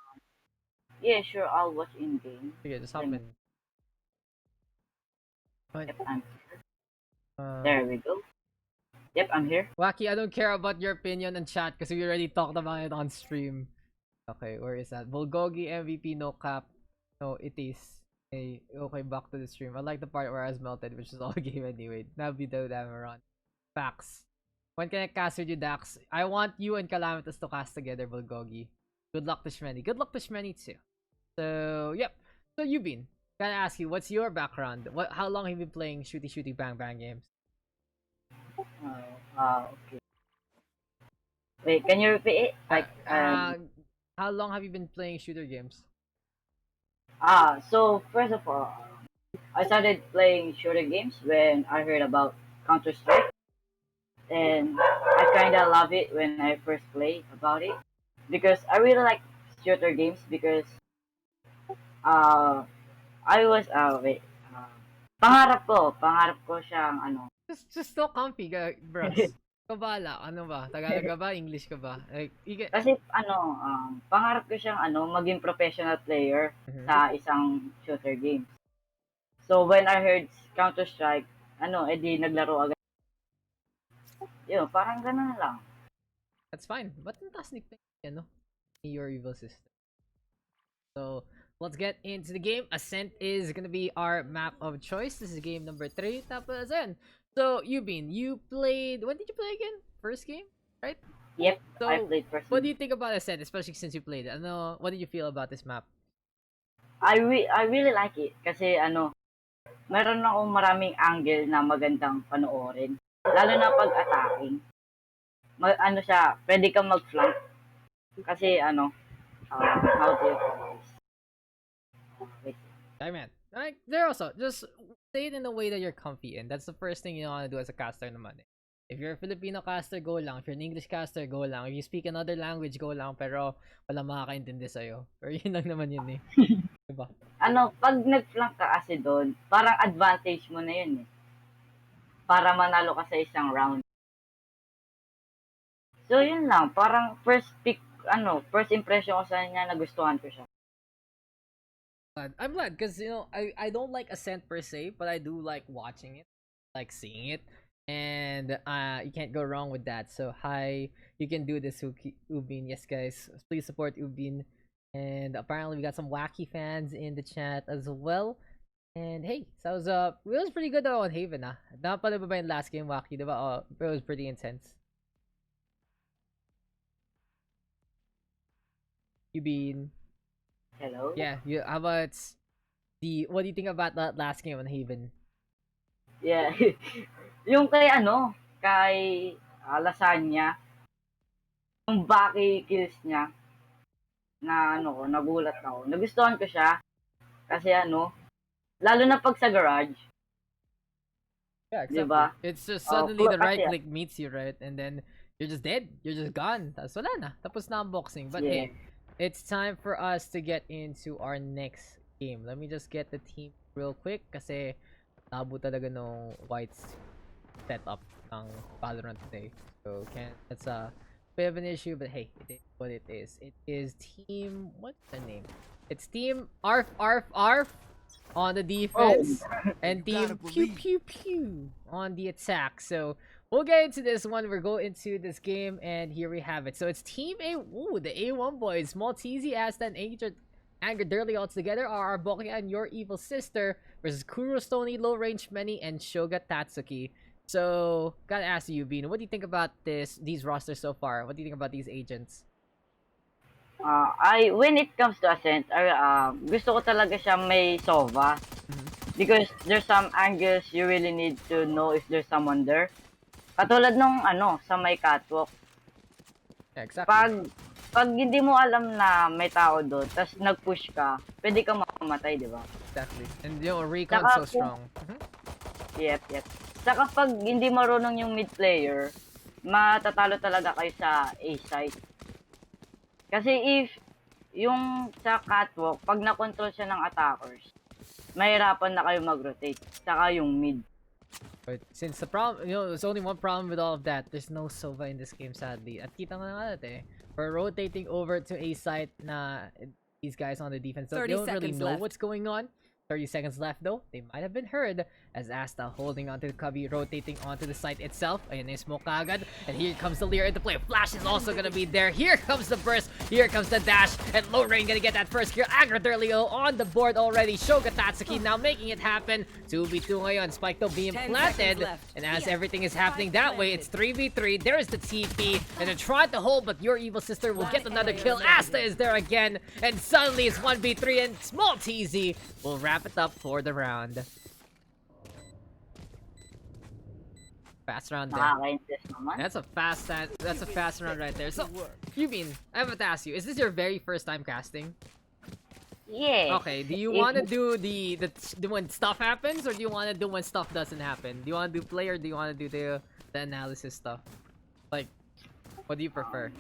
yeah, sure. I'll watch in game. Sige, just hop Let me. in. But, Yep, I'm. uh, There we go. Yep, I'm here. Joaqui, I don't care about your opinion in chat because we already talked about it on stream. Okay, where is that? Bulgogi MVP, no cap. No, it is. Hey, okay, back to the stream. I like the part where I was melted, which is all game anyway. Nabi daw Damaron. Facts. When can I cast with you, Daks? I want you and Calamitous to cast together, Bulgogi. Good luck to Shmeni. Good luck to Shmeni too. So, yep. So, Ubheen, gotta ask you, what's your background? How long have you been playing shooty bang bang games? Okay. Wait, can you repeat it? How long have you been playing shooter games? So first of all, I started playing shooter games when I heard about Counter Strike, and I kind of love it when I first played about it because I really like shooter games because uh I was wait uh, pangarap ko siyang ano. Just so comfy, bros. Kabala, ano ba? Tagalog ka ba? English ka ba? Like, Kasi ano, pangarap ko siyang ano maging professional player Mhm. sa isang shooter game. So when I heard Counter Strike, ano, edi naglaro agad. Yun, parang ganun lang. That's fine. But ang taas ni ano? Your evil sister. So, let's get into the game. Ascent is gonna be our map of choice. This is game number 3. Tapos, ayun. So, Ubheen, you played... When did you play again? First game? Right? Yep, So, I played first. what do you think about Ascent, especially since you played it? Ano, what did you feel about this map? I really like it kasi ano, meron akong maraming angle na magandang panoorin. Lalo na pag attacking. Ano siya, pwede kang mag-flank. Kasi ano, how do you call this? Wait. Man. Like, there also, just say it in a way that you're comfy in. That's the first thing you want to do as a caster naman eh. If you're a Filipino caster, go lang. If you're an English caster, go lang. If you speak another language, go lang. Pero wala makakaintindi sa'yo. Pero yun lang naman yun eh. Diba? Ano, pag nag-flank ka kasi doon, parang advantage mo na yun eh. Para manalo ka sa isang round. So yun lang, parang first impression ko sa kanya, nagustuhan ko siya. I'm glad because you know I don't like Ascent per se, but I do like watching it, like seeing it, and you can't go wrong with that. So hi, you can do this, Ubheen. Yes, guys, please support Ubheen. And apparently we got some wacky fans in the chat as well. And hey, so it was pretty good though on Haven ah. Napanood ba yung last game wacky, diba? Oh, it was pretty intense. Ubheen. Hello? Yeah, how about what do you think about that last game on Haven? Yeah. Yung kay ano, kay Lasagna, yung Baki kills niya, na ano ko, nagulat ako. Nagustuhan ko siya kasi ano, lalo na pag sa garage, Yeah, di exactly. ba? It's just Oh, suddenly the right kasi, click meets you, right? And then you're just dead. You're just gone. Tapos wala na. Tapos na unboxing. But yeah. hey, it's time for us to get into our next game. Let me just get the team real quick kasi tabo talaga nung whites setup ng Valorant today. So that's a bit of an issue, but hey, it is what it is. It is team, what's the name? It's team Arf Arf Arf on the defense and team Pew Pew Pew on the attack. So we'll get into this one. We'll go into this game, and here we have it. So it's Team A. Ooh, the A1 boys. Maltese, Ascent, Anger Dirly all together are Boki and Your Evil Sister versus Kuro, Stony, Low Range Many, and Shoga Tatsuki. So, gotta ask you, Bean, what do you think about these rosters so far? What do you think about these agents? When it comes to Ascent, gusto ko talaga siya may Sova. Because there's some angles you really need to know if there's someone there. Katulad nung sa may catwalk. Yeah, exactly. Pag hindi mo alam na may tao doon, tapos nag-push ka, pwede ka mamamatay, di ba? Exactly. And Recon's so strong. Yep. Saka pag hindi marunong yung mid player, matatalo talaga kayo sa A site. Kasi if yung sa catwalk, pag na-control siya ng attackers, mahirapan na kayo mag-rotate. Saka yung mid. But since the problem, there's only one problem with all of that. There's no Sova in this game, sadly. At kita nga natin, we're rotating over to A site na these guys on the defense. So they don't really know what's going on. 30 seconds left though. They might have been heard as Asta holding onto the cubby, rotating onto the site itself. Ayan na yung smoke agad. And here comes the Lear into play. Flash is also gonna be there. Here comes the burst. Here comes the dash. And Low Rain gonna get that first kill. Agra Derlio on the board already. Shoga Tatsuki now making it happen. 2v2 ngayon. Spike though being planted. And as everything is happening that way, it's 3v3. There is the TP. And they're trying to hold, but Your Evil Sister will get another kill. Asta is there again. And suddenly it's 1v3 and Small TZ will wrap it up for the round. Fast round there. That's a fast round right there. So, Ubheen, I have to ask you, is this your very first time casting? Yeah. Okay, do you want to do the when stuff happens, or do you want to do when stuff doesn't happen? Do you want to do play, or do you want to do the analysis stuff? Like, what do you prefer?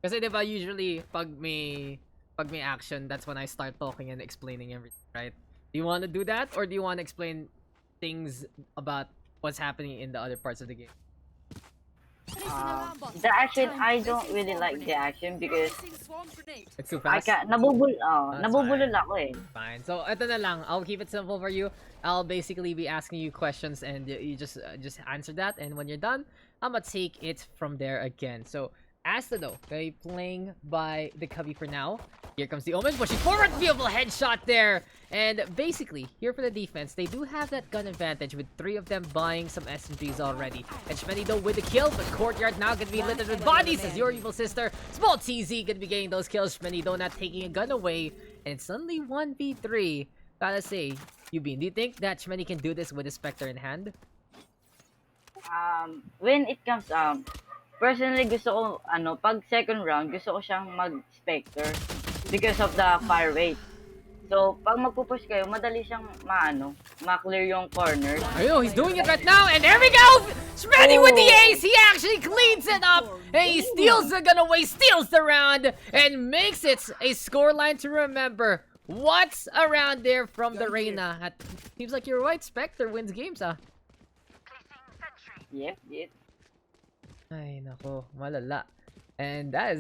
Kasi diba usually pag may action, that's when I start talking and explaining everything, right? Do you want to do that, or do you want to explain things about what's happening in the other parts of the game? The action, I don't really like the action because It's too fast? nabubulol fine. ako eh. Fine. So, ito na lang. I'll keep it simple for you. I'll basically be asking you questions, and you just answer that. And when you're done, I'm gonna take it from there again. So, Asta though, okay, playing by the cubby for now. Here comes the Omen, pushing forward, beautiful headshot there. And basically, here for the defense, they do have that gun advantage with 3 of them buying some SMGs already. And Shmeni though with the kill, but Courtyard now gonna be littered with bodies as Your Evil Sister. Small TZ gonna be getting those kills. Shmeni though not taking a gun away. And it's suddenly 1v3. Gotta say, Ubheen, do you think that Shmeni can do this with a Spectre in hand? When it comes personally gusto ko pag second round gusto ko siyang mag-Spectre because of the fire rate. So pag magpupush kayo, madali siyang ma-clear yung corners. I know, he's doing it right now, and there we go! Shmeni with the ace! He actually cleans it up, and he steals the gun away, steals the round, and makes it a scoreline to remember. What's around there from the Reyna? Seems like your white Spectre wins games, huh? Yep. Ay, nako, malala. And that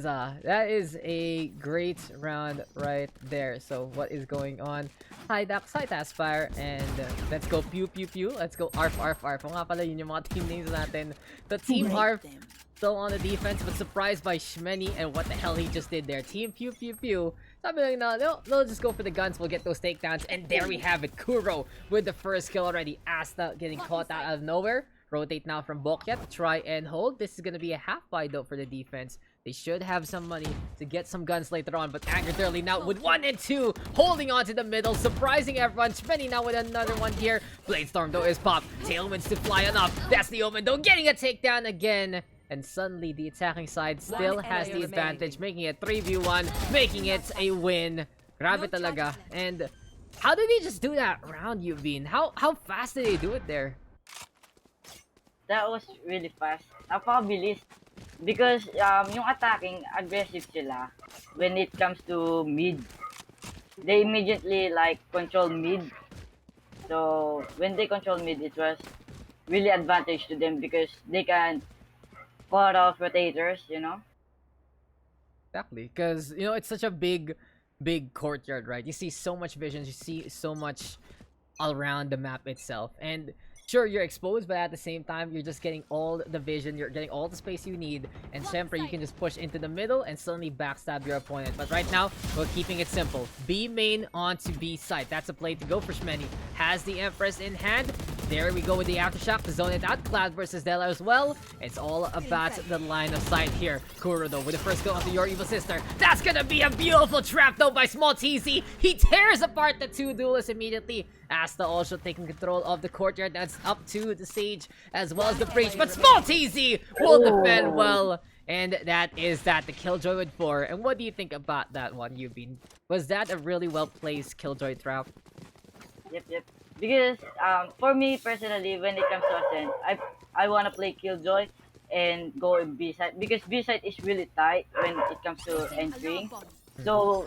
is a great round right there. So what is going on? Hi Daks, hi Aspire, and let's go Pew Pew Pew. Let's go Arf Arf Arf. O nga pala, yun yung mga team names natin. The Team Arf still on the defense, but surprised by Shmeni and what the hell he just did there. Team Pew Pew Pew. Sabi lang na, they'll just go for the guns. We'll get those takedowns, and there we have it. Kuro with the first kill already. Asta getting caught out of nowhere. Rotate now from Bokyat to try and hold. This is going to be a half buy though for the defense. They should have some money to get some guns later on, but Anger Dirly now with 1 and 2, holding on to the middle, surprising everyone. Shmeni now with another one here. Bladestorm though is popped. Tailwinds to fly enough. That's the Omen though, getting a takedown again. and suddenly the attacking side still has the player advantage, making it 3v1, making it a win. Grabe talaga. And how did they just do that around you, Bean? How fast did they do it there? That was really fast. Napakabilis. Because yung attacking, aggressive sila when it comes to mid. They immediately like control mid. So when they control mid, it was really advantage to them because they can cut off rotators, you know. Exactly, because you know it's such a big courtyard, right? You see so much vision, you see so much all around the map itself, and sure, you're exposed, but at the same time you're just getting all the vision, you're getting all the space you need, and syempre you can just push into the middle and suddenly backstab your opponent. But right now we're keeping it simple. B main onto B side. That's a play to go for Shmeni. Has the Empress in hand. There we go with the aftershock to zone it out. Cloud versus Della as well. It's all about the line of sight here. Kuro though with the first go onto your evil sister. That's gonna be a beautiful trap though by Small TZ. He tears apart the two duelists immediately. Asta also taking control of the courtyard. That's up to the Sage as well as the Breach. But Small TZ will defend well. And that is that the Killjoy with 4. And what do you think about that one, Ubheen? Was that a really well placed Killjoy trap? Yep. Because for me personally, when it comes to Ascent, I wanna play Killjoy and go in B side because B side is really tight when it comes to entering. So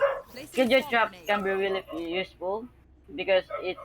Killjoy trap can be really useful because it's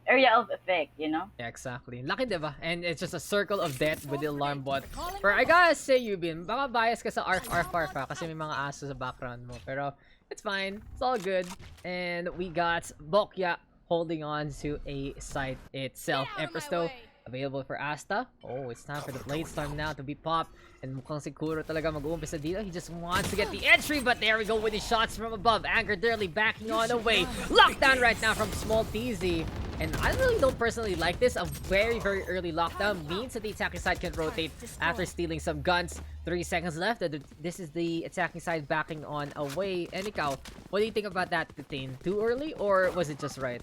area of effect, you know. Yeah, exactly. Laki, diba? And it's just a circle of death with the alarm bot. But I gotta say, Ubheen, baka bias ka sa Arf Arf Arf kasi may mga aso sa background mo. Pero it's fine. It's all good. And we got Bokya holding on to a site itself. Empress though, available for Asta. Oh, it's time for the Blade Storm now to be popped. And mukhang si Kuro talaga mag-uumpisa dito. He just wants to get the entry, but there we go with the shots from above. Angered early, backing on away. Lockdown right now from Small TZ. And I really don't personally like this. A very early lockdown means that the attacking side can rotate after stealing some guns. 3 seconds left. This is the attacking side backing on away. And ikaw, what do you think about that, Titain? Too early or was it just right?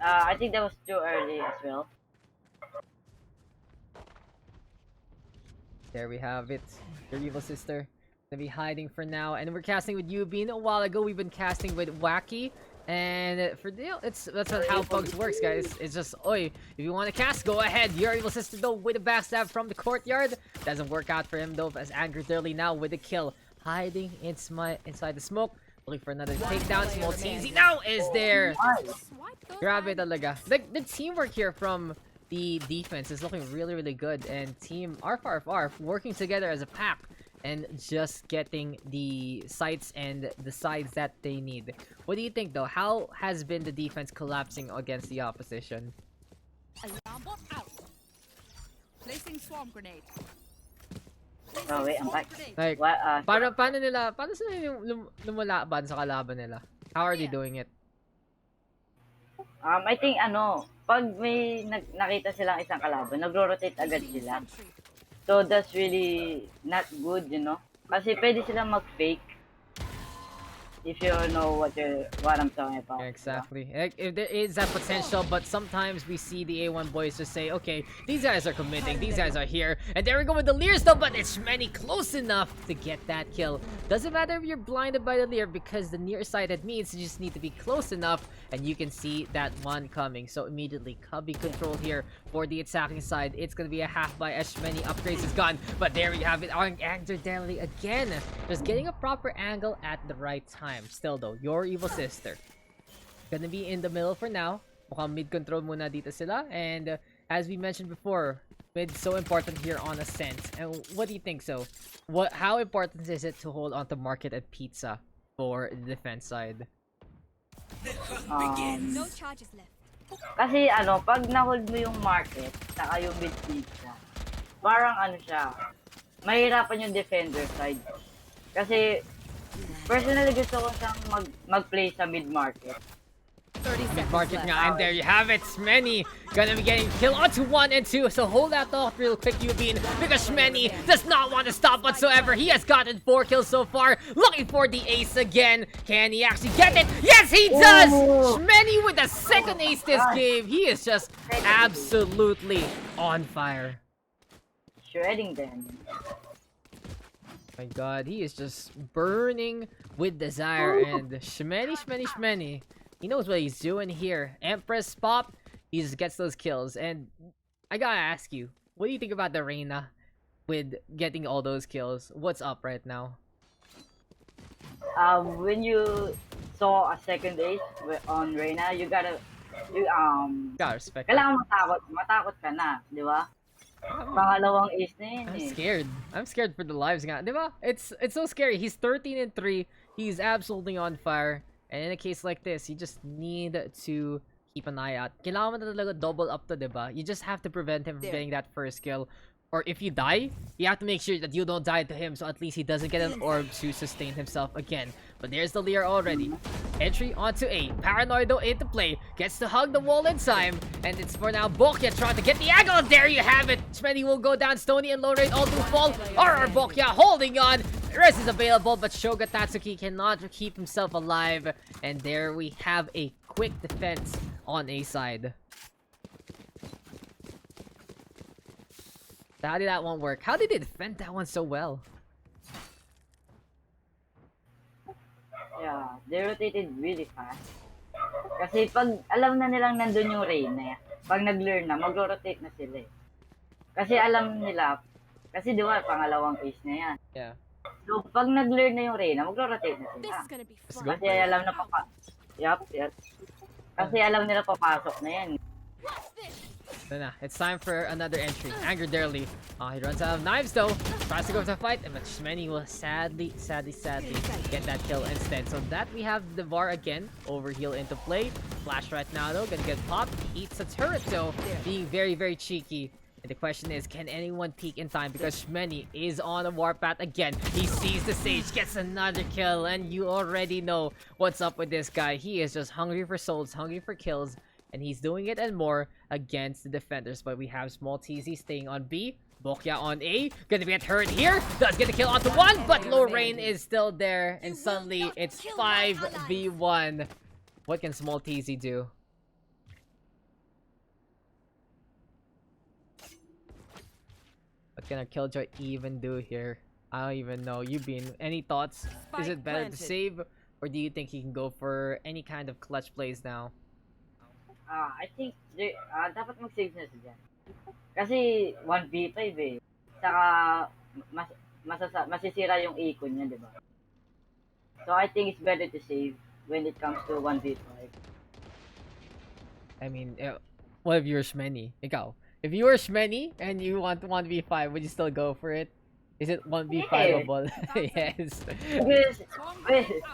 I think that was too early as well. There we have it. Your evil sister gonna be hiding for now. And we're casting with Ubheen. A while ago, we've been casting with Joaqui. And for that's how Pugs works, guys. It's just, oi, if you want to cast, go ahead. Your evil sister though with a backstab from the courtyard. Doesn't work out for him though, as Angered early now with the kill. Hiding inside the smoke. Looking for another takedown. Small TZ now is there. Grabe talaga. The teamwork here from the defense is looking really good. And team Arf Arf Arf working together as a pack. And just getting the sites and the sides that they need. What do you think though? How has been the defense collapsing against the opposition? Alarm bot out. Placing swarm grenade. Oh wait, I'm back. Like, What? paano sila yung lumalaban sa kalaban nila? How are they doing it? I think pag may nakita silang isang kalaban, nagro-rotate agad sila. So that's really not good, you know. Kasi pwede silang mag-fake. If you know what I'm talking about. Exactly. If there is that potential, but sometimes we see the A1 boys just say, okay, these guys are committing, these guys are here, and there we go with the Leers though, but it's many close enough to get that kill. Doesn't matter if you're blinded by the Leer, because the nearsighted means you just need to be close enough, and you can see that one coming. So immediately, Cubby control here for the attacking side. It's gonna be a half by as many upgrades is gone, but there we have it. Angered Dabii again, just getting a proper angle at the right time. Still though, your evil sister gonna be in the middle for now. Mukhang mid control muna dito sila. And as we mentioned before, mid's so important here on Ascent. And what do you think so? How important is it to hold on to market and pizza for the defense side? No charges left. Kasi pag na-hold mo yung market, saka yung mid pizza, parang siya, mahirapan yung defender side. Kasi personally, gusto ko siyang mag-play sa mid-market. 30 seconds Mid-market left. nga, and there you have it. Shmeni gonna be getting killed onto 1 and 2. So hold that thought real quick, Ubheen, because Shmeni does not want to stop whatsoever. He has gotten 4 kills so far. Looking for the ace again. Can he actually get it? Yes, he does! Shmeni with the second ace this game. He is just absolutely on fire. shredding them. My god, he is just burning with desire, and shmeny. He knows what he's doing here. Empress pop, he just gets those kills. And I gotta ask you, what do you think about the Reina with getting all those kills? What's up right now? When you saw a second ace on Reyna, you Gotta respect it. kailangan matakot ka na, di ba? Pangalawang ace na yun I'm eh. scared. I'm scared for the lives nga. Diba? It's so scary. He's 13-3. He's absolutely on fire. And in a case like this, you just need to keep an eye out. Kailangan mo na talaga double up to, diba? You just have to prevent him from getting that first kill. Or if you die, you have to make sure that you don't die to him, so at least he doesn't get an orb to sustain himself again. But there's the Lear already. Entry onto A. Paranoido into play. Gets to hug the wall in time. And it's for now Bokya trying to get the angle. There you have it. Shmeny will go down. Stony and Lowrain all do fall. RR Bokya holding on. Rest is available, but Shoga Tatsuki cannot keep himself alive. And there we have a quick defense on A side. How did that one work? How did they defend that one so well? Yeah, they rotated really fast. Kasi pag alam na nilang nandun yung Reyna, pag nag-learn na, mag-rotate na sila eh. Kasi alam nila, kasi di ba, pangalawang ace na yan. Yeah. So, pag nag-learn na yung Reyna, mag-rotate na This sila. is gonna be Let's fun. go. Kasi alam na Yup. Kasi alam nila papasok na yan. It's time for another entry. Anger Darely. He runs out of knives though. Tries to go to the fight, and Shmeny will sadly get that kill instead. So that we have the VAR again. Overheal into play. Flash right now though. Gonna get popped. Eats a turret though. Being very cheeky. And the question is, can anyone peek in time? Because Shmeny is on a warpath again. He sees the Sage, gets another kill, and you already know what's up with this guy. He is just hungry for souls, hungry for kills. And he's doing it and more against the defenders. But we have Small TZ staying on B. Bokya on A. Gonna get hurt here. Does get a kill onto one. But Lorraine is still there. And suddenly it's 5v1. What can Small TZ do? What can a Killjoy even do here? I don't even know. Ubheen, any thoughts? Is it better to save? Or do you think he can go for any kind of clutch plays now? I think dapat mag-save na siya dyan. Kasi 1v5 eh. Saka masisira yung eco niya, di ba? So I think it's better to save when it comes to 1v5. I mean, what if you're Shmeny? Ikaw. If you were Shmeny and you want 1v5, would you still go for it? Is it 1v5able? Yes. Because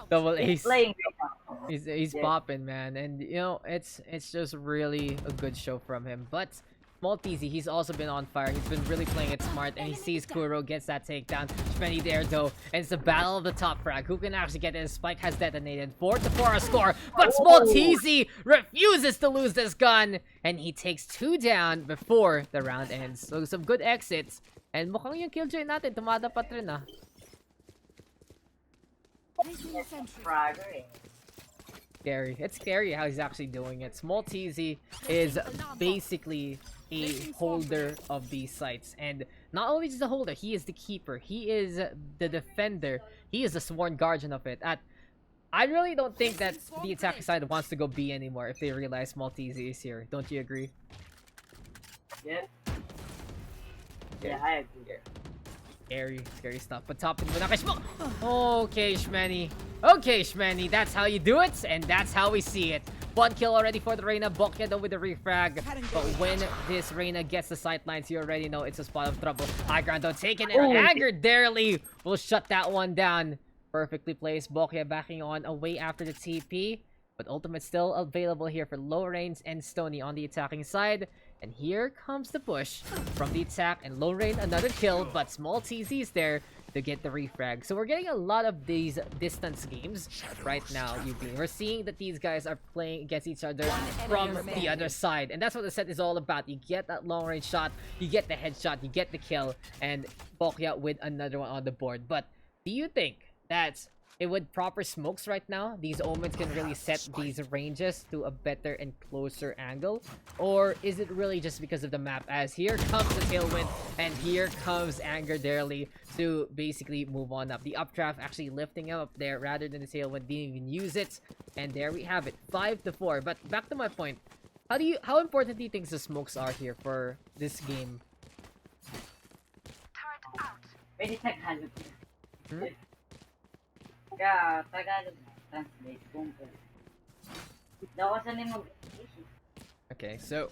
Double ace. playing right now. He's popping, man, and you know it's just really a good show from him. But Small TZ, he's also been on fire. He's been really playing it smart, and he sees Kuro gets that takedown. Shmeny there though, and it's the battle of the top frag. Who can actually get it? Spike has detonated. 4-4 a score, but Small TZ refuses to lose this gun, and he takes 2 down before the round ends. So some good exits, and mukhang yung Killjoy natin tumadapat rin ah. Fragger eh. Scary. It's scary how he's actually doing it. Small TZ is basically a holder of these sites, and not only just the holder, he is the keeper, he is the defender, he is the sworn guardian of it. I really don't think that the attacking side wants to go B anymore if they realize Small TZ is here. Don't you agree? Yeah. Yeah, I agree. Scary stuff. But top in muna kay Shmo. Okay, Shmeny. Okay, Shmeny. That's how you do it, and that's how we see it. 1 kill already for the Reyna. Bokya though with the refrag. But when this Reyna gets the sightlines, you already know it's a spot of trouble. High ground though taken, and Anger Darely will shut that one down. Perfectly placed. Bokya backing on away after the TP. But ultimate still available here for Lowrain and Stony on the attacking side. And here comes the push from the attack, and Lowrain another kill, but Small TZ is there to get the refrag. So we're getting a lot of these distance games right now, Ubheen. We're seeing that these guys are playing against each other from the other side, and that's what the set is all about. You get that long range shot, you get the headshot, you get the kill, and Bokya with another one on the board. But do you think that with proper smokes right now, these omens can really set these ranges to a better and closer angle? Or is it really just because of the map? As here comes the tailwind, and here comes Anger Daily to basically move on up. The updraft actually lifting him up there rather than the tailwind didn't even use it. And there we have it, 5-4. But back to my point, how important do you think the smokes are here for this game? Pwede Tagalog. Hmm? Kaya, Tagalog na. Translate. Kung daw ka sanay mag... Okay, so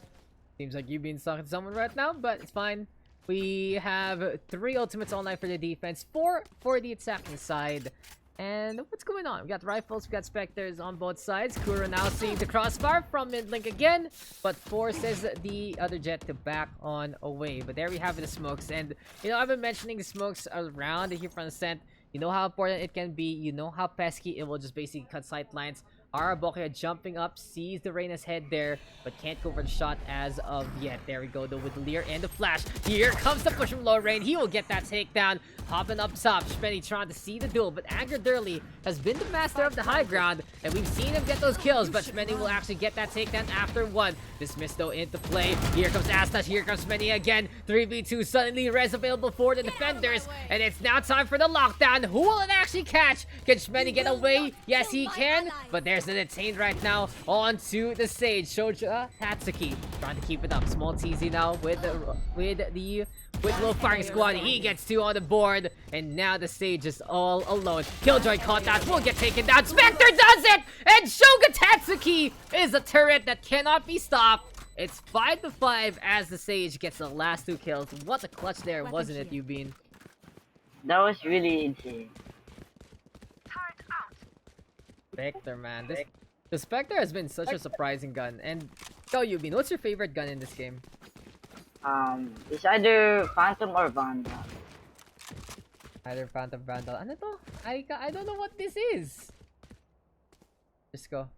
seems like you've been stuck at someone right now, but it's fine. We have 3 ultimates online for the defense, 4 for the attacking side. And what's going on? We got rifles, we got specters on both sides. Kuro now seeing the crossbar from mid link again, but forces the other jet to back on away. But there we have the smokes, and you know, I've been mentioning the smokes around here from Ascent. You know how important it can be. You know how pesky it will just basically cut sight lines. Arabokia jumping up, sees the Reyna's head there, but can't go for the shot as of yet. There we go, though, with the Leer and the flash. Here comes the push from low range. He will get that takedown. Hopping up top, Shpenny trying to see the duel, but Anger Durley has been the master of the high ground, and we've seen him get those kills, but Shpenny will actually get that takedown after 1. Dismissed, though, into play. Here comes Astash, here comes Shpenny again. 3v2, suddenly res available for the defenders, and it's now time for the lockdown. Who will it actually catch? Can Shpenny get away? Yes, he can, but there's the detained right now onto the stage. Shoja Tatsuki trying to keep it up. Small TZ now with low firing squad. He gets 2 on the board, and now the stage is all alone. Killjoy caught that, will get taken down. Spectre does it, and Shoga Tatsuki is a turret that cannot be stopped. It's 5-5 as the sage gets the last 2 kills. What a clutch there, wasn't it, Ubheen? That was really insane. Spectre, man. The Spectre has been such a surprising gun. And go, Ubheen, what's your favorite gun in this game? It's either Phantom or Vandal. Either Phantom, Vandal. Ano to? I don't know what this is. Just go.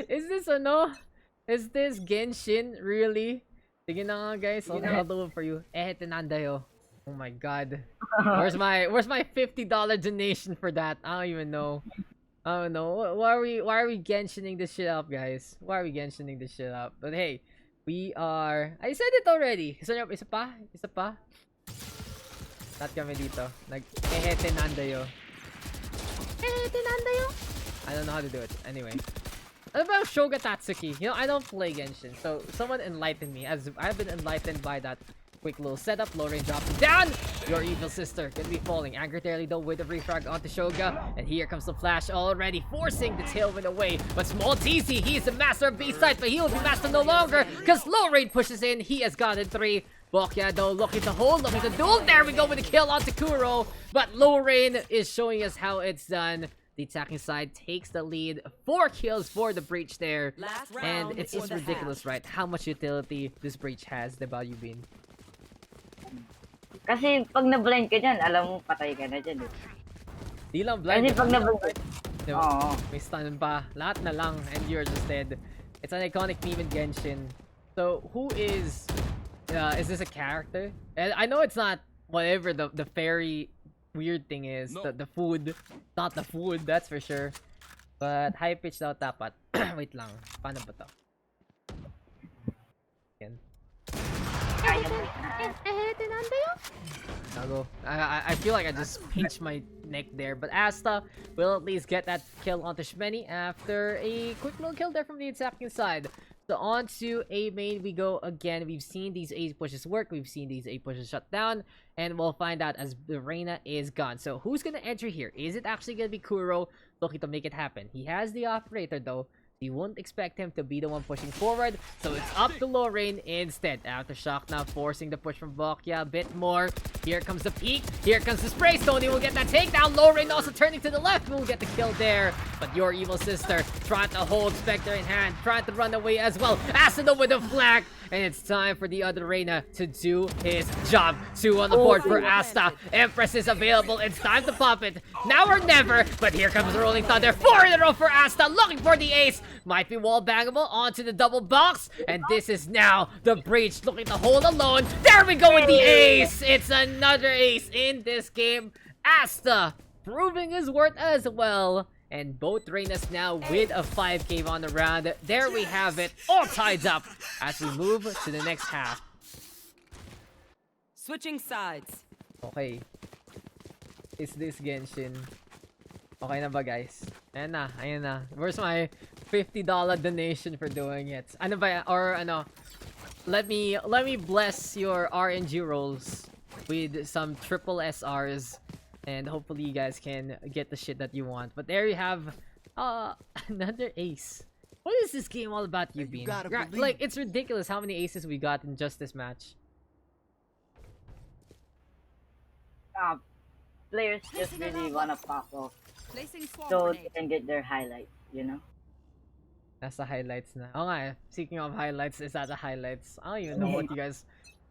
Is this ano? Is this Genshin? Really? Sige na nga, guys. I'll do it for you. Tinandayo. Oh my god. Where's my $50 donation for that? I don't even know. I don't know. Why are we Genshining this shit up, guys? Why are we Genshining this shit up? But hey, we are... I said it already. Isa pa? Isa pa? Not kami dito. Tinandayo. Tinandayo? I don't know how to do it. Anyway. What about Shoga Tatsuki? You know, I don't play Genshin, so someone enlighten me, as I've been enlightened by that quick little setup. Low range dropping down. Your evil sister gonna be falling. Anger Daily, though, with the refrag onto Shoga. And here comes the flash already, forcing the tailwind away. But Small TC, he's the master of B-side, but he will be master no longer, because Low Rain pushes in. He has gotten 3. Bokia, though, looking to hold, looking to duel. There we go with the kill onto Kuro. But Low Rain is showing us how it's done. The attacking side takes the lead. 4 kills for the breach there. And it's just ridiculous, right? How much utility this breach has, diba, Ubheen? Kasi pag na-blind ka dyan, alam mo patay ka na dyan. Di lang blind. Kasi pag na-blind... Diba? May stun pa. Lahat na lang, and you're just dead. It's an iconic meme in Genshin. So, who is this a character? And I know it's not whatever the fairy weird thing is. No. The food. Not the food, that's for sure. But high pitch daw tapat. Wait lang. Paano ba to? Yan. I feel like I just pinched my neck there, but Asta will at least get that kill onto Shpenny after a quick little kill there from the attacking side. So on to A main we go again. We've seen these A pushes work. We've seen these A pushes shut down. And we'll find out as the Reyna is gone. So who's going to enter here? Is it actually going to be Kuro looking to make it happen? He has the operator though. You won't expect him to be the one pushing forward. So it's up to Low Rain instead. Aftershock now forcing the push from Bokia a bit more. Here comes the peek. Here comes the spray. Stoney will get that takedown. Low Rain also turning to the left. Will get the kill there. But your evil sister trying to hold Spectre in hand. Trying to run away as well. Ascent with the flag. And it's time for the other Reyna to do his job. 2 on the board for Asta. Empress is available. It's time to pop it. Now or never. But here comes the Rolling Thunder. 4 in a row for Asta. Looking for the ace. Might be wall bangable onto the double box. And this is now the breach looking to hold alone. There we go with the ace. It's another ace in this game. Asta proving his worth as well. And both Reynas now with a 5k on the round. There we have it, all tied up as we move to the next half. Switching sides. Okay. Is this Genshin? Okay na ba, guys? Ayan na. Where's my $50 donation for doing it? Ano ba, or ano, let me bless your RNG rolls with some triple SRs. And hopefully you guys can get the shit that you want. But there you have another ace. What is this game all about, Ubheen? Like, it's ridiculous how many aces we got in just this match. Players just really wanna pop off Placing swarm so grenade. they can get their highlights, you know? That's the highlights na. Oh nga, speaking of highlights, is that the highlights? I don't even know what you guys...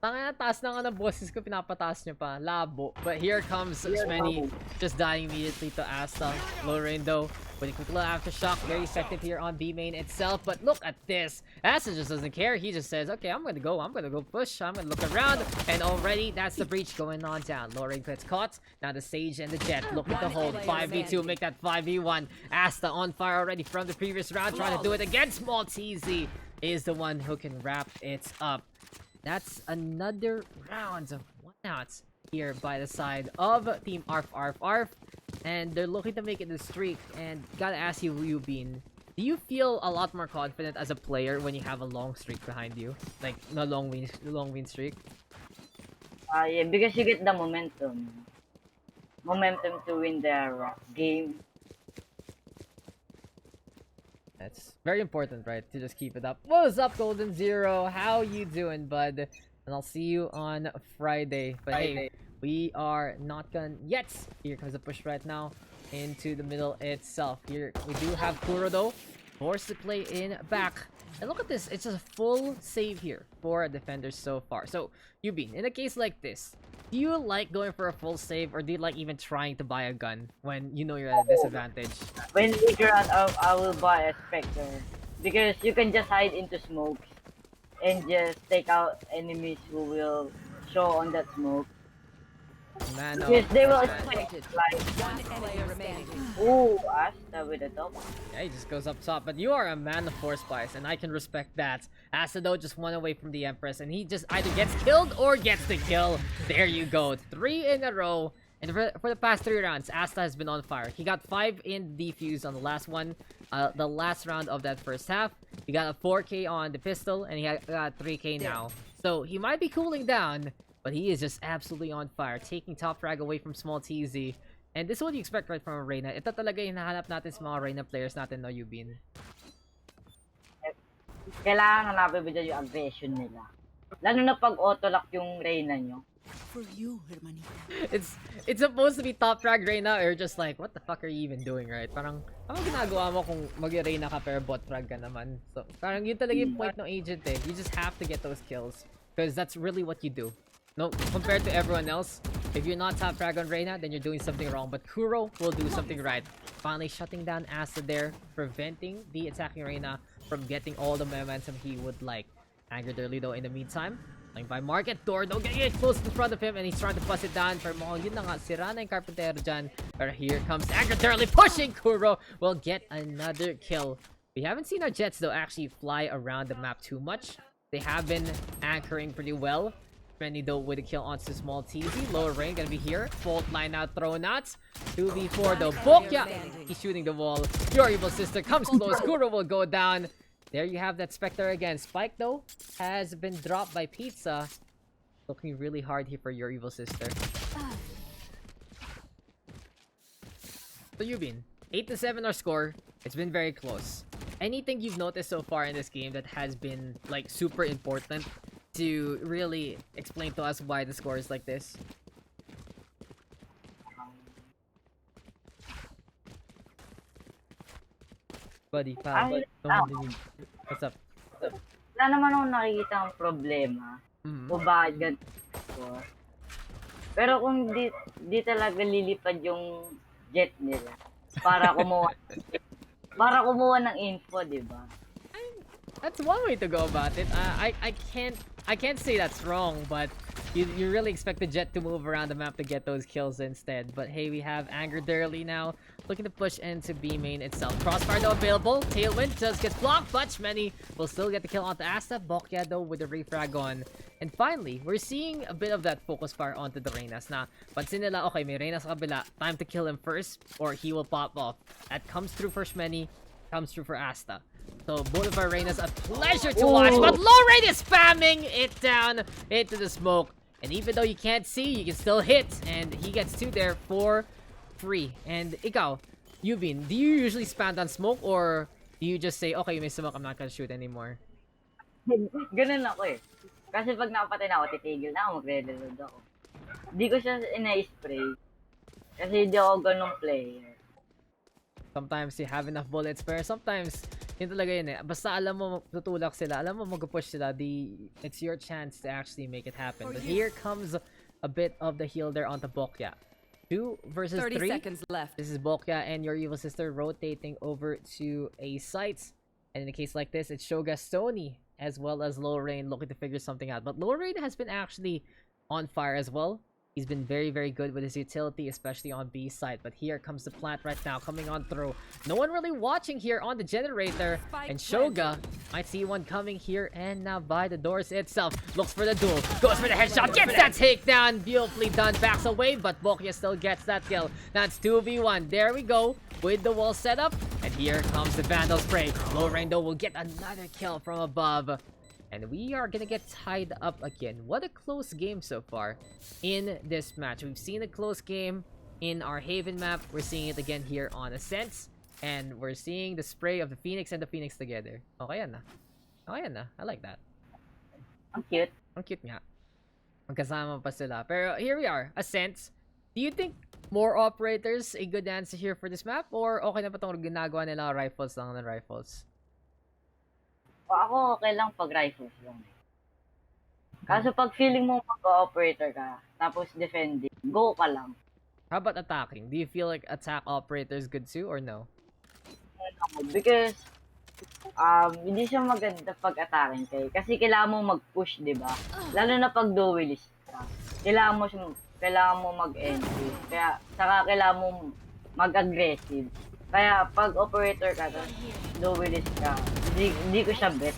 Tanga, taas na nga ng bosses ko, pinapataas nyo pa. Labo. But here comes Spenny, just dying immediately to Asta. Low rain though, with a quick little aftershock. Very effective here on B main itself. But look at this. Asta just doesn't care. He just says, okay, I'm gonna go push. I'm gonna look around. And already, that's the breach going on down. Low rain gets caught. Now the Sage and the Jet looking to hold 5v2, make that 5v1. Asta on fire already from the previous round, trying to do it again. Small TZ is the one who can wrap it up. That's another round of 1-outs here by the side of Team Arf Arf Arf. And they're looking to make it a streak. And gotta ask you, Ubheen, do you feel a lot more confident as a player when you have a long streak behind you? Like, a long win streak? Yeah, because you get the momentum. Momentum to win the game. That's very important, right? To just keep it up. What's up, Golden Zero? How you doing, bud? And I'll see you on Friday. But hey, we are not gonna yet. Here comes the push right now into the middle itself. Here we do have Kuro though, forced to play in back. And look at this, it's a full save here for defenders so far. So, Ubheen, in a case like this, do you like going for a full save, or do you like even trying to buy a gun when you know you're at a disadvantage? When later on, I will buy a Spectre. Because you can just hide into smokes and just take out enemies who will show on that smoke. Man, Because they will that's right. expect, like, One enemy remaining. ooh, Asta with the top. Yeah, he just goes up top. But you are a man of four spice, and I can respect that. Asta though just one away from the Empress, and he just either gets killed or gets the kill. There you go, 3 in a row. And for the past 3 rounds, Asta has been on fire. He got 5 in defuse on the last one, the last round of that first half. He got a 4k on the pistol, and he got 3k now. So he might be cooling down, but he is just absolutely on fire, taking top frag away from Small TZ. And this is what you expect right from a Reyna. Ito talaga yung hinahanap natin sa mga Reyna players natin, no, Ubheen? Kailangan hanapin mo dyan yung aggression nila. Lalo na pag auto-lock yung Reyna nyo. For you, hermanita. It's supposed to be top frag Reyna, or just like, what the fuck are you even doing, right? Parang, ano ginagawa mo kung mag-Reyna ka pero bot frag ka naman? So, parang yun talaga yung point ng agent eh. You just have to get those kills. Because that's really what you do. No, compared to everyone else, if you're not top frag on Reyna, then you're doing something wrong. But Kuro will do something right. Finally shutting down Asta there, preventing the attacking Reyna from getting all the momentum he would like. Angered early though in the meantime. Playing by Market, Dordo getting it close in front of him, and he's trying to bust it down. Pero mukhang yun na nga, sira na yung Carpentero dyan. But here comes Angered early, pushing Kuro will get another kill. We haven't seen our Jets though actually fly around the map too much. They have been anchoring pretty well. Benny though with a kill onto Small TZ. Lower range gonna be here. Fault line out, thrown out. 2v4 though. Bokya! He's shooting the wall. Your evil sister comes close. Kuro will go down. There you have that Spectre again. Spike though has been dropped by Pizza. Looking really hard here for your evil sister. So Ubheen, 8-7 our score. It's been very close. Anything you've noticed so far in this game that has been like super important to really explain to us why the score is like this? Buddy, pal, what's up? Wala naman akong nakikita ang problema kung bakit ganito score. Pero kung di talaga lilipad yung jet nila para kumuha ng info, di ba? That's one way to go about it. I can't I can't say that's wrong, but you really expect the Jet to move around the map to get those kills instead. But hey, we have Angered early now, looking to push into B main itself. Crossfire though available. Tailwind just gets blocked, but Shmeny will still get the kill onto Asta. Bokya though with the refrag on. And finally, we're seeing a bit of that focus fire onto the Reynas na. Pansin nila, okay, may Reyna sa kabila. Time to kill him first, or he will pop off. That comes through for Shmeny, comes through for Asta. So both of our Reynas a pleasure to watch, but Lorraine is spamming it down into the smoke. And even though you can't see, you can still hit. And he gets 2 there for free. And ikaw, Ubheen, do you usually spam on smoke, or do you just say, okay, may smoke, I'm not gonna shoot anymore? Ganun ako eh. Kasi pag napatay na ako, titigil na ako, magre-reload ako. Hindi ko siya ina-spray. Kasi hindi ako ganung player. Sometimes you have enough bullets, pero sometimes yun talaga yun eh. Basta alam mo tutulak sila, alam mo mag-push sila, it's your chance to actually make it happen. But here comes a bit of the heal there onto Bokya. 2 versus 3. 30 seconds left. This is Bokya and your evil sister rotating over to a site. And in a case like this, it's Shoga Stony as well as Lorraine looking to figure something out. But Lorraine has been actually on fire as well. He's been very, very good with his utility, especially on B side. But here comes the plant right now, coming on through. No one really watching here on the generator. And Shoga might see one coming here and now by the doors itself. Looks for the duel, goes for the headshot, gets that takedown. Beautifully done, backs away, but Bokya still gets that kill. That's 2v1. There we go with the wall setup. And here comes the Vandal spray. Lorraine though will get another kill from above. And we are gonna get tied up again. What a close game so far in this match. We've seen a close game in our Haven map. We're seeing it again here on Ascent. And we're seeing the spray of the Phoenix and the Phoenix together. Okay yan na. Okay yan na. I like that. Ang cute. Ang cute nga. Magkasama pa sila. Pero here we are. Ascent. Do you think more operators a good answer here for this map? Or okay na pa itong ginagawa nila rifles lang ng rifles? Ako okay lang pag rifles lang. Kaso pag feeling mo mag-operator ka, tapos defending, go ka lang. How about attacking? Do you feel like attack operator is good too or no? Because hindi siya maganda pag attacking kayo. Kasi kailangan mo mag-push, di ba? Lalo na pag duelist ka. Kailangan mo mag-entry. Kaya saka kailangan mo mag-aggressive. Kaya pag operator ka, duelist ka, hindi ko siya bet.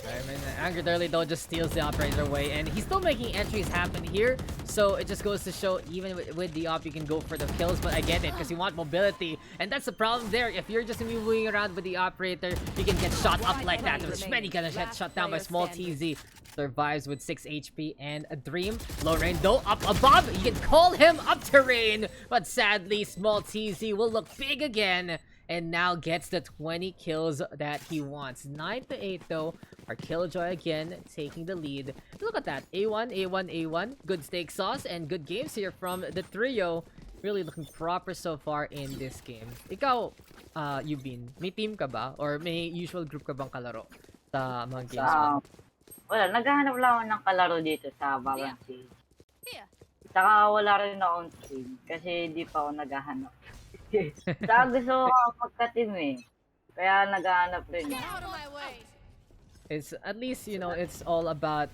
I mean, Angered early though just steals the operator away, and he's still making entries happen here. So it just goes to show, even with the op, you can go for the kills. But I get it, because you want mobility, and that's the problem there. If you're just moving around with the operator, you can get shot up like that. Shmeny gonna get shot down by small TZ. Survives with 6 HP and a dream. Lorraine though up above. You can call him up terrain, but sadly, small TZ will look big again. And now gets the 20 kills that he wants. 9 to 8 though. Our Killjoy again taking the lead. Look at that. A1, A1, A1. Good steak sauce and good games here from the trio. Really looking proper so far in this game. Ikaw, Ubheen, may team ka ba? Or may usual group ka bang kalaro sa mga games mo? Wala, naghahanap lang ako ng kalaro dito sa Valorant PH. Here. Saka wala rin ako on stream kasi hindi pa ako naghahanap. Saka gusto ko magka-team eh. Kaya naghahanap rin. Out of my way. It's at least, you know, it's all about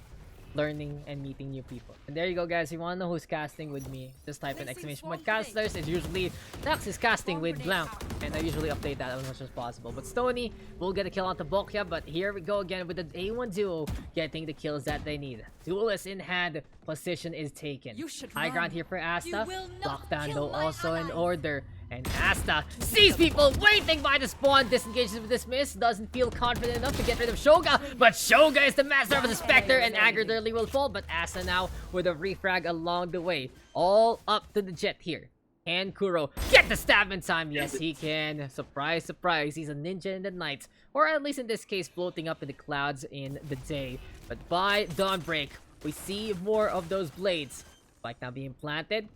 learning and meeting new people. And there you go, guys. If you want to know who's casting with me, just type in exclamation point casters. It's usually Daks is casting with Blanc, and I usually update that as much as possible. But Stony will get a kill onto Bokya, but here we go again with the A1 duo getting the kills that they need. Duelist in hand, position is taken. High ground here for Asta. Lockdown though also in order. And Asta sees people waiting by the spawn. Disengages with dismiss. Doesn't feel confident enough to get rid of Shoga. But Shoga is the master of the Spectre. And Angered early will fall. But Asta now with a refrag along the way. All up to the Jet here. Can Kuro get the stab in time? Yes, he can. Surprise, surprise. He's a ninja in the night. Or at least in this case, floating up in the clouds in the day. But by Dawnbreak, we see more of those blades. Spike now being planted.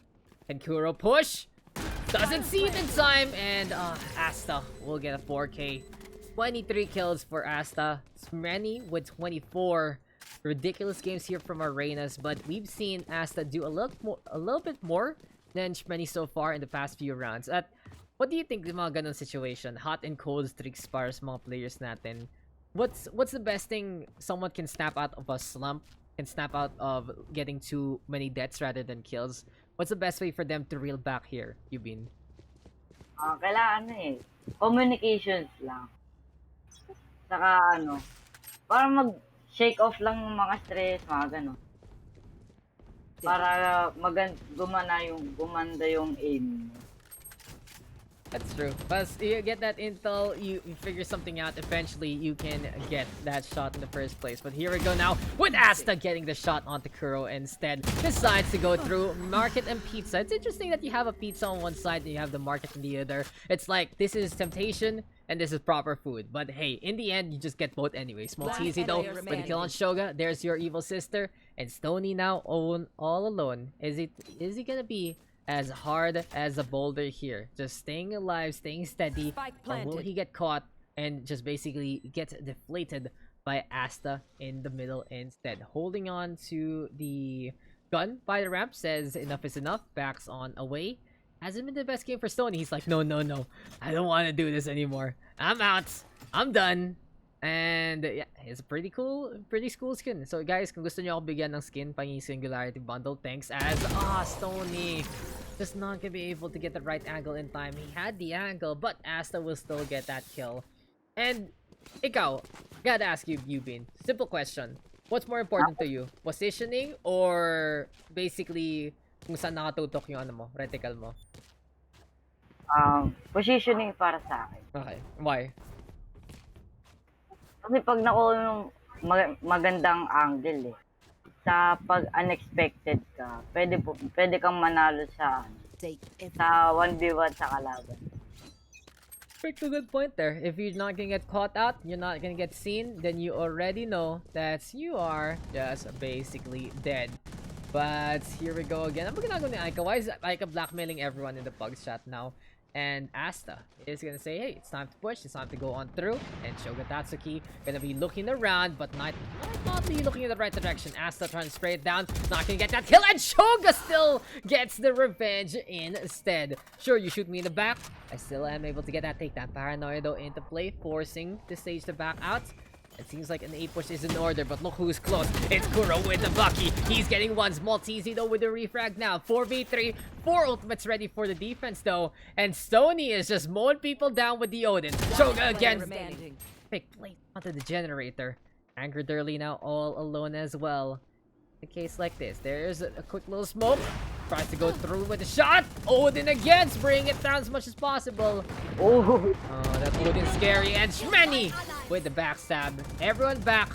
Can Kuro push? Doesn't see it in time, and Asta will get a 4K. 23 kills for Asta. Shmeny with 24. Ridiculous games here from our Reynas, but we've seen Asta do a little bit more than Shmeny so far in the past few rounds. What do you think ng mga ganun situation? Hot and cold streaks para sa mga players natin. What's the best thing someone can snap out of a slump can snap out of getting too many deaths rather than kills. What's the best way for them to reel back here, Ubheen? Kailangan communications lang. Saka para mag-shake off lang yung mga stress, mga gano'n. Para gumanda yung aim. That's true. But you get that intel, you figure something out, eventually you can get that shot in the first place. But here we go now with Asta getting the shot onto Kuro, instead decides to go through market and pizza. It's interesting that you have a pizza on one side and you have the market on the other. It's like this is temptation and this is proper food. But hey, in the end, you just get both anyway. Small easy though. With the kill on Shoga, there's your evil sister. And Stony now all alone. Is he gonna be as hard as a boulder here, just staying alive, staying steady, or will he get caught and just basically get deflated by Asta in the middle instead? Holding on to the gun by the ramp, says enough is enough, backs on away. Hasn't been the best game for Stony. He's like, no, I don't want to do this anymore. I'm out, I'm done. And yeah, it's a pretty cool skin. So guys, kung gusto niyo ako bigyan ng skin, pangi Singularity Bundle, thanks as Stony just not gonna be able to get the right angle in time. He had the angle, but Asta will still get that kill. And ikaw, gotta ask you, Ubheen, simple question. What's more important to you? Positioning or basically kung saan nakatutok yung reticle mo? Positioning para sa akin. Okay, why? Kasi pag nakuha yung magandang angle sa pag unexpected ka, pwede kang manalo sa 1v1 sa kalaban. Pretty good point there. If you're not gonna get caught out, you're not gonna get seen, then you already know that you are just basically dead. But here we go again. I'm gonna go to Aika. Why is Aika blackmailing everyone in the Pugs chat now? And Asta is gonna say, hey, it's time to push, it's time to go on through. And Shoga Tatsuki gonna be looking around, but might not be looking in the right direction. Asta trying to spray it down, not gonna get that kill, and Shoga still gets the revenge instead. Sure, you shoot me in the back, I still am able to get that takedown. Paranoia though into play, forcing the stage to back out. It seems like an A push is in order, but look who's close. It's Kuro with the Bucky. He's getting one. Maltese though with the refrag now. 4v3. 4 ultimates ready for the defense though. And Stony is just mowing people down with the Odin. Shoga again. Pick plate onto the generator. Angered early now, all alone as well. In a case like this, there's a quick little smoke. Tries to go through with a shot. Odin again, spraying it down as much as possible. Oh, that Odin's scary. And Shmeni with the backstab. Everyone back.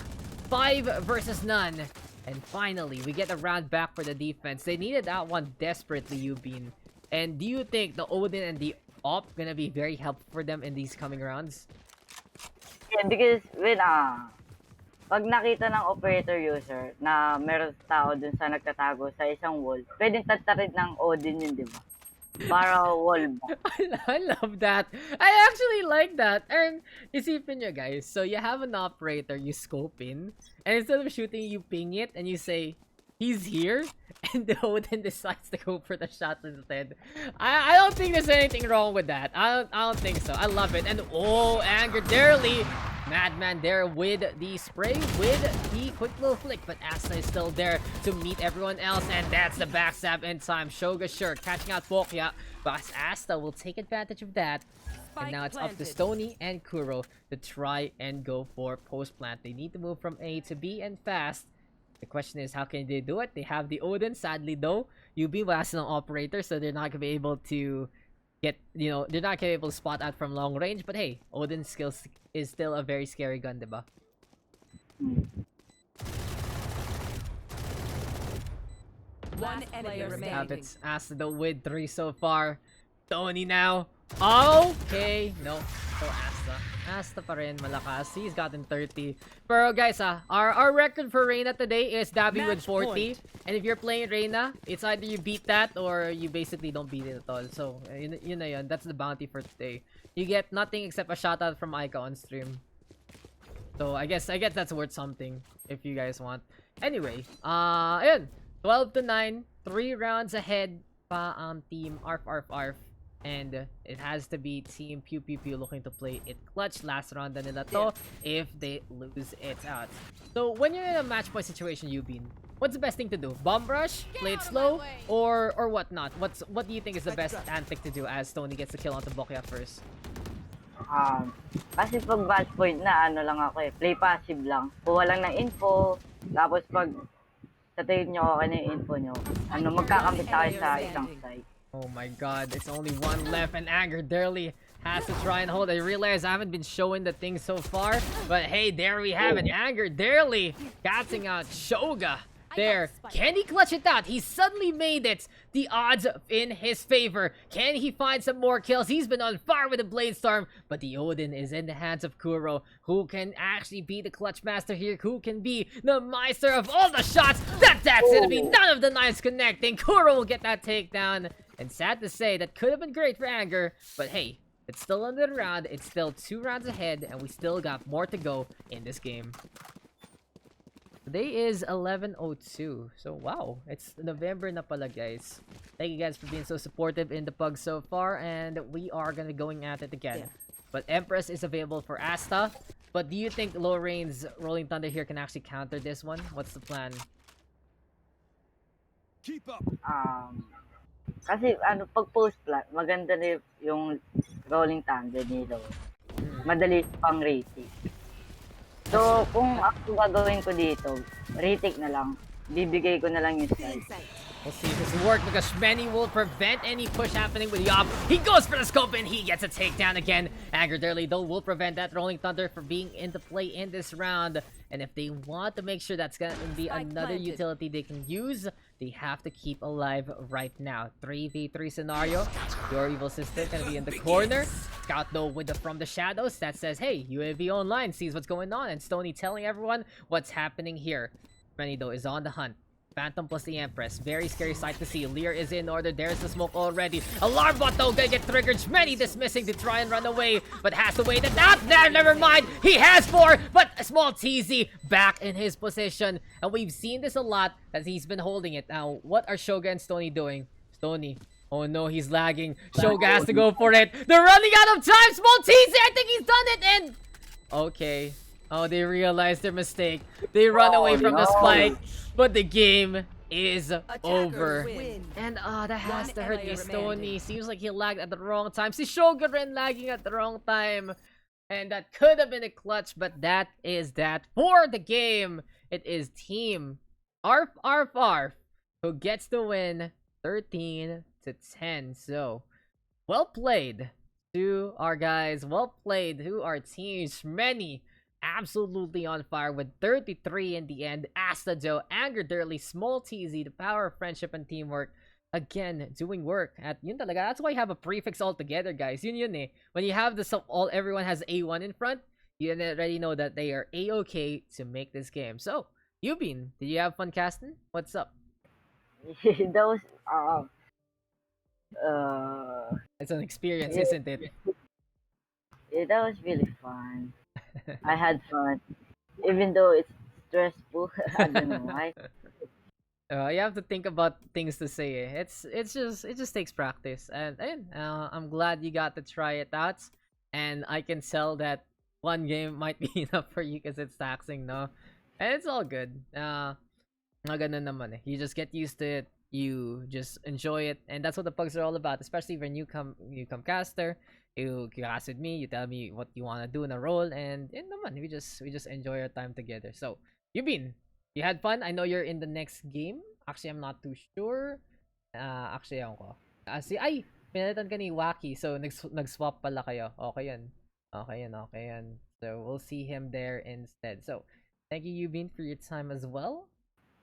5 versus none. And finally, we get a round back for the defense. They needed that one desperately, Ubheen. And do you think the Odin and the Op gonna be very helpful for them in these coming rounds? Yeah, because when pag nakita ng operator user na meron tao dun sa nagtatago sa isang wall, pwedeng tatarid ng Odin yun, di ba? Para wall ba? I love that. I actually like that. And isipin nyo guys, so you have an operator, you scope in, and instead of shooting, you ping it, and you say, he's here, and the Odin decides to go for the shot instead. I don't think there's anything wrong with that. I don't think so. I love it. And oh, angered barely. Madman there with the spray, with the quick little flick, but Asta is still there to meet everyone else, and that's the backstab in time. Shoga sure catching out Pokya, but Asta will take advantage of that. And now it's up to Stony and Kuro to try and go for post plant. They need to move from A to B and fast. The question is, how can they do it? They have the Odin, sadly though. Ubheen was an operator, so they're not gonna be able to get, they're not gonna be able to spot out from long range. But hey, Odin's skills is still a very scary gun, diba? One enemy remaining. It's Asta though with 3 so far. Tony now. Okay, no. So Asta pa rin, malakas. He's gotten 30. Pero guys, our record for Reyna today is Dabii with 40. And if you're playing Reyna, it's either you beat that or you basically don't beat it at all. So, yun na yun. That's the bounty for today. You get nothing except a shoutout from Aika on stream. So, I guess that's worth something if you guys want. Anyway, ayun. 12 to 9. 3 rounds ahead pa ang team Arf Arf Arf. And it has to be Team Pew Pew Pew looking to play it clutch last round na nila to if they lose it out. So when you're in a match point situation, Ubheen, what's the best thing to do? Bomb rush, play it slow, or whatnot? What do you think is the best antic to do as Tony gets the kill onto Bokya first? Kasi pag match point na, ano lang ako play passive lang. Kuha lang ng info, tapos pag sa tingin nyo okay na yung info nyo, magkakamit tayo sa isang side. Oh my god, it's only one left and Anger Darely has to try and hold. I realize I haven't been showing the thing so far, but hey, there we have it. Anger Darely catching out Shoga. There, can he clutch it out? He suddenly made it the odds in his favor. Can he find some more kills? He's been on fire with the Blade Storm, but the Odin is in the hands of Kuro, who can actually be the clutch master here, who can be the meister of all the shots. That's gonna be none of the knives connecting. Kuro will get that takedown, and sad to say, that could have been great for Anger, but hey, it's still under the round, it's still 2 rounds ahead, and we still got more to go in this game. Today is 11:02, so wow, it's November na pala, guys. Thank you guys for being so supportive in the PUGS so far, and we are gonna going at it again. But Empress is available for Asta. But do you think low range Rolling Thunder here can actually counter this one? What's the plan? Keep up. Kasi pag post plat, maganda na yung Rolling Thunder nilo. Madali pang retake. So, kung ako gagawin ko dito, retake na lang. Bibigay ko na lang yung side. We'll see if this works because Shmeni will prevent any push happening with Yop. He goes for the scope and he gets a takedown again. Anger Darely though will prevent that Rolling Thunder from being into play in this round. And if they want to make sure that's going to be another utility they can use, they have to keep alive right now. 3v3 scenario. Your evil sister going to be in the corner. Scout though with from the shadows that says, hey, UAV online sees what's going on. And Stony telling everyone what's happening here. Shmeni though is on the hunt. Phantom plus the Empress. Very scary sight to see. Lear is in order. There's the smoke already. Alarm bot though gonna get triggered. Shmeni dismissing to try and run away, but has to wait it out. There, never mind. He has 4, but a small TZ back in his position. And we've seen this a lot as he's been holding it. Now, what are Shoga and Stony doing? Stony. Oh no, he's lagging. Shoga has to go for it. They're running out of time. Small TZ. I think he's done it. And okay. Oh, they realized their mistake. They run away from the spike. But the game is over. And that has to hurt me. Stony seems like he lagged at the wrong time. Si Shoga rin lagging at the wrong time. And that could have been a clutch, but that is that for the game. It is Team Arf Arf Arf who gets the win 13-10. So, well played to our guys. Well played to our teams. Many absolutely on fire with 33 in the end. Asta Joe, Anger Darely, Small TZ, the power of friendship and teamwork. Again, doing work at yun talaga. That's why you have a prefix altogether, guys. Yun eh. When you have the everyone has A1 in front, you already know that they are A-okay to make this game. So, Ubheen, did you have fun casting? What's up? That was It's an experience, isn't it? yeah, that was really fun. I had fun, even though it's stressful. I don't know why. You have to think about things to say. It just takes practice, and I'm glad you got to try it out. And I can tell that one game might be enough for you because it's taxing, no? And it's all good. Maganda naman eh. You just get used to it. You just enjoy it, and that's what the PUGs are all about. Especially when you come caster. You cast with me, you tell me what you want to do in a role, and naman, we just enjoy our time together. So, Ubheen, you had fun? I know you're in the next game. Actually, I'm not too sure. Actually, ako. Ay, pinalitan ka ni Joaqui, so nag-swap pala kayo. Okay yan. So, we'll see him there instead. So, thank you, Ubheen, for your time as well.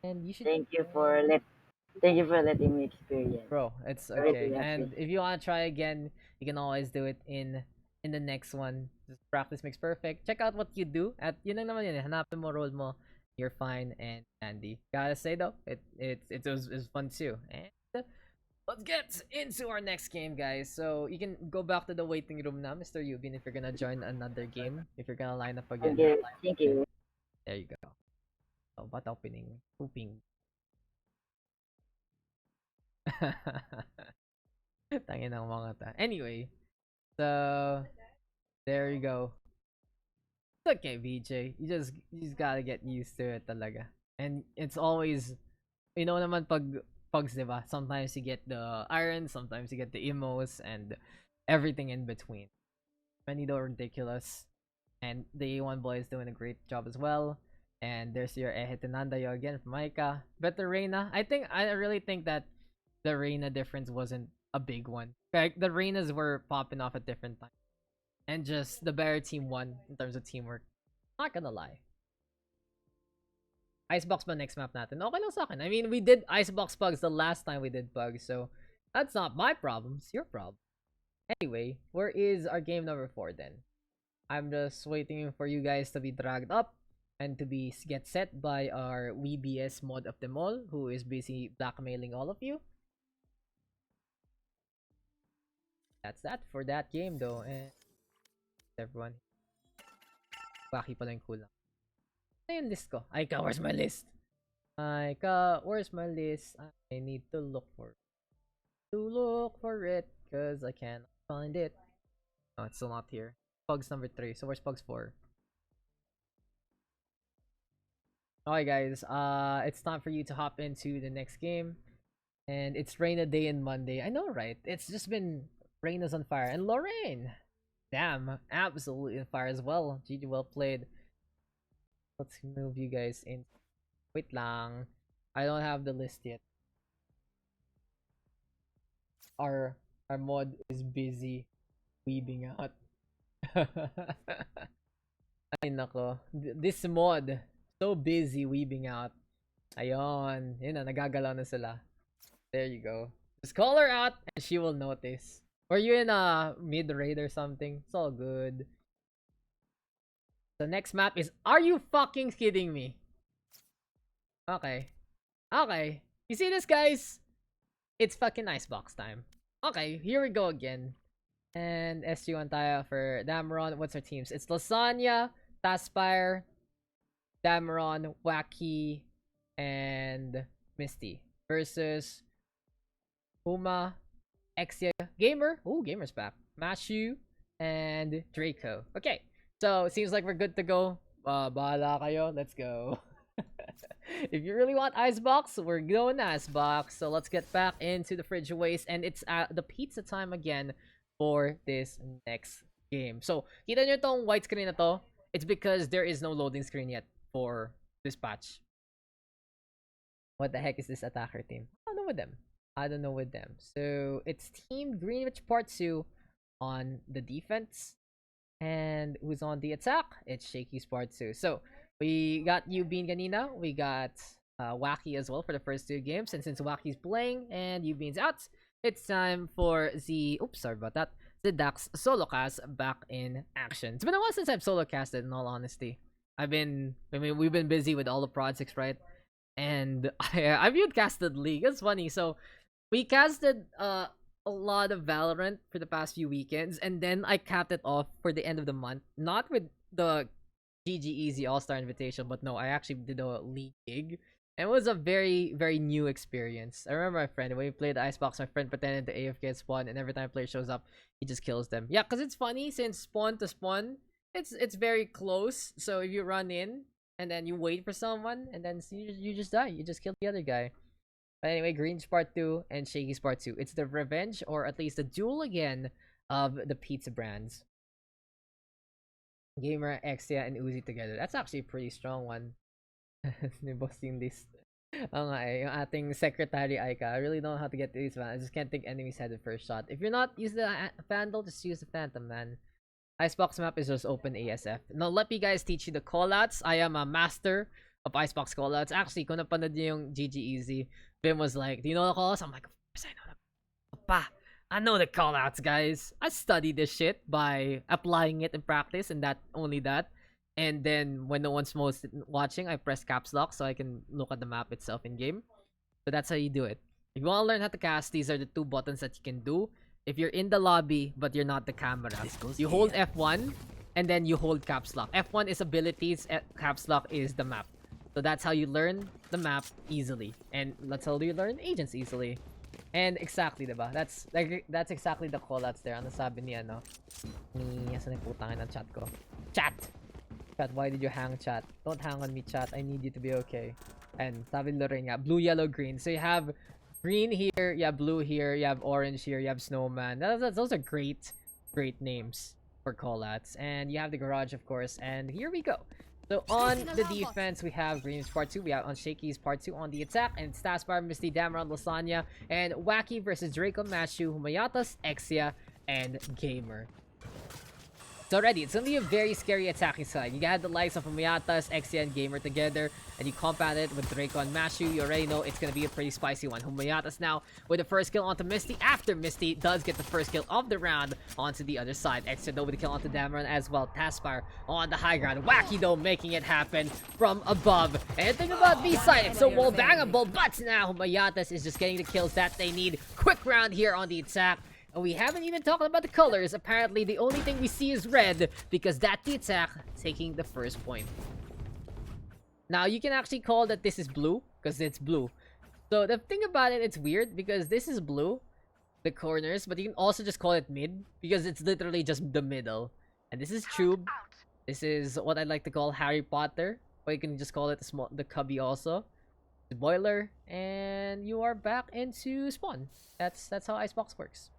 And you should... Thank you for letting me experience. Bro, it's okay. And if you want to try again, you can always do it in the next one. Just practice makes perfect. Check out what you do. At yun lang naman yun. Hanapin mo role mo. You're fine and handy. Gotta say though, it was fun too. And let's get into our next game, guys. So you can go back to the waiting room now, Mr. Ubheen, if you're gonna join another game. If you're gonna line up again. Thank you. There you go. Oh, what opening? Pooping. Tangin ng mga ta. Anyway, so there you go. It's okay, VJ. You just gotta get used to it talaga. And it's always, you know naman pag pugs, diba? Sometimes you get the iron, sometimes you get the emos, and everything in between. Many though ridiculous. And the A1 boy is doing a great job as well. And there's your Ehetinandayo again from Maika. But the Reina, I really think that the Reina difference wasn't a big one. Like the Reinas were popping off at different times. And just the better team won in terms of teamwork. Not gonna lie. Icebox ba next map natin? Okay lang sa akin. I mean, we did Icebox Pugs the last time we did Pugs, so that's not my problem. It's your problem. Anyway, where is our game number 4 then? I'm just waiting for you guys to be dragged up and to be get set by our WeBS mod of them all, who is busy blackmailing all of you. That's that for that game though, and everyone. Wacky pala yung kulang. Ano yung list ko? Aika, where's my list? Aika, where's my list? I need to look for it. Because I can't find it. No, it's still not here. Pugs number 3. So where's Pugs 4? Okay guys, it's time for you to hop into the next game. And it's Reina Day and Monday. I know, right? It's just been Reina's on fire. And Lorraine! Damn, absolutely on fire as well. GG, well played. Let's move you guys in. Wait lang. I don't have the list yet. Our mod is busy weaving out. Ay nako. This mod, so busy weaving out. Ayon. Yun na, nagagalaw na sila. There you go. Just call her out and she will notice. Were you in a mid-raid or something? It's all good. The next map is, are you fucking kidding me? Okay. Okay. You see this, guys? It's fucking Icebox time. Okay, here we go again. And SU1 tayo for Dameron. What's our teams? It's Lasagna, Taspire, Dameron, Joaqui, and Misty. Versus Uma, Exia, Gamer. Ooh, Gamer's back. Mashu, and Draco. Okay. So, it seems like we're good to go. Bahala kayo. Let's go. If you really want Icebox, we're going Icebox. So, let's get back into the fridge waste. And it's the pizza time again for this next game. So, kita nyo tong white screen na to? It's because there is no loading screen yet for this patch. What the heck is this attacker team? I don't know with them. I don't know with them. So, it's Team Greenwich Part 2 on the defense. And who's on the attack? It's Shakey's Part 2. So, we got Ubheen kanina. We got Joaqui as well for the first 2 games. And since Joaqui's playing and Ubheen's out, it's time for the... Oops, sorry about that. The Daks solo cast back in action. It's been a while since I've solo casted, in all honesty. we've been busy with all the projects, right? And I viewed casted League. It's funny. So, we casted a lot of Valorant for the past few weekends, and then I capped it off for the end of the month. Not with the GG Easy All-Star Invitation, but no, I actually did a League gig. And it was a very, very new experience. I remember my friend, when we played Icebox, my friend pretended to AFK at spawn, and every time a player shows up, he just kills them. Yeah, because it's funny, since spawn to spawn, it's very close. So if you run in, and then you wait for someone, and then you just die. You just kill the other guy. But anyway, Green's Part 2 and Shakey's Part 2. It's the revenge, or at least the duel again, of the pizza brands. Gamer, Exia, and Uzi together. That's actually a pretty strong one. Bossing list. Oo nga eh, yung ating secretary Aika. I really don't know how to get to these, man. I just can't think enemies had the first shot. If you're not using the Vandal, just use the Phantom, man. Icebox map is just open ASF. Now, let me guys teach you the callouts. I am a master of Icebox callouts. Actually, kung napanood niyo yung GG Easy, Bim was like, do you know the callouts? I'm like, of course I know them. I know the callouts, guys. I studied this shit by applying it in practice, and only that. And then, when no one's watching, I press caps lock so I can look at the map itself in game. So that's how you do it. If you want to learn how to cast, these are the 2 buttons that you can do. If you're in the lobby, but you're not the camera, you hold F1, and then you hold caps lock. F1 is abilities, caps lock is the map. So that's how you learn the map easily. And that's how you learn agents easily. And exactly, diba? That's exactly the call that's there. Ano sabi niya, no? Asan yung putangin ng chat ko? Chat! Chat, why did you hang, chat? Don't hang on me, chat. I need you to be okay. And sabi Lorraine nga, blue, yellow, green. So you have green here, you have blue here, you have orange here, you have snowman. Those are great names for callouts. And you have the garage, of course. And here we go. So on the defense, we have Greenwich part 2. We have on Shakey's part 2 on the attack. And Staspar, Misty, Damron, Lasagna, and Joaqui versus Draco, Mashu, Humayatas, Exia, and Gamer. So already, it's gonna be a very scary attacking side. You got the likes of Humayatas, Exia, and Gamer together, and you compound it with Draco and Mashu. You already know it's gonna be a pretty spicy one. Humayatas now with the first kill onto Misty. After Misty does get the first kill of the round onto the other side. Exia though with the kill onto Damron as well. Taspire on the high ground. Joaqui though making it happen from above. And think about B side, it's so wall bangable, but now Humayatas is just getting the kills that they need. Quick round here on the attack. And we haven't even talked about the colors. Apparently, the only thing we see is red because that's the attack taking the first point. Now, you can actually call that this is blue because it's blue. So, the thing about it, it's weird because this is blue, the corners, but you can also just call it mid because it's literally just the middle. And this is tube. This is what I like to call Harry Potter, or you can just call it the cubby also. The boiler, and you are back into spawn. That's how Icebox works.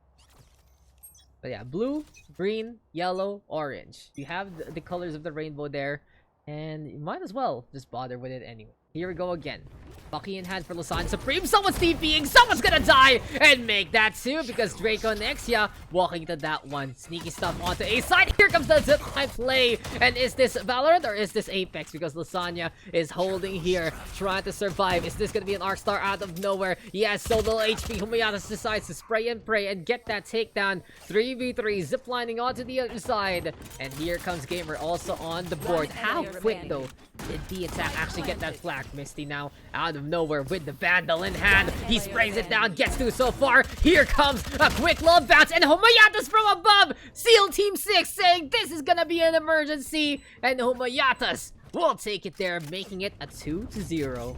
But yeah, blue, green, yellow, orange. You have the colors of the rainbow there. And you might as well just bother with it anyway. Here we go again. Bucky in hand for Lasagna Supreme. Someone's TPing. Someone's gonna die and make that too because Draco and Exia walking to that one. Sneaky stuff onto A side. Here comes the zipline play. And is this Valorant or is this Apex? Because Lasagna is holding here, trying to survive. Is this gonna be an Arc Star out of nowhere? He has so little HP. Humayatas decides to spray and pray and get that takedown. 3v3 ziplining onto the other side. And here comes Gamer also on the board. How quick though did the attack actually get that flag? Misty now out of nowhere with the Vandal in hand. He sprays it down, gets through so far. Here comes a quick little bounce, and Humayatas from above. SEAL Team 6 saying this is gonna be an emergency, and Humayatas will take it there, making it a 2-0.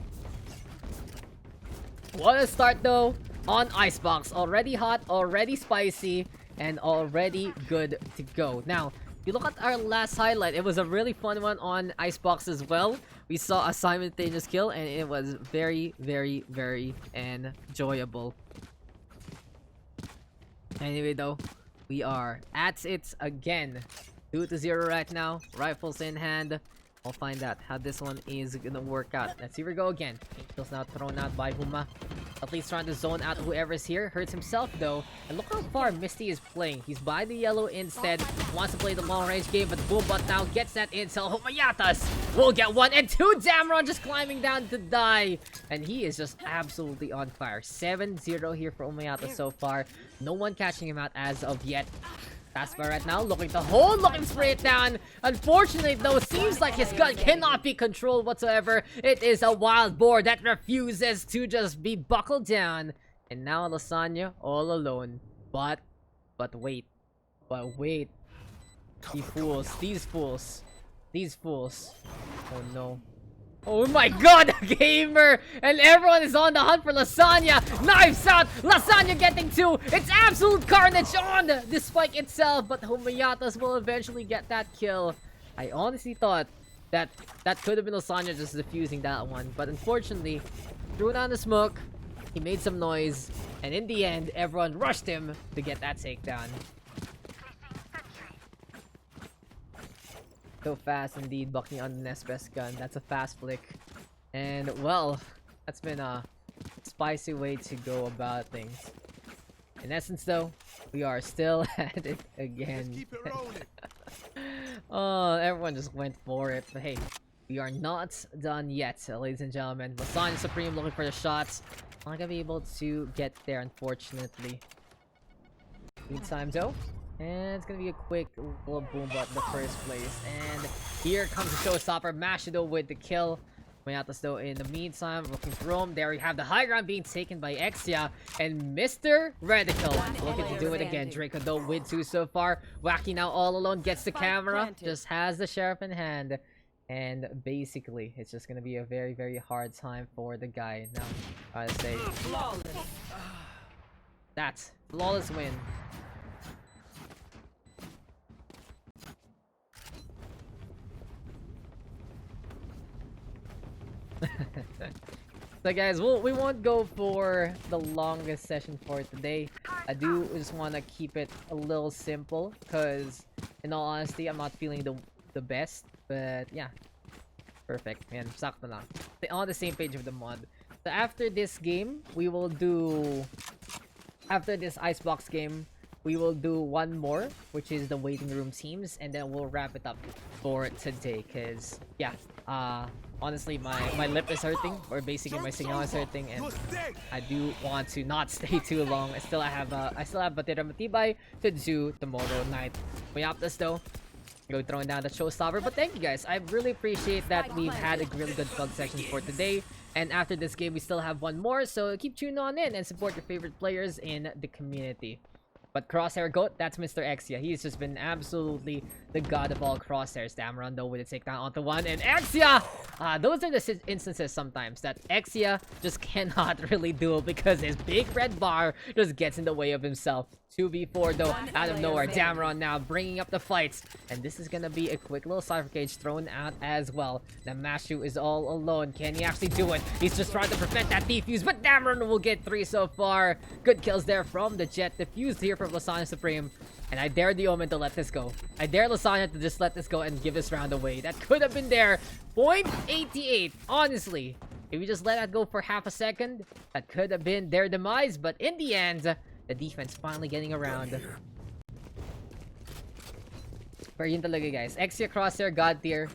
What a start though on Icebox. Already hot, already spicy, and already good to go. Now, you look at our last highlight, it was a really fun one on Icebox as well. We saw a simultaneous kill and it was very, very, very enjoyable. Anyway though, we are at it again. 2-0 right now, rifles in hand. I'll find out how this one is gonna work out. Let's see, we go again. Kills now thrown out by Huma. At least trying to zone out whoever's here. Hurts himself though. And look how far Misty is playing. He's by the yellow instead. Wants to play the long range game, but Boombot now gets that intel. Humayatas will get 1 and 2. Damron just climbing down to die. And he is just absolutely on fire. 7-0 here for Humayatas so far. No one catching him out as of yet. Taspar right now looking to hold, looking to spray it down. Unfortunately though, it seems like his gun cannot be controlled whatsoever. It is a wild boar that refuses to just be buckled down. And now Lasagna all alone. But wait. These fools. Oh no. Oh my god, Gamer! And everyone is on the hunt for Lasagna! Knives out! Lasagna getting 2! It's absolute carnage on the spike itself, but Humayatas will eventually get that kill. I honestly thought that could have been Lasagna just defusing that one, but unfortunately, threw down the smoke, he made some noise, and in the end, everyone rushed him to get that takedown. So fast indeed, Bucky on the next best gun. That's a fast flick. And well, that's been a spicy way to go about things. In essence though, we are still at it again. Oh, everyone just went for it. But hey, we are not done yet, ladies and gentlemen. Lasagna Supreme looking for the shots. Not gonna be able to get there, unfortunately. Meantime though, and it's gonna be a quick little boom bot in the first place. And here comes the showstopper, Mashido with the kill. Humayatas though in the meantime, looking for him. There we have the high ground being taken by Exia. And Mr. Radical looking to do it again. Draco though with 2 so far. Joaqui now all alone, gets the camera. Just has the sheriff in hand. And basically, it's just gonna be a very, very hard time for the guy. Now, I say... That's flawless win. So guys, we won't go for the longest session for today. I do just want to keep it a little simple because in all honesty, I'm not feeling the best. But yeah, perfect. Man, sakto lang. They're on the same page with the mod. So after this game, we will do... After this Icebox game, we will do one more, which is the waiting room teams, and then we'll wrap it up for today. Cause yeah, honestly, my lip is hurting, or basically my signal is hurting, and I do want to not stay too long. I still have Batira Matibay to do tomorrow night. We up this though. Go throwing down the showstopper, but thank you guys. I really appreciate that we've had a really good pug section for today. And after this game, we still have one more, so keep tuning on in and support your favorite players in the community. But Crosshair GOAT, that's Mr. Exia. He's just been absolutely the god of all crosshairs. Damron though with a takedown onto one, and Exia! Those are the instances sometimes that Exia just cannot really do because his big red bar just gets in the way of himself. 2v4 though, out of nowhere. Damron now bringing up the fights, and this is gonna be a quick little Cypher Cage thrown out as well. The Mashu is all alone. Can he actually do it? He's just trying to prevent that defuse, but Damron will get 3 so far. Good kills there from the Jet. Defused here from Lasagna Supreme. And I dare the Omen to let this go. I dare Lasagna to just let this go and give this round away. That could have been there. 0.88. Honestly, if you just let that go for half a second, that could have been their demise. But in the end, the defense finally getting around. Pero yun talaga guys. Exia Crosshair, God tier.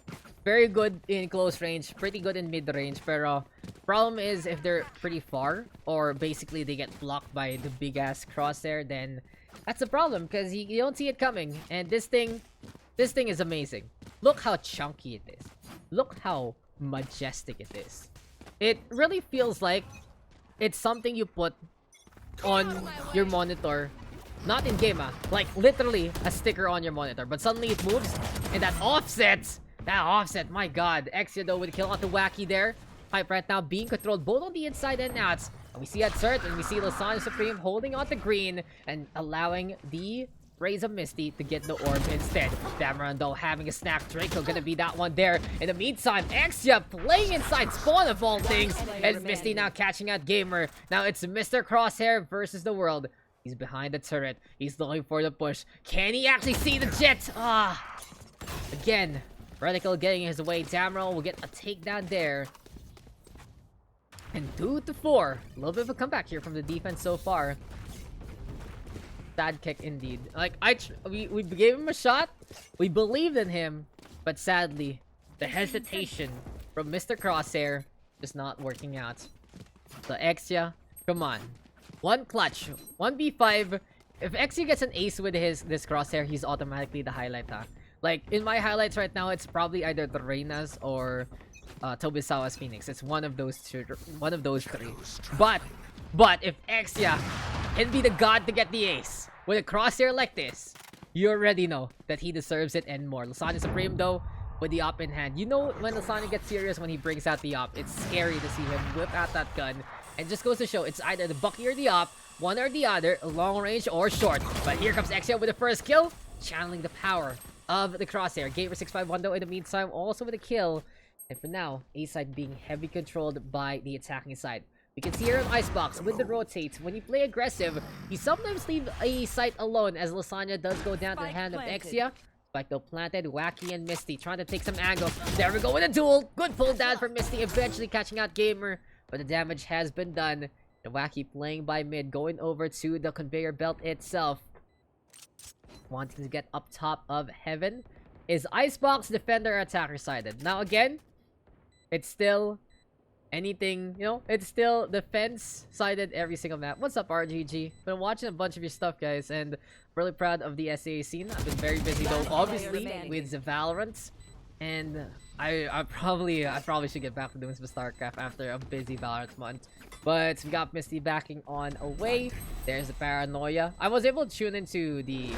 Very good in close range. Pretty good in mid range. Pero problem is if they're pretty far, or basically they get blocked by the big ass Crosshair, then that's a problem because you don't see it coming. And this thing is amazing. Look how chunky it is. Look how majestic it is. It really feels like it's something you put on your monitor. Not in game, like literally a sticker on your monitor. But suddenly it moves, and that offset, my god. Exia though with a kill on the Joaqui there. Pipe right now being controlled both on the inside and outs. And we see that Cert, and we see Lasagna Supreme holding on to green and allowing the Rays of Misty to get the orb instead. Damron though having a snack. Draco gonna be that one there. In the meantime, Exia playing inside spawn of all things. And Misty now catching out Gamer. Now it's Mr. Crosshair versus the world. He's behind the turret. He's looking for the push. Can he actually see the Jet? Again, Radical getting his way. Damron will get a takedown there. And 2-4. A little bit of a comeback here from the defense so far. Sad kick indeed. Like, we gave him a shot. We believed in him. But sadly, the hesitation from Mr. Crosshair just not working out. So Exia, come on. One clutch. 1v5. If Exia gets an ace with this Crosshair, he's automatically the highlight, Like, in my highlights right now, it's probably either the Reyna's or Tobisawa's Phoenix. It's one of those three. But if Exia can be the god to get the ace with a Crosshair like this, you already know that he deserves it and more. Lasagna Supreme though with the op in hand. You know when Lasagna gets serious when he brings out the op. It's scary to see him whip out that gun. And just goes to show it's either the Bucky or the op, one or the other, long range or short. But here comes Exia with the first kill, channeling the power of the Crosshair. Gamer 651 though in the meantime also with a kill. And for now, A side being heavy controlled by the attacking side. We can see here on Icebox with the rotates. When you play aggressive, you sometimes leave a site alone as Lasagna does go down to the hand of Exia. Spike though planted, Joaqui and Misty trying to take some angle. There we go with a duel. Good pull down for Misty, eventually catching out Gamer. But the damage has been done. And Joaqui playing by mid, going over to the conveyor belt itself. Wanting to get up top of heaven. Is Icebox defender attacker sided? Now again, it's still anything, you know, it's still defense sided every single map. What's up, RGG? Been watching a bunch of your stuff, guys, and really proud of the SAA scene. I've been very busy though, obviously, with the Valorant. And I probably should get back to doing some StarCraft after a busy Valorant month. But we got Misty backing on away. There's the Paranoia. I was able to tune into the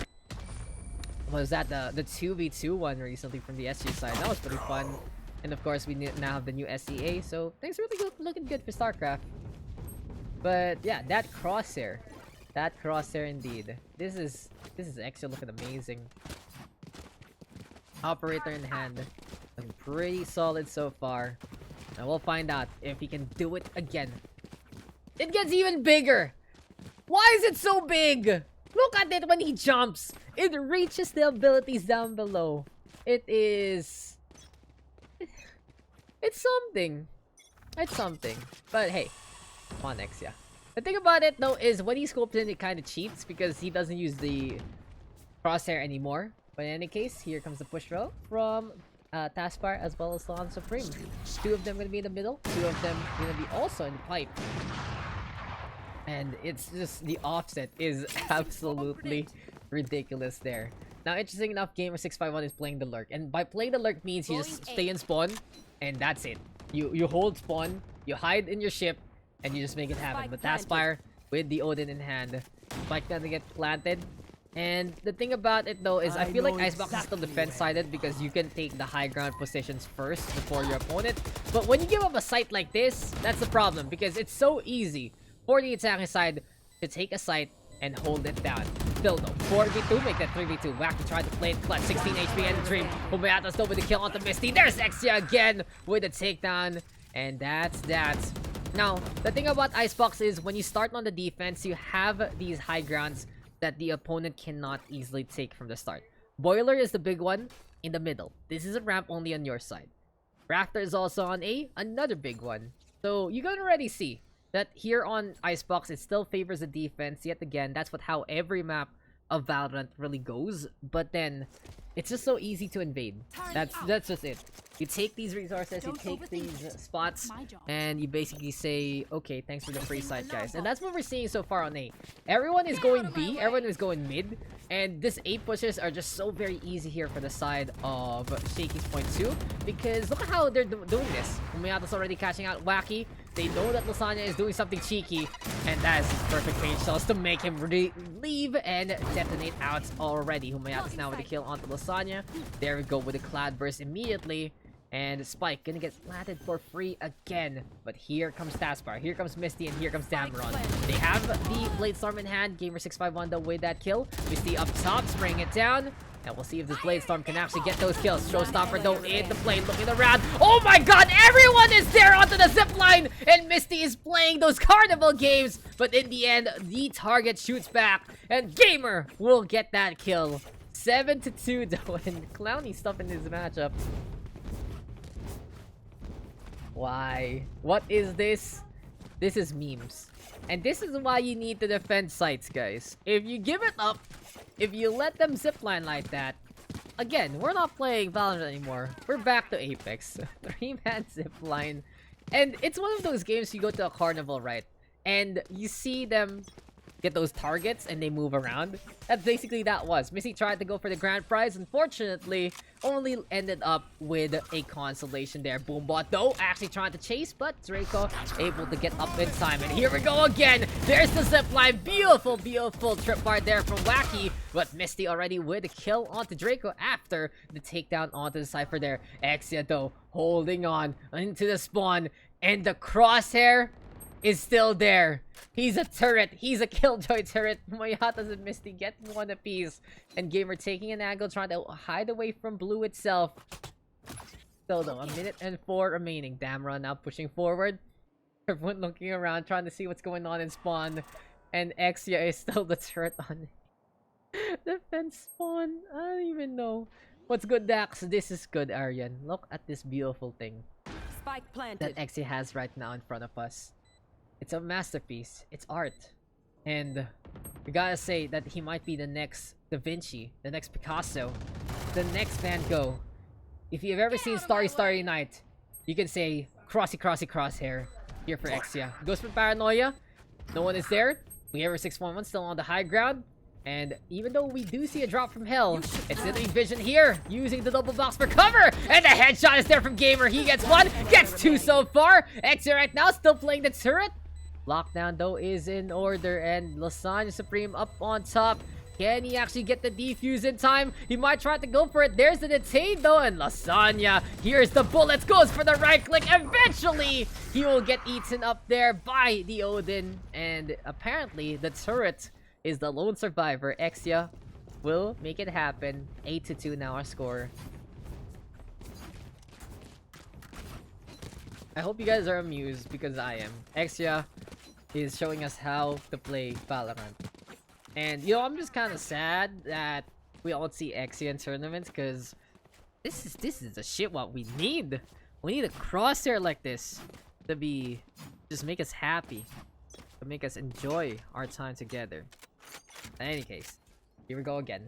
the 2v2 one recently from the SG side. That was pretty fun. And of course, we now have the new SEA, so things are really looking good for StarCraft. But yeah, that Crosshair That crosshair indeed. This is actually looking amazing. Operator in hand. Looking pretty solid so far. And we'll find out if he can do it again. It gets even bigger! Why is it so big? Look at it when he jumps! It reaches the abilities down below. It is... It's something. It's something. But hey, come on, Exia. The thing about it though is when he scopes in, it kind of cheats because he doesn't use the crosshair anymore. But in any case, here comes the push row from Taskbar as well as Lawn Supreme. Two of them gonna be in the middle. Two of them gonna be also in the pipe. And it's just the offset is absolutely ridiculous there. Now, interesting enough, Gamer651 is playing the lurk, and by playing the lurk means you just stay in spawn, and that's it. You hold spawn, you hide in your ship, and you just make it happen. But Taskfire with the Odin in hand, Spike gonna get planted. And the thing about it though is I feel like Icebox is still defense-sided because you can take the high ground positions first before your opponent. But when you give up a site like this, that's the problem because it's so easy for the attacking side to take a site and hold it down. Still though, 4v2, make that 3v2. Wacky tried to play it clutch, 16 HP and the dream. Humayata still with the kill onto Misty. There's Exia again with a takedown. And that's that. Now, the thing about Icebox is when you start on the defense, you have these high grounds that the opponent cannot easily take from the start. Boiler is the big one in the middle. This is a ramp only on your side. Rafter is also on A, another big one. So you can already see that here on Icebox, it still favors the defense. Yet again, that's how every map of Valorant really goes. But then, it's just so easy to invade. That's just it. You take these resources, you take these spots, and you basically say, okay, thanks for the free site, guys. And that's what we're seeing so far on A. Everyone is going B, everyone is going mid, and this A pushes are just so very easy here for the side of Shakey's point 2, because look at how they're doing this. Humayata's already catching out Wacky. They know that Lasagna is doing something cheeky, and that is his perfect range cells to make him leave and detonate out already. Humayata's now with the kill onto Lasagna. There we go with the Cloud Burst immediately. And Spike gonna get planted for free again. But here comes Taskbar, here comes Misty, and here comes Dameron. They have the Blade Storm in hand. Gamer651 though with that kill. Misty up top, spraying it down. And we'll see if this Blade Storm can actually get those kills. Showstopper though in the plane, looking around. Oh my god, everyone is there onto the zip line! And Misty is playing those carnival games. But in the end, the target shoots back. And Gamer will get that kill. 7-2 though, and Clowny stuff in this matchup. Why? What is this? This is memes. And this is why you need to defend sites, guys. If you give it up, if you let them zipline like that, again, we're not playing Valorant anymore. We're back to Apex. 3-man zipline. And it's one of those games you go to a carnival, right? And you see them get those targets and they move around. That's basically that was. Missy tried to go for the grand prize. Unfortunately, only ended up with a consolation there. Boombot though, actually trying to chase, but Draco able to get up in time. And here we go again. There's the zipline. Beautiful, beautiful tripwire there from Wacky. But Misty already with a kill onto Draco after the takedown onto the Cypher there. Exia though, holding on into the spawn. And the crosshair is still there. He's a turret. He's a killjoy turret. Humayatas and Misty get one apiece. And Gamer taking an angle, trying to hide away from Blue itself. Still though, 1:04 remaining. Dameron now pushing forward. Everyone looking around, trying to see what's going on in spawn. And Exia is still the turret on defense spawn. I don't even know. What's good, Daks? This is good, Aryan. Look at this beautiful thing Spike planted. that Exia has right now in front of us. It's a masterpiece. It's art. And we gotta say that he might be the next Da Vinci, the next Picasso, the next Van Gogh. If you've ever seen Starry Starry Night, you can say Crossy Crossy Crosshair here for Exia. Goes for Paranoia. No one is there. We have our 611 still on the high ground. And even though we do see a drop from hell, it's in Vision here, using the double box for cover. And the headshot is there from Gamer. He gets one, gets two so far. Exia right now still playing the turret. Lockdown though is in order, and Lasagna Supreme up on top. Can he actually get the defuse in time? He might try to go for it. There's the detain though, and Lasagna, here's the bullets, goes for the right click. Eventually, he will get eaten up there by the Odin, and apparently the turret is the lone survivor. Exia will make it happen. 8-2 now our score. I hope you guys are amused because I am. Exia is showing us how to play Valorant. And you know, I'm just kind of sad that we don't see Exia in tournaments because this is the shit what we need. We need a crosshair like this to be just make us happy, to make us enjoy our time together. In any case, here we go again.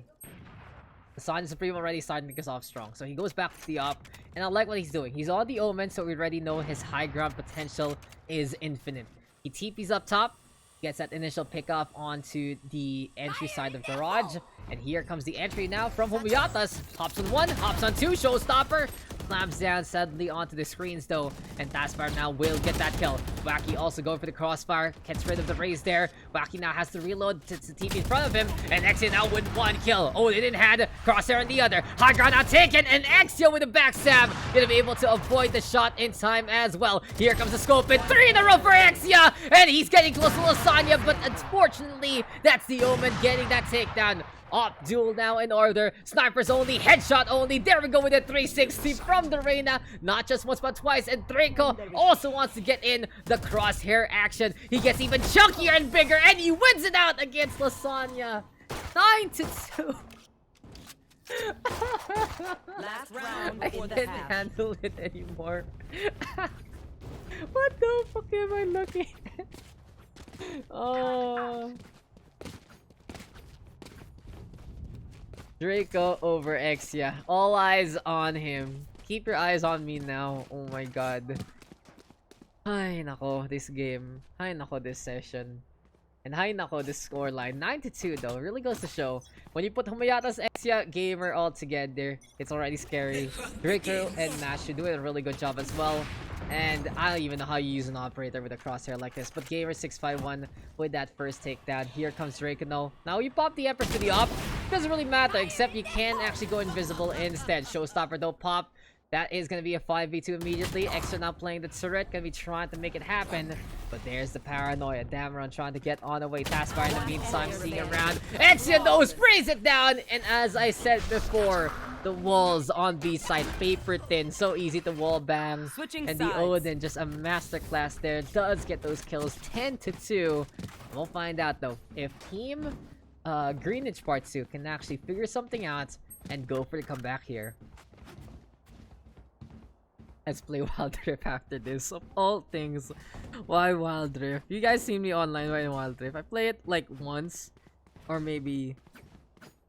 The Sun Supreme already starting to get off strong, so he goes back to the op, and I like what he's doing. He's on the Omen, so we already know his high ground potential is infinite. He TPs up top, gets that initial pickoff onto the entry side of Garage, and here comes the entry now from Humayatas. Hops on 1, hops on 2, showstopper. Slams down sadly onto the screens though, and Taskfire now will get that kill. Joaqui also going for the crossfire, gets rid of the raise there. Joaqui now has to reload to TP in front of him, and Exia now with 1 kill. Oh, they didn't have crosshair on the other. High ground now taken, and Exia with a backstab, gonna be able to avoid the shot in time as well. Here comes the scope, and 3 in a row for Exia, and he's getting close to Lasagna, but unfortunately, that's the Omen getting that takedown. Op duel now in order. Snipers only, headshot only. There we go with a 360 from the Reyna. Not just once but twice. And Draco also wants to get in the crosshair action. He gets even chunkier and bigger, and he wins it out against Lasagna. 9-2. Last round I before the can't half. handle it anymore. What the fuck am I looking at? Oh. Draco over Exia. All eyes on him. Keep your eyes on me now. Oh my god. Ay nako, this game. Ay nako, this session. And ay nako, this scoreline. 9-2 though. Really goes to show. When you put Humayatas, Exia, Gamer all together, it's already scary. Draco and Nash doing a really good job as well. And I don't even know how you use an operator with a crosshair like this. But Gamer 651 with that first takedown. Here comes Draco. Now you pop the Empress to the op. Doesn't really matter, except you can actually go invisible instead. Showstopper don't pop. That is going to be a 5v2 immediately. Extra now playing the turret. Going to be trying to make it happen. But there's the paranoia. Dameron trying to get on the way. Taskfire in the meantime seeing around. Exia though sprays it down. And as I said before, the walls on B side paper thin. So easy to wall bang. Switching and sides. the Odin just a masterclass there. Does get those kills 10-2. We'll find out though if Team Greenwich Part 2 can actually figure something out and go for the comeback here. Let's play Wild Rift after this. Of all things, why Wild Rift? You guys seen me online right in Wild Rift. I play it like once or maybe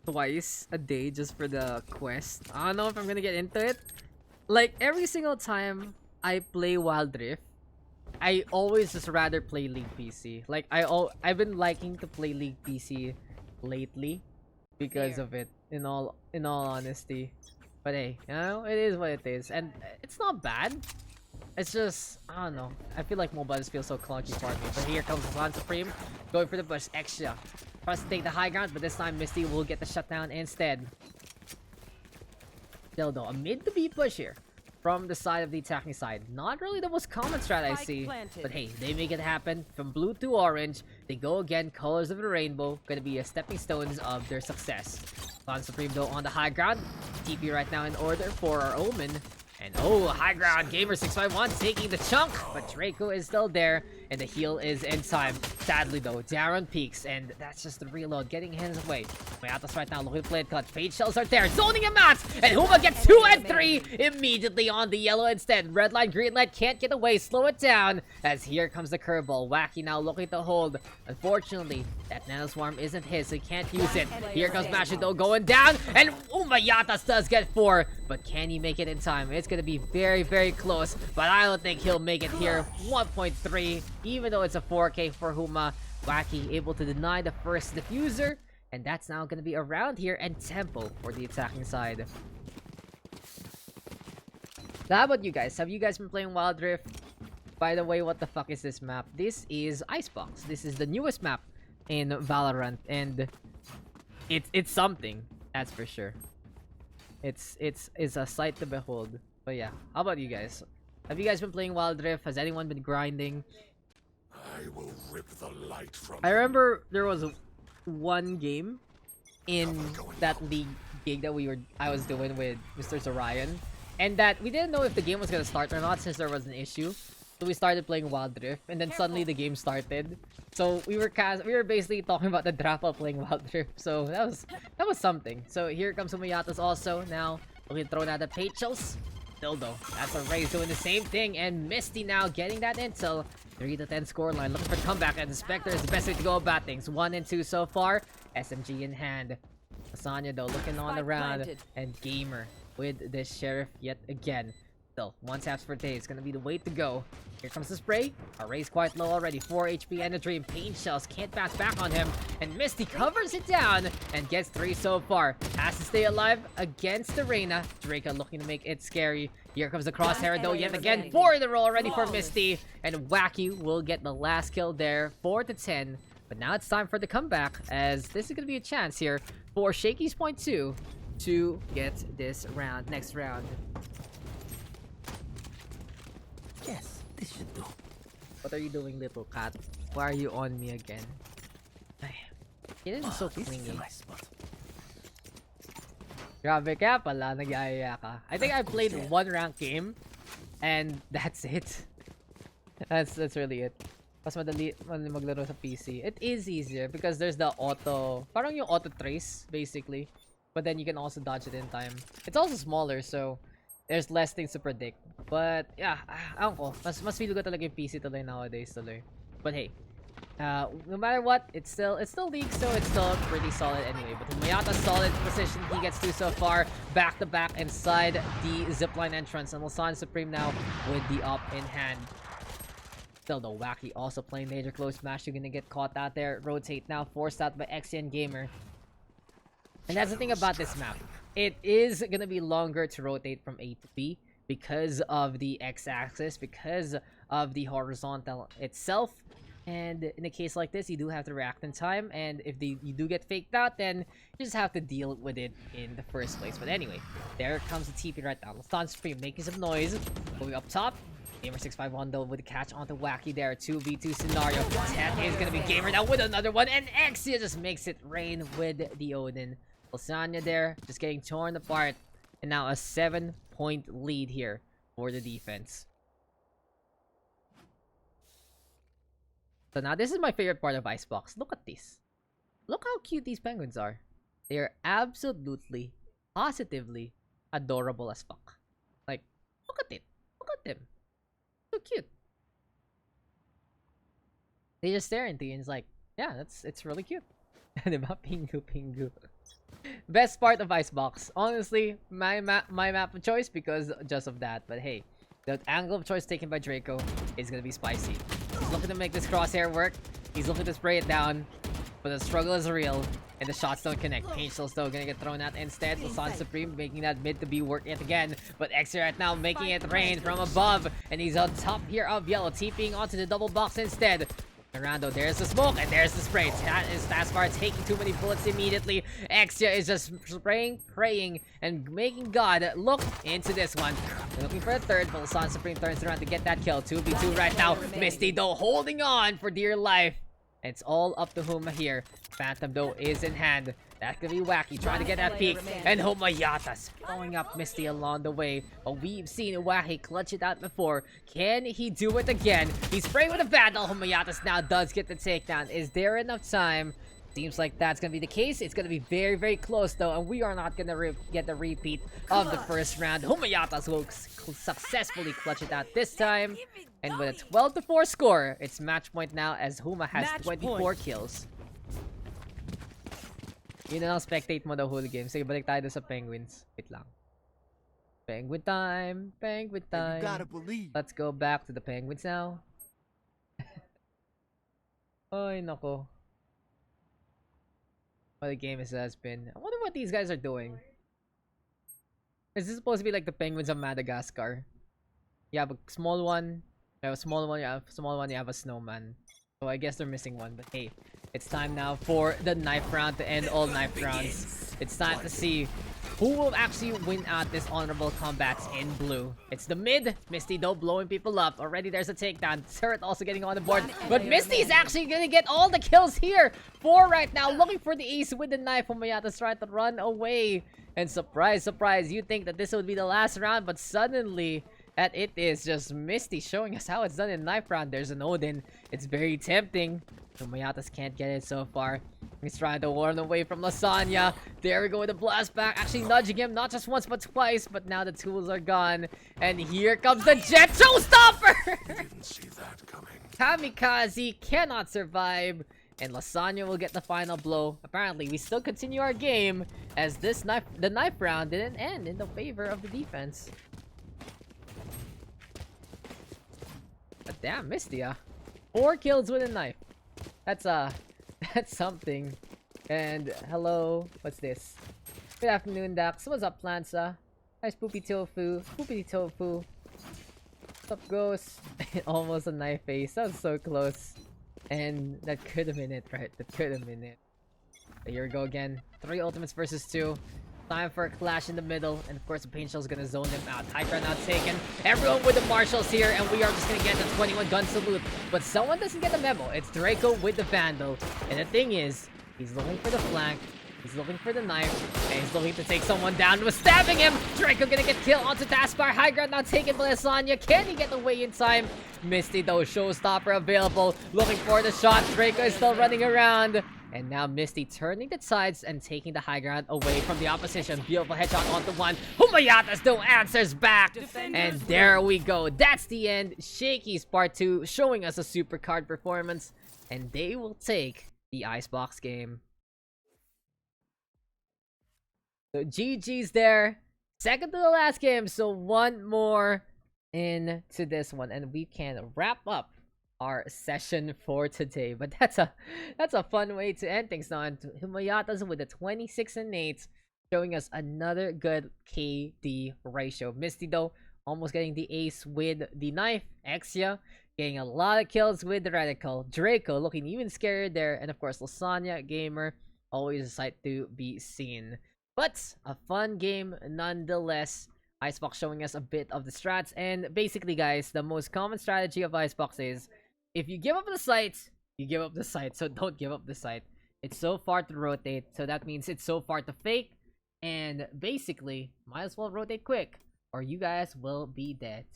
twice a day just for the quest. I don't know if I'm gonna get into it. Like every single time I play Wild Rift, I always just rather play League PC. Like I've been liking to play League PC lately because of it. In all honesty. But hey, you know, it is what it is. And it's not bad. It's just, I don't know. I feel like mobiles feel so clunky for me. But here comes Sun Supreme. Going for the push. Extra. Tries to take the high ground, but this time Misty will get the shutdown instead. Still though, a mid to B push here. From the side of the attacking side. Not really the most common strat I see. But hey, they make it happen. From blue to orange. They go again. Colors of the rainbow. Gonna be a stepping stones of their success. Sun Supreme though on the high ground. TP right now in order for our Omen. And oh, high ground. Gamer 651 taking the chunk. But Draco is still there. And the heal is in time. Sadly though, Darren peaks. And that's just the reload. Getting hands away. Mayatas right now looking to play it cut. Fade shells are there. Zoning him out. And Huma gets 2 and 3 immediately on the yellow instead. Red line, green light can't get away. Slow it down. As here comes the curveball. Joaqui now looking to hold. Unfortunately, that nanoswarm isn't his, so he can't use it. Here comes Mashido going down. And Mayatas does get 4. But can he make it in time? It's going to be very, very close. But I don't think he'll make it here. 1.3. Even though it's a 4K for Huma. Joaqui able to deny the first diffuser. And that's now going to be around here and tempo for the attacking side. How about you guys? Have you guys been playing Wild Rift? By the way, what the fuck is this map? This is Icebox. This is the newest map in Valorant. And it's something. That's for sure. It's a sight to behold. But yeah, how about you guys? Have you guys been playing Wild Rift? Has anyone been grinding? I will rip the light from I remember there was one game in that league gig that I was doing with Mr. Zorion, and that we didn't know if the game was gonna start or not since there was an issue. So we started playing Wild Rift, and then suddenly the game started. So we were basically talking about the draft while playing Wild Rift. So that was something. So here comes Umayatas also now. Looking thrown at the Pachels. Still though, that's a Raze doing the same thing, and Misty now getting that intel. 3-10 scoreline, looking for the comeback, and the Spectre is the best way to go about things. 1 and 2 so far. SMG in hand. Lasagna though looking on the round, and Gamer with the Sheriff yet again. Still, 1 taps per day is gonna be the way to go. Here comes the spray. Our Raze quite low already. 4 HP and a Dream. Pain Shells can't bounce back on him. And Misty covers it down and gets 3 so far. Has to stay alive against the Reyna. Draco looking to make it scary. Here comes the crosshair though yet again. 4 in a row already for Misty. And Joaqui will get the last kill there. 4-10. But now it's time for the comeback, as this is gonna be a chance here for Shakey's point 2 to get this round, next round. Yes, this should do. What are you doing, little cat? Why are you on me again? Ay, it is so This is a clingy. nice spot. Grabe kaya pala, nag-aaya ka. I think I played 1 ranked game, and that's it. That's really it. Mas madali maglaro sa PC. It is easier because there's the auto, parang yung auto trace basically. But then you can also dodge it in time. It's also smaller, so there's less things to predict. But yeah, I don't know. Mas feel ko talaga yung PC tuloy nowadays tuloy. But hey, no matter what, it's still League, so it's still pretty solid anyway. But Mayata's solid position. He gets 2 so far, back to back inside the zipline entrance, and Lasan Supreme now with the up in hand. Still though, Joaqui also playing major close match. You're gonna get caught out there. Rotate now, forced out by XN Gamer. And that's the thing about this map. It is gonna be longer to rotate from A to B because of the X-axis, because of the horizontal itself. And in a case like this, you do have to react in time. And if you do get faked out, then you just have to deal with it in the first place. But anyway, there comes the TP right now. Lastan Supreme making some noise. Going up top. Gamer651 though with the catch onto Joaqui there. 2v2 scenario. That is gonna be Gamer now with another one. And Exia just makes it rain with the Odin. Lasagna there, just getting torn apart. And now a 7-point lead here for the defense. So now this is my favorite part of Icebox. Look at this. Look how cute these penguins are. They are absolutely, positively adorable as fuck. Like, look at it. Look at them. So cute. They just stare into you and it's like, yeah, it's really cute. Diba? Pingu, pingu. Best part of Icebox. Honestly, my map of choice because just of that. But hey, the angle of choice taken by Draco is gonna be spicy. He's looking to make this crosshair work. He's looking to spray it down. But the struggle is real. And the shots don't connect. Painful's though gonna get thrown out instead. Lasan Supreme making that mid to be work yet again. But Exer right now making it rain from above. And he's on top here of yellow. TPing onto the double box instead. Arando, there's the smoke and there's the spray. That is Taskbar taking too many bullets immediately. Exia is just spraying, praying, and making God look into this one. They're looking for a third, but Lasan Supreme turns around to get that kill. 2v2 right now. Misty though holding on for dear life. It's all up to Huma here. Phantom though is in hand. That could be Joaqui trying to get that peek. And Humayatas throwing up Misty along the way. But we've seen Joaqui clutch it out before. Can he do it again? He's spraying with a battle. Humayatas now does get the takedown. Is there enough time? Seems like that's going to be the case. It's going to be very, very close though. And we are not going to get the repeat of the first round. Humayatas will successfully clutch it out this time. And with a 12-4 score, it's match point now as Huma has 24 kills. Yun na lang, spectate mo the whole game. Sige, balik tayo sa Penguins. Wait lang. Penguin time! Penguin time! You gotta believe. Let's go back to the Penguins now. Ay, nako. What a game this has been. I wonder what these guys are doing. Is this supposed to be like the Penguins of Madagascar? You have a small one, you have a small one, you have a small one, you have a snowman. So I guess they're missing one, but hey. It's time now for the knife round to end all knife rounds. It's time to see who will actually win out this honorable combats in blue. It's the mid. Misty though blowing people up. Already there's a takedown. Turret also getting on the board. But Misty is actually gonna get all the kills here. 4 right now. Looking for the ace with the knife. Humayata's trying to run away. And surprise, surprise, you think that this would be the last round, but suddenly that it is just Misty showing us how it's done in knife round. There's an Odin. It's very tempting. Humayatas can't get it so far. He's trying to warn away from Lasagna. There we go with the blast back. Actually nudging him, not just once, but twice. But now the tools are gone. And here comes the Jet Showstopper! Didn't see that coming. Kamikaze cannot survive. And Lasagna will get the final blow. Apparently, we still continue our game as the knife round didn't end in the favor of the defense. But damn, Misty, 4 kills with a knife. That's something. And hello, what's this? Good afternoon, Daks. What's up, Plansa? Nice poopy tofu. Poopy tofu. What's up, Ghost? Almost a knife face. That was so close. And that could have been it, right? That could have been it. But here we go again. 3 ultimates versus 2. Time for a clash in the middle. And of course, the Pain Shell's gonna zone them out. High ground now taken. Everyone with the marshals here. And we are just gonna get the 21 gun salute. But someone doesn't get the memo. It's Draco with the Vandal. And the thing is, he's looking for the flank. He's looking for the knife. And he's looking to take someone down. Was stabbing him. Draco gonna get killed onto Taskbar. High ground now taken by Lasagna. Can he get away in time? Misty though, Showstopper available. Looking for the shot. Draco is still running around. And now Misty turning the sides and taking the high ground away from the opposition. Beautiful headshot onto one. Humayata still answers back. And there we go. That's the end. Shakey's part 2 showing us a super card performance. And they will take the Icebox game. So GG's there. Second to the last game. So 1 more into this one. And we can wrap up our session for today. But that's a fun way to end things now. And Humayata's with a 26 and 8, showing us another good KD ratio. Misty though almost getting the ace with the knife. Exia getting a lot of kills with the reticle. Draco looking even scarier there. And of course Lasagna Gamer, always a sight to be seen. But a fun game nonetheless. Icebox showing us a bit of the strats. And basically guys, the most common strategy of Icebox is, if you give up the site, you give up the site. So don't give up the site. It's so far to rotate. So that means it's so far to fake. And basically, might as well rotate quick, or you guys will be dead.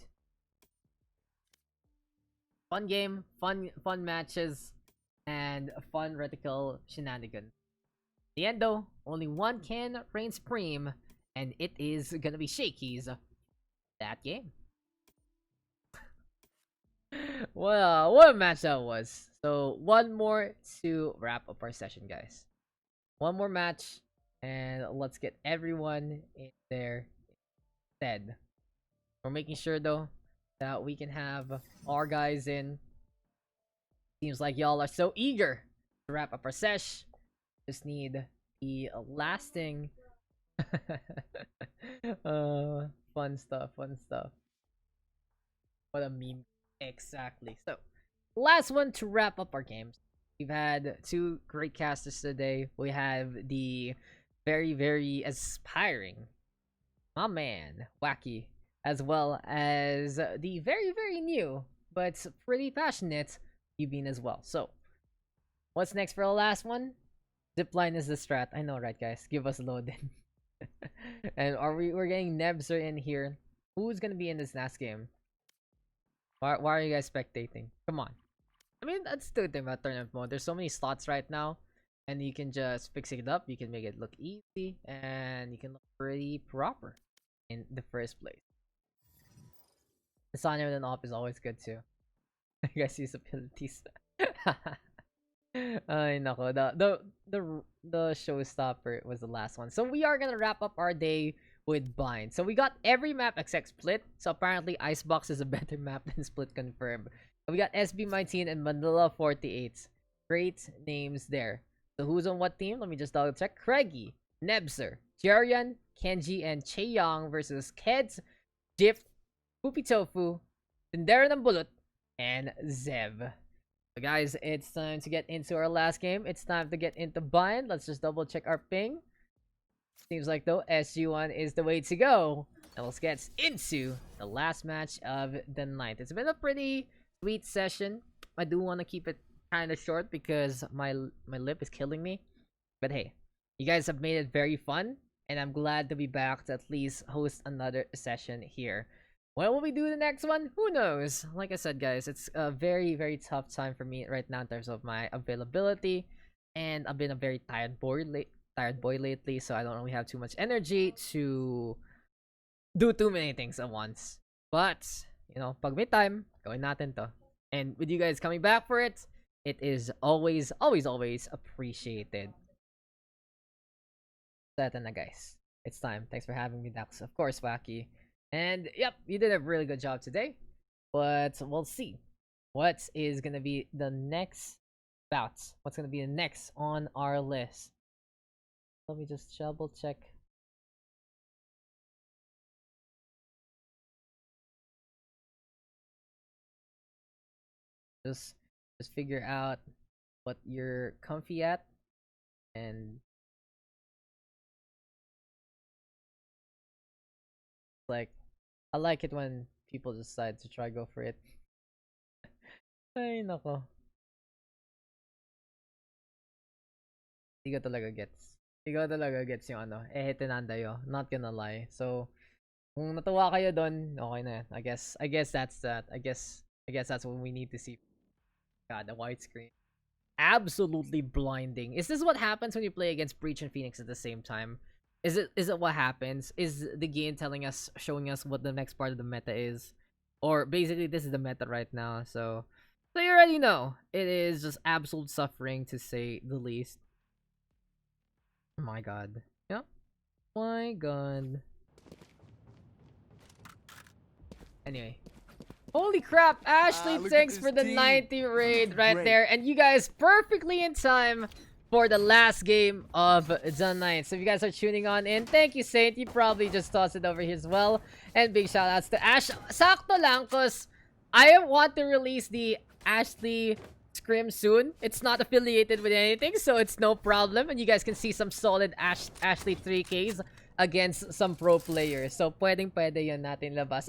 Fun game, fun matches, and a fun reticle shenanigans. The end though, only one can reign supreme, and it is gonna be Shakey's that game. Well, what a match that was. So 1 more to wrap up our session, guys. 1 more match, and let's get everyone in there instead. We're making sure though that we can have our guys in. Seems like y'all are so eager to wrap up our sesh. Just need the lasting fun stuff. What a meme. Exactly. So, last one to wrap up our games. We've had 2 great casters today. We have the very, very aspiring, my man, Joaqui, as well as the very, very new, but pretty passionate, Ubheen as well. So, what's next for the last one? Zipline is the strat. I know, right, guys? Give us a load in. And we're getting Nebzer in here. Who's gonna be in this last game? Why are you guys spectating? Come on. I mean, that's the thing about tournament mode. There's so many slots right now, and you can just fix it up. You can make it look easy, and you can look pretty proper in the first place. The Sonya with an op is always good too. You guys use abilities. Ay nako, the showstopper was the last one. So we are gonna wrap up our day with Bind. So we got every map except Split. So apparently Icebox is a better map than Split confirmed. We got SB19 and Manila 48. Great names there. So who's on what team? Let me just double check. Craigie, Nebzer, Jerian, Kenji, and Chaeyong versus Keds, Jift, Poopy Tofu, Tindera ng Bulot, and Zev. So guys, it's time to get into our last game. It's time to get into Bind. Let's just double check our ping. Seems like though SG1 is the way to go. And let's get into the last match of the night. It's been a pretty sweet session. I do want to keep it kind of short because my lip is killing me. But hey, you guys have made it very fun, and I'm glad to be back to at least host another session here. When will we do the next one? Who knows? Like I said, guys, it's a very, very tough time for me right now in terms of my availability, and I've been a very tired boy lately, so I don't really have too much energy to do too many things at once. But, you know, pag may time, gawin natin to. And with you guys coming back for it, it is always, always, always appreciated. Set na guys. It's time. Thanks for having me, Daks. Of course, Joaqui. And yep, you did a really good job today. But we'll see what is gonna be the next bout. What's gonna be the next on our list. Let me just double check. Just figure out what you're comfy at, and like I like it when people decide to try go for it. Ay nako. Hindi ko talaga gets. Hindi ko talaga gets yung ano, tinanda yo. Not gonna lie. So kung natuwa kayo doon, okay na yan. I guess that's that. I guess that's what we need to see. God, the widescreen. Absolutely blinding. Is this what happens when you play against Breach and Phoenix at the same time? Is it what happens? Is the game telling us, showing us what the next part of the meta is? Or basically this is the meta right now, so you already know. It is just absolute suffering to say the least. Oh my god. Yep. My god. Anyway. Holy crap, Ashley, thanks for the 90 raid right there. And you guys perfectly in time for the last game of the night. So if you guys are tuning on in, thank you, Saint. You probably just tossed it over here as well. And big shout outs to Ash. Sakto lang, cause I want to release the Ashley scrim soon. It's not affiliated with anything, so it's no problem. And you guys can see some solid Ashley 3Ks against some pro players. So, pwede yun natin labas.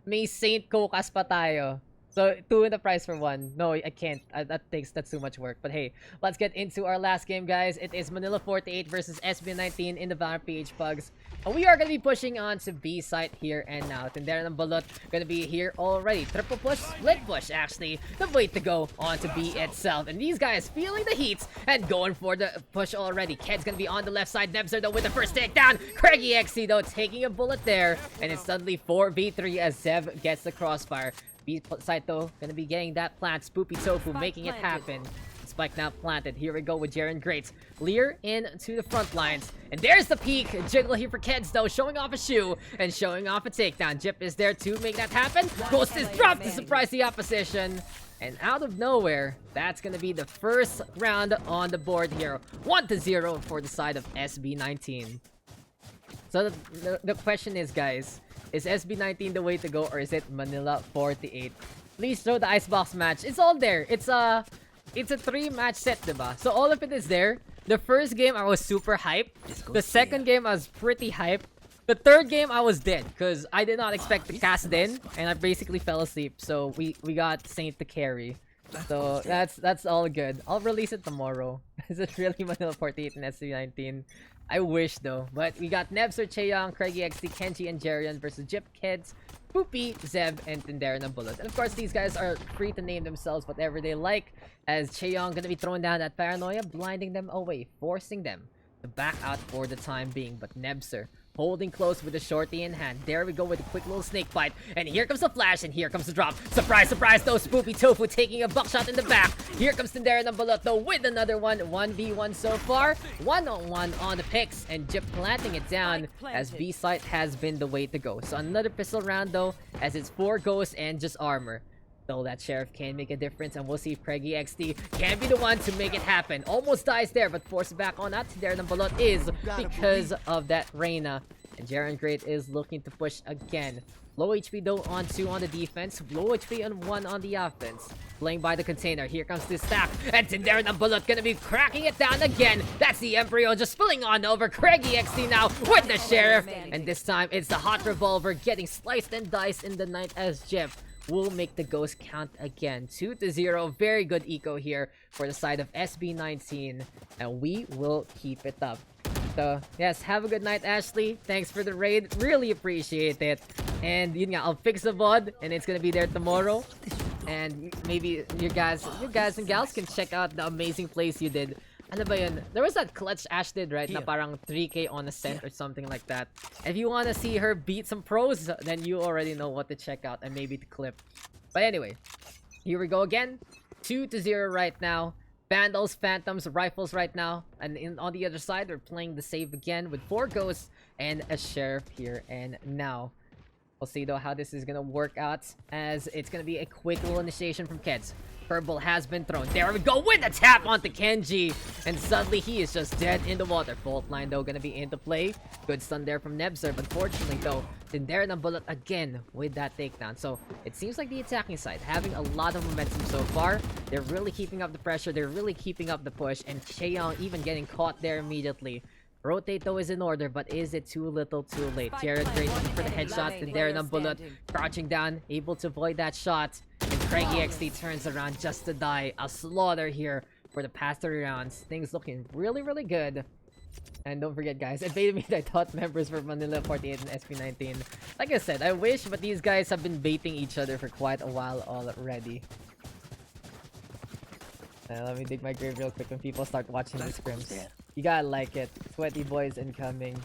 May Saint Kokas pa tayo. So, 2 in the price for 1. No, I can't. That's too much work. But hey, let's get into our last game, guys. It is Manila 48 versus SB19 in the Valorant PH PUGS. And we are going to be pushing on to B site here and now. Tindera ng Balot going to be here already. Triple push, split push, actually. The way to go on to B itself. And these guys feeling the heat and going for the push already. Ked's going to be on the left side. Nebzer, though, with the first takedown. Craigie XC, though, taking a bullet there. And it's suddenly 4v3 as Zev gets the crossfire. B site, though, gonna be getting that plant. Spoopy Tofu making it happen. Spike now planted. Here we go with Jaren Great. Lear into the front lines. And there's the peak. Jiggle here for Keds, though, showing off a shoe and showing off a takedown. Jip is there to make that happen. Ghost is dropped to surprise the opposition. And out of nowhere, that's gonna be the first round on the board here. 1-0 for the side of SB19. So the question is, guys, is SB19 the way to go, or is it Manila 48? Please throw the Icebox match. It's all there. It's a 3-match set, diba? So all of it is there. The first game, I was super hyped. The second game, I was pretty hyped. The third game, I was dead, because I did not expect to cast in, and I basically fell asleep. So we got Saint to carry. So that's all good. I'll release it tomorrow. Is it really Manila 48 and SB19? I wish, though. But we got Nebzer, Chaeyoung, Craigie XD, Kenji, and Jerian versus Jip, Kids, Poopy, Zeb, and Tindera ng Bullet. And of course, these guys are free to name themselves whatever they like, as Chaeyoung gonna be throwing down that paranoia, blinding them away, forcing them to back out for the time being. But Nebzer holding close with the shorty in hand. There we go with a quick little snake bite. And here comes the flash, and here comes the drop. Surprise, surprise, though. Spoopy Tofu taking a buckshot in the back. Here comes Tindera ng Bulot, though, with another one. 1v1 so far. 1-on-1 on the picks. And Jip planting it down, as B-site has been the way to go. So another pistol round, though, as it's 4 ghosts and just armor. So that Sheriff can make a difference, and we'll see if Craigie XD can be the one to make it happen. Almost dies there, but forced back on that. There ng Balot is because of that Reyna. And Jaren Great is looking to push again. Low HP though on 2 on the defense. Low HP on 1 on the offense. Playing by the container. Here comes the stack. And Tindera the Bullet gonna be cracking it down again. That's the Embryo just spilling on over. Craigie XT now with the Sheriff. And this time it's the Hot Revolver getting sliced and diced in the night as Jeff will make the ghost count again. 2-0. Very good eco here for the side of SB19. And we will keep it up. So, yes, have a good night, Ashley. Thanks for the raid. Really appreciate it. And yun nga, I'll fix the VOD and it's gonna be there tomorrow. And maybe you guys and gals can check out the amazing plays you did. Ano ba yun? There was that clutch Ash did, right? Na parang 3K on Ascent or something like that. If you want to see her beat some pros, then you already know what to check out and maybe to clip. But anyway, here we go again. 2-0 right now. Vandals, Phantoms, Rifles right now. And on the other side, they're playing the save again with 4 Ghosts and a Sheriff here and now. We'll see though how this is gonna work out, as it's gonna be a quick little initiation from Keds. Purple has been thrown. There we go with a tap onto Kenji. And suddenly he is just dead in the water. Fault line though gonna be into play. Good stun there from Nebzer. But fortunately though, Tindera the Bullet again with that takedown. So it seems like the attacking side having a lot of momentum so far. They're really keeping up the pressure. They're really keeping up the push. And Chaeyoung even getting caught there immediately. Rotate though is in order, but is it too little too late? Jared great for the headshot. Tindera the Bullet crouching down, able to avoid that shot. And Craigie XT turns around just to die. A slaughter here for the past 3 rounds. Things looking really, really good. And don't forget, guys, at Beta Meet, I taught members for Manila 48 and SP19. Like I said, I wish, but these guys have been baiting each other for quite a while already. Let me dig my grave real quick when people start watching the scrims. You gotta like it. Sweaty boys incoming.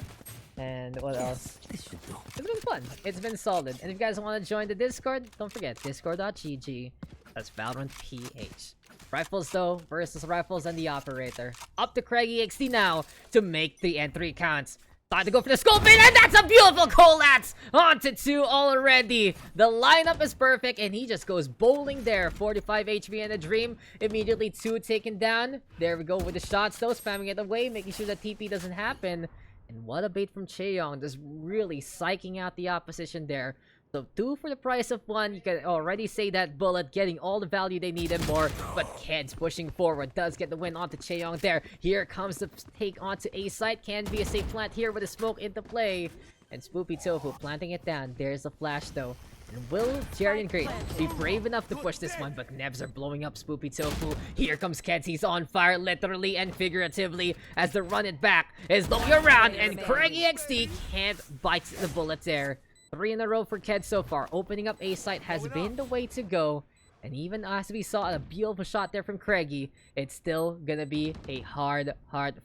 And what else? It's been fun. It's been solid. And if you guys want to join the Discord, don't forget, discord.gg. That's Valorant PH. Rifles though, versus Rifles and the Operator. Up to Craigie XT now to make the entry count. Time to go for the scope in, and that's a beautiful collapse! On to 2 already. The lineup is perfect, and he just goes bowling there. 45 HP and a dream. Immediately 2 taken down. There we go with the shots though, spamming it away, making sure that TP doesn't happen. And what a bait from Chaeyoung, just really psyching out the opposition there. So 2 for the price of 1. You can already say that Bullet getting all the value they need and more. But Keds pushing forward does get the win onto Chaeyoung there. Here comes the take onto A site. Can be a safe plant here with a smoke into play. And Spoopy Tofu planting it down. There's a flash though. And will Jerry and Great be brave enough to push this one? But Nebs are blowing up Spoopy Tofu. Here comes Keds. He's on fire literally and figuratively as the run it back is looking around. And Craigie XT can't bite the bullet there. 3 in a row for Keds so far. Opening up A site has been the way to go. And even as we saw a beautiful shot there from Craigie, it's still gonna be a hard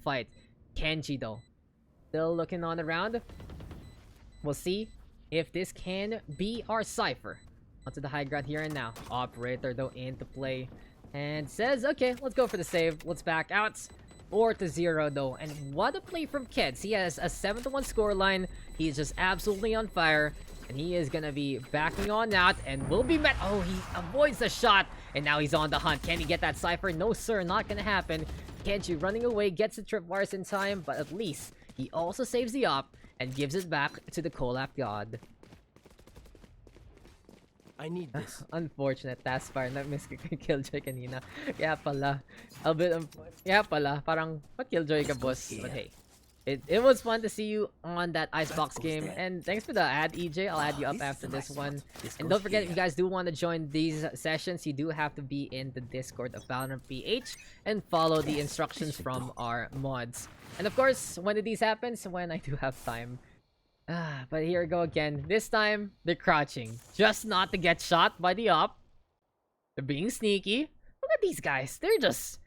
fight. Kenji though, still looking on around. We'll see if this can be our Cypher. Onto the high ground here and now. Operator though into play. And says, okay, let's go for the save. Let's back out. 4-0 though, and what a play from Keds. He has a 7-1 scoreline. He's just absolutely on fire, and he is gonna be backing on out and will be met. Oh, he avoids the shot, and now he's on the hunt. Can he get that Cypher? No sir, not gonna happen. Kenji running away, gets the tripwires in time, but at least he also saves the op and gives it back to the Collab God. I need this. Unfortunate taskbar. Na-miss ko kay Killjoy kanina. Kaya pala. A bit kaya pala. Parang, what Killjoy ka, boss? But hey, it was fun to see you on that Icebox game. And thanks for the ad, EJ. I'll add you up after this one. And don't forget, if you guys do want to join these sessions, you do have to be in the Discord of Valorant PH and follow the instructions from our mods. And of course, when do these happen? When I do have time. But here we go again. This time, they're crouching. Just not to get shot by the op. They're being sneaky. Look at these guys. They're just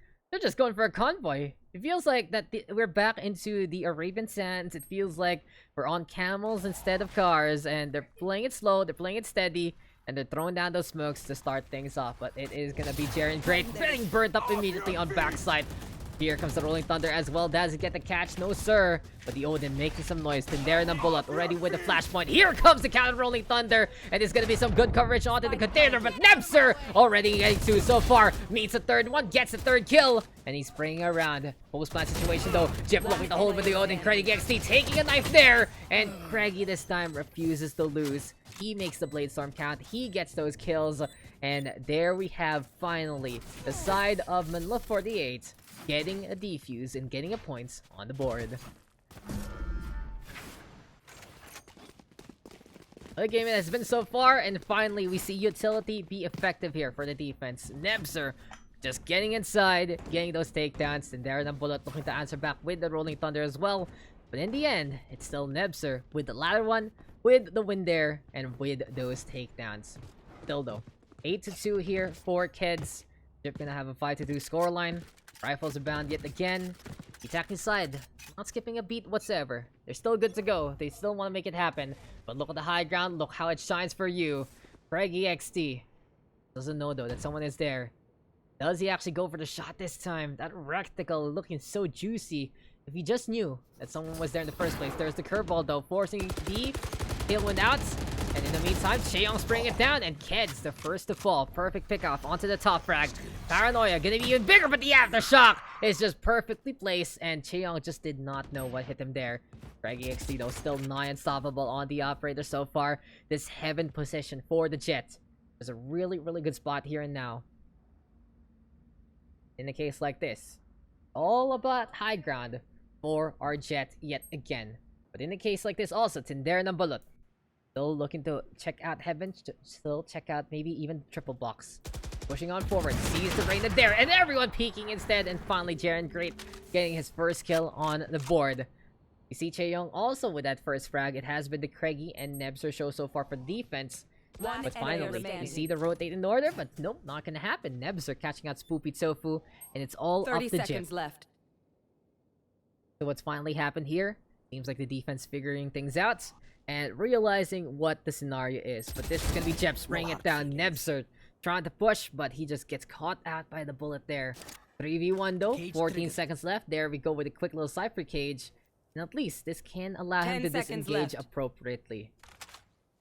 going for a convoy. It feels like that we're back into the Arabian Sands. It feels like we're on camels instead of cars. And they're playing it slow. They're playing it steady. And they're throwing down those smokes to start things off. But it is going to be Jaren Great getting burnt up immediately on backside. Here comes the Rolling Thunder as well. Does he get the catch? No, sir. But the Odin making some noise. Tindera the Bullet already with the flashpoint. Here comes the counter Rolling Thunder. And it's going to be some good coverage onto the container. But Nebzer already getting 2 so far. Meets a third one. Gets a third kill. And he's spraying around. Post-plant situation though. Jeff looking to hold with the Odin. Craigie XT taking a knife there. And Craigie this time refuses to lose. He makes the Blade Storm count. He gets those kills. And there we have finally the side of Manila 48 getting a defuse and getting a points on the board. The game has been so far, and finally we see utility be effective here for the defense. Nebzer just getting inside, getting those takedowns, and there the Bullet looking to answer back with the Rolling Thunder as well. But in the end, it's still Nebzer with the latter one, with the win there, and with those takedowns. Still though, 8-2 here for Kids. They're gonna have a 5-2 scoreline. Rifles are bound yet again. The attacking side, not skipping a beat whatsoever. They're still good to go. They still want to make it happen. But look at the high ground. Look how it shines for you. Fraggy XT doesn't know though that someone is there. Does he actually go for the shot this time? That recticle looking so juicy. If he just knew that someone was there in the first place. There's the curveball though, forcing the tailwind out. And in the meantime, Chaeyoung spraying it down, and Keds, the first to fall. Perfect pickoff onto the top frag. Paranoia gonna be even bigger, but the aftershock is just perfectly placed, and Chaeyoung just did not know what hit him there. Fraggy XT though, still nigh unstoppable on the operator so far. This heaven position for the Jet is a really, really good spot here and now. In a case like this, all about high ground for our Jet yet again. But in a case like this also, Tinder and Bullet still looking to check out Heaven, still check out maybe even triple box. Pushing on forward, sees the rain there, and everyone peeking instead, and finally Jaren Great getting his first kill on the board. You see Chaeyoung also with that first frag. It has been the Craigie and Nebzer show so far for defense. But finally, you see the rotate in order, but nope, not gonna happen. Nebzer catching out Spoopy Tofu, and it's all up 30 the seconds gym. left. So what's finally happened here? Seems like the defense figuring things out and realizing what the scenario is. But this is gonna be Jep spraying it down. Nebzer trying to push, but he just gets caught out by the bullet there. 3v1 though, 14 seconds left. There we go with a quick little Cypher cage. And at least this can allow him 10 to seconds disengage left. appropriately.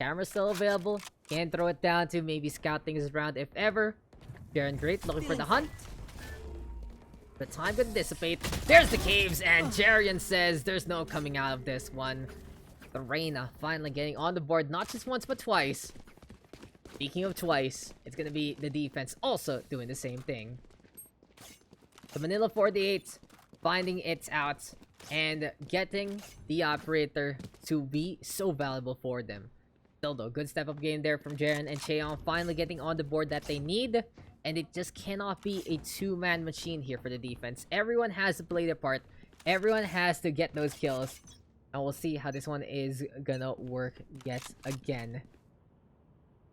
Camera still available. Can throw it down to maybe scout things around if ever. Jaren Great looking for the hunt. The time could dissipate. There's the caves, and Jarian says there's no coming out of this one. The Reyna finally getting on the board, not just once but twice. Speaking of twice, it's gonna be the defense also doing the same thing. The Manila 48 finding it out and getting the operator to be so valuable for them. Still though, good step up game there from Jaren and Chaeyoung, finally getting on the board that they need. And it just cannot be a two-man machine here for the defense. Everyone has to play their part. Everyone has to get those kills. And we'll see how this one is gonna work yet again.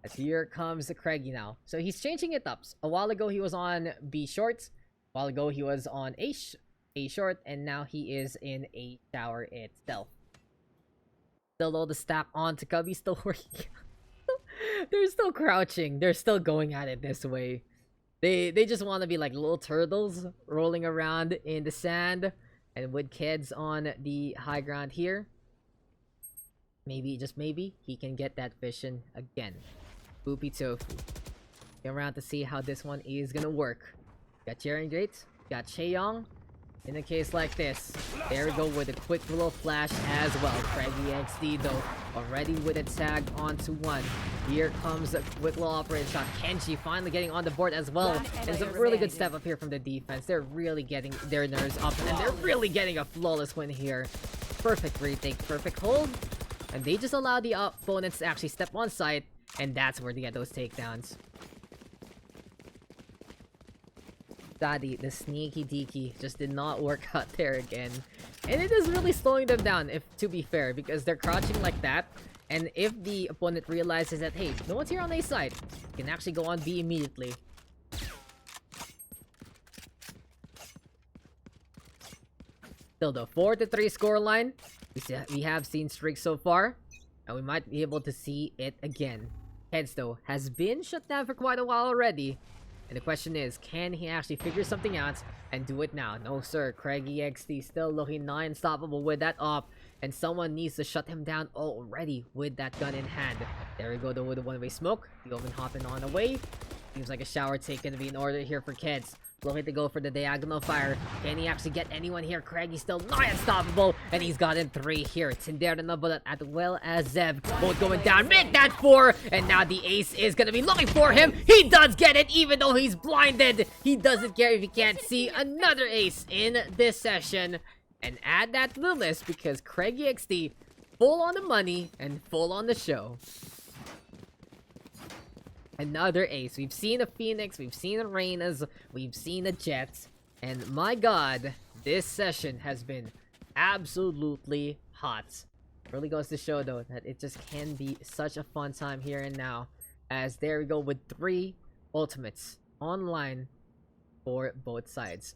As here comes the Craigie now. So he's changing it up. A while ago he was on B short. A while ago he was on A short. And now he is in A tower itself. Still though, the stack onto Cubby still working. They're still crouching. They're still going at it this way. They just want to be like little turtles rolling around in the sand. And with Kids on the high ground here, maybe, just maybe, he can get that vision again. Poopy Tofu. Get around to see how this one is gonna work. Got Jaren Great, got Chaeyoung. In a case like this, there we go with a quick little flash as well. Craigie XD though, already with a tag onto one. Here comes a quick little operator shot. Kenji finally getting on the board as well. It's a really good step up here from the defense. They're really getting their nerves up, and they're really getting a flawless win here. Perfect retake, perfect hold. And they just allow the opponents to actually step on site, and that's where they get those takedowns. Dabii, the sneaky deaky, just did not work out there again. And it is really slowing them down, if to be fair, because they're crouching like that. And if the opponent realizes that, hey, no one's here on A side, you can actually go on B immediately. Still though, 4-3 scoreline. We have seen streaks so far, and we might be able to see it again. Heads though has been shut down for quite a while already. And the question is, can he actually figure something out and do it now? No sir, Craigie XD still looking nigh unstoppable with that op. And someone needs to shut him down already with that gun in hand. There we go though with the one-way smoke. The Oven hopping on away. Seems like a shower take gonna be in order here for Kids. Looking to go for the diagonal fire. Can he actually get anyone here? Craigy's still not unstoppable. And he's gotten 3 here. Tindera na bullet as well as Zev. Both going down. Make that 4. And now the ace is going to be looking for him. He does get it even though he's blinded. He doesn't care if he can't see another ace in this session. And add that to the list because Craigy XD full on the money and full on the show. Another ace. We've seen a Phoenix, we've seen a Reynas, we've seen a Jet, and my god, this session has been absolutely hot. Really goes to show though that it just can be such a fun time here and now, as there we go with 3 ultimates online for both sides.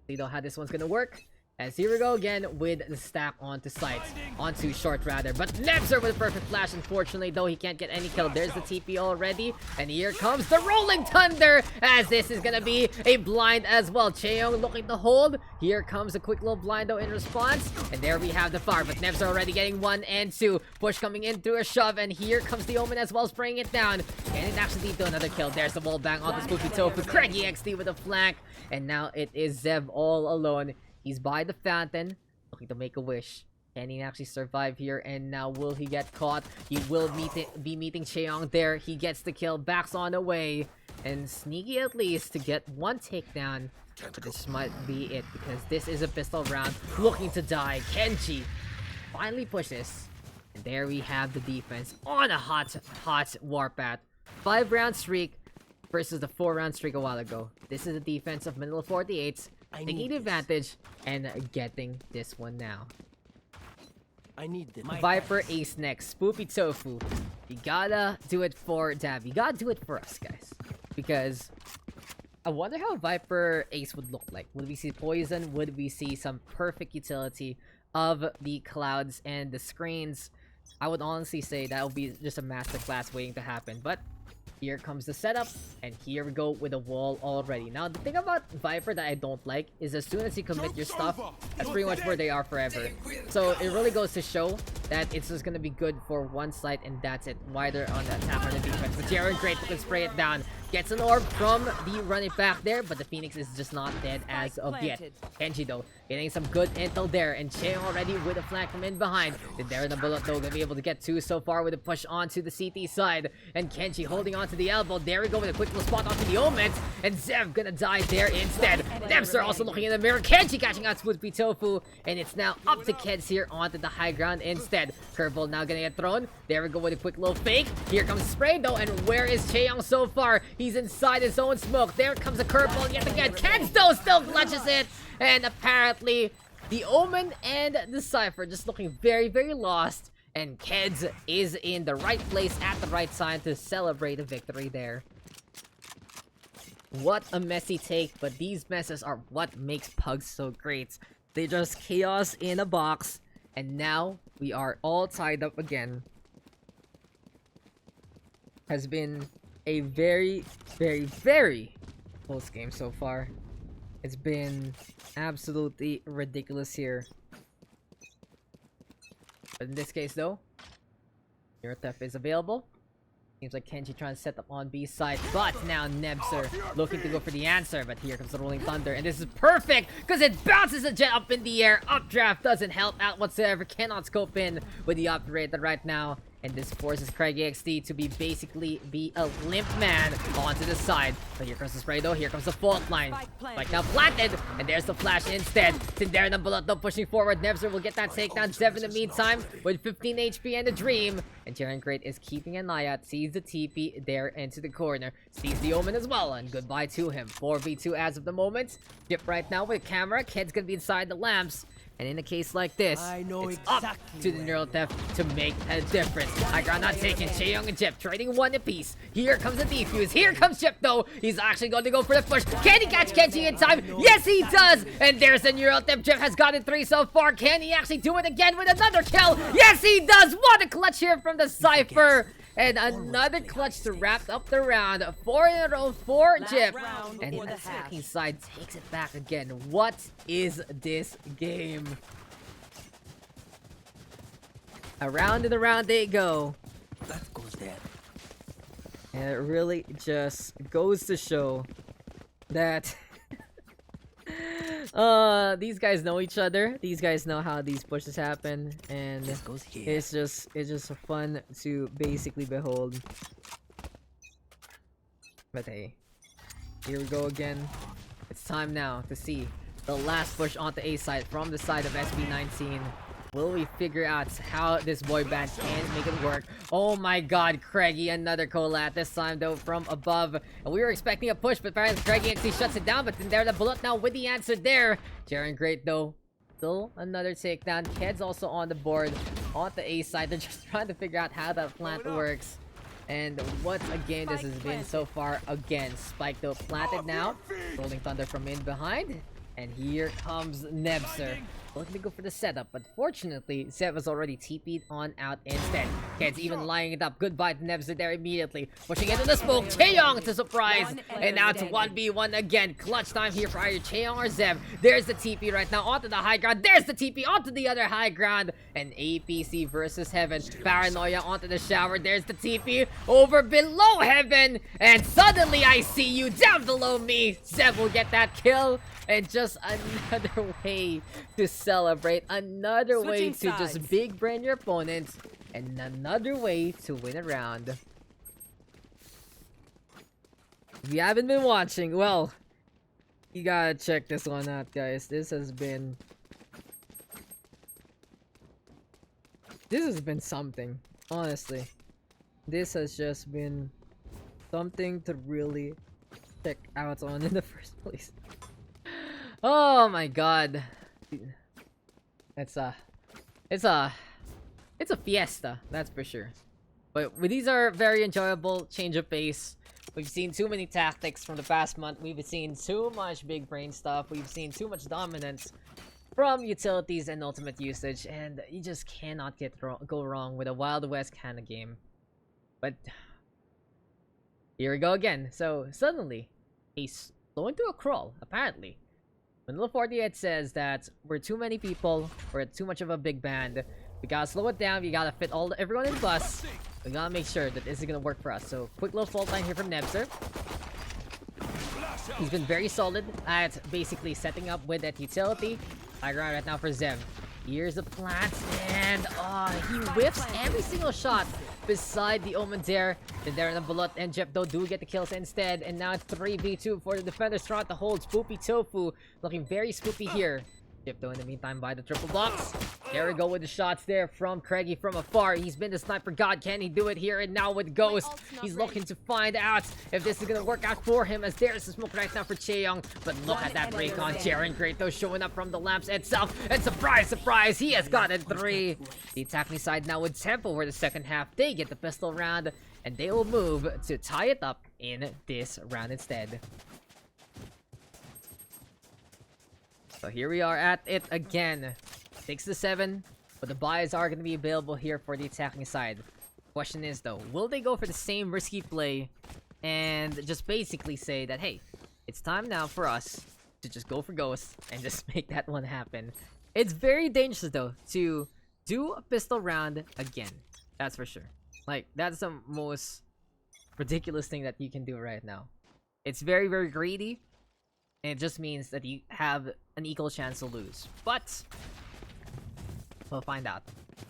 See though how this one's gonna work? As here we go again with the stack onto sight. Onto short rather. But Nebzer with a perfect flash. Unfortunately though, he can't get any kill. There's the TP already. And here comes the Rolling Thunder. As this is gonna be a blind as well. Cheong looking to hold. Here comes a quick little blind though in response. And there we have the fire. But Nebzer already getting 1 and 2. Push coming in through a shove. And here comes the Omen as well, spraying it down. And it actually lead to another kill. There's the wall bang on the Spooky Tofu. Craigy XD with a flank. And now it is Zev all alone. He's by the fountain, looking to make a wish. Can he actually survive here? And now will he get caught? He will be meeting Cheong there. He gets the kill, backs on away. And sneaky at least to get 1 takedown. But this might be it because this is a pistol round. Looking to die. Kenji finally pushes. And there we have the defense on a hot Warpath. 5-round streak versus the 4-round streak a while ago. This is the defense of middle 48s. Taking the advantage and getting this one now. I need this. Viper ace next. Spoopy Tofu. You gotta do it for Dabii. You gotta do it for us, guys. Because I wonder how Viper ace would look like. Would we see poison? Would we see some perfect utility of the clouds and the screens? I would honestly say that would be just a masterclass waiting to happen. But here comes the setup, and here we go with a wall already. Now, the thing about Viper that I don't like is as soon as you commit your stuff, that's pretty much where they are forever. So, it really goes to show that it's just gonna be good for one side, and that's it. Wider on the attack or the defense. But Jaren Great can spray it down. Gets an orb from the running back there, but the Phoenix is just not dead as of yet. Kenji though, getting some good intel there, and Che already with a flank from in behind. And there the bullet though, gonna be able to get 2 so far with a push onto the CT side. And Kenji holding onto the elbow. There we go with a quick little spot onto the Omens. And Zev gonna die there instead. Dempster also looking in the mirror. Kenji catching out Spoopy Tofu. And it's now up to Keds here onto the high ground instead. Curveball now gonna get thrown. There we go with a quick little fake. Here comes spray though, and where is Cheong so far? He's inside his own smoke. There comes a curveball yet again. Keds though still clutches it. And apparently, the Omen and the Cypher just looking very, very lost. And Keds is in the right place at the right time to celebrate a victory there. What a messy take, but these messes are what makes Pugs so great. They're just chaos in a box. And now, we are all tied up again. Has been a very, very, very close game so far. It's been absolutely ridiculous here. But in this case though, Mirror Theft is available. Seems like Kenji trying to set up on B side, but now Nebzer looking to go for the answer. But here comes the Rolling Thunder, and this is perfect because it bounces the jet up in the air. Updraft doesn't help out whatsoever. Cannot scope in with the operator right now. And this forces Craigy XD to basically be a limp man onto the side. But here comes the spray though. Here comes the fault line. Like now planted. And there's the flash instead. Tindera and Bullet though pushing forward. Nebzer will get that takedown. Zev in the meantime with 15 HP and a dream. And Jaren Great is keeping an eye out. Sees the TP there into the corner. Sees the Omen as well. And goodbye to him. 4v2 as of the moment. Dip right now with camera. Kid's gonna be inside the lamps. And in a case like this, it's up to the Neural Theft to make a difference. High ground not taken. Cheong and Jip trading 1 apiece. Here comes the defuse. Here comes Jip though. He's actually going to go for the push. Can he catch Kenji in time? Yes, he does. And there's the Neural Theft. Jip has gotten 3 so far. Can he actually do it again with another kill? Yes, he does. What a clutch here from the Cypher. And another clutch to wrap up the round. 4 in a row for Jip. And the attacking side takes it back again. What is this game? Around and around they go. That goes there. And it really just goes to show that These guys know each other. These guys know how these pushes happen, and This goes here. it's just fun to basically behold. But hey, here we go again. It's time now to see the last push onto A side from the side of SB19. Will we figure out how this boy band can make it work? Oh my god, Craigie, another collat, this time though from above. And we were expecting a push, but apparently Craigie actually shuts it down, but then there's the bullet now with the answer there. Jaren great though. Still another takedown. Ked's also on the board on the A side. They're just trying to figure out how that plant works. And what a game this has been so far. Again, Spike though planted now. Rolling Thunder from in behind. And here comes Nebzer. Looking to go for the setup, but fortunately, Zev was already TP'd on out instead. Ked's even lining it up. Goodbye to Nebzer there immediately. Pushing into the smoke. Chaeyoung to surprise. And now it's 1v1 again. Clutch time here for either Chaeyoung or Zev. There's the TP right now onto the high ground. There's the TP onto the other high ground. And APC versus Heaven. Paranoia onto the shower. There's the TP over below Heaven. And suddenly I see you down below me. Zev will get that kill. And just another way to celebrate, another way Switching to just sides. big brain your opponents, and another way to win a round. If you haven't been watching, well, you gotta check this one out, guys. This has been something, honestly. This has just been something to really check out on in the first place. Oh my god. It's a fiesta, that's for sure. But these are very enjoyable, change of pace. We've seen too many tactics from the past month. We've seen too much big brain stuff. We've seen too much dominance from utilities and ultimate usage, and you just cannot go wrong with a Wild West kind of game. But here we go again. So suddenly, he's going to a crawl, apparently. Manila 48 says that we're too many people, we're too much of a big band. We gotta slow it down, we gotta fit everyone in the bus. We gotta make sure that this is gonna work for us. So, quick little fault line here from Nebzer. He's been very solid at basically setting up with that utility. High ground right now for Zev. Here's the plant, and he whips every single shot beside the Omen there. Then there in the bullet, and Jepto do get the kills instead. And now it's 3v2 for the defenders trying to hold Spoopy Tofu. Looking very spoopy here. Jepto in the meantime by the triple box. There we go with the shots there from Craigie from afar. He's been the sniper god. Can he do it here? And now with Ghost, he's looking to find out if this is gonna work out for him, as there's the smoke right now for Chaeyoung. But look at that break on Jaren Great though, showing up from the lamps itself. And surprise, surprise, he has gotten 3. The attacking side now with Temple for the second half. They get the pistol round, and they will move to tie it up in this round instead. So here we are at it again. 6-7, but the buys are going to be available here for the attacking side. Question is though, will they go for the same risky play and just basically say that, hey, it's time now for us to just go for Ghost and just make that one happen? It's very dangerous though to do a pistol round again. That's for sure. Like, that's the most ridiculous thing that you can do right now. It's very, very greedy. And it just means that you have an equal chance to lose. But we'll find out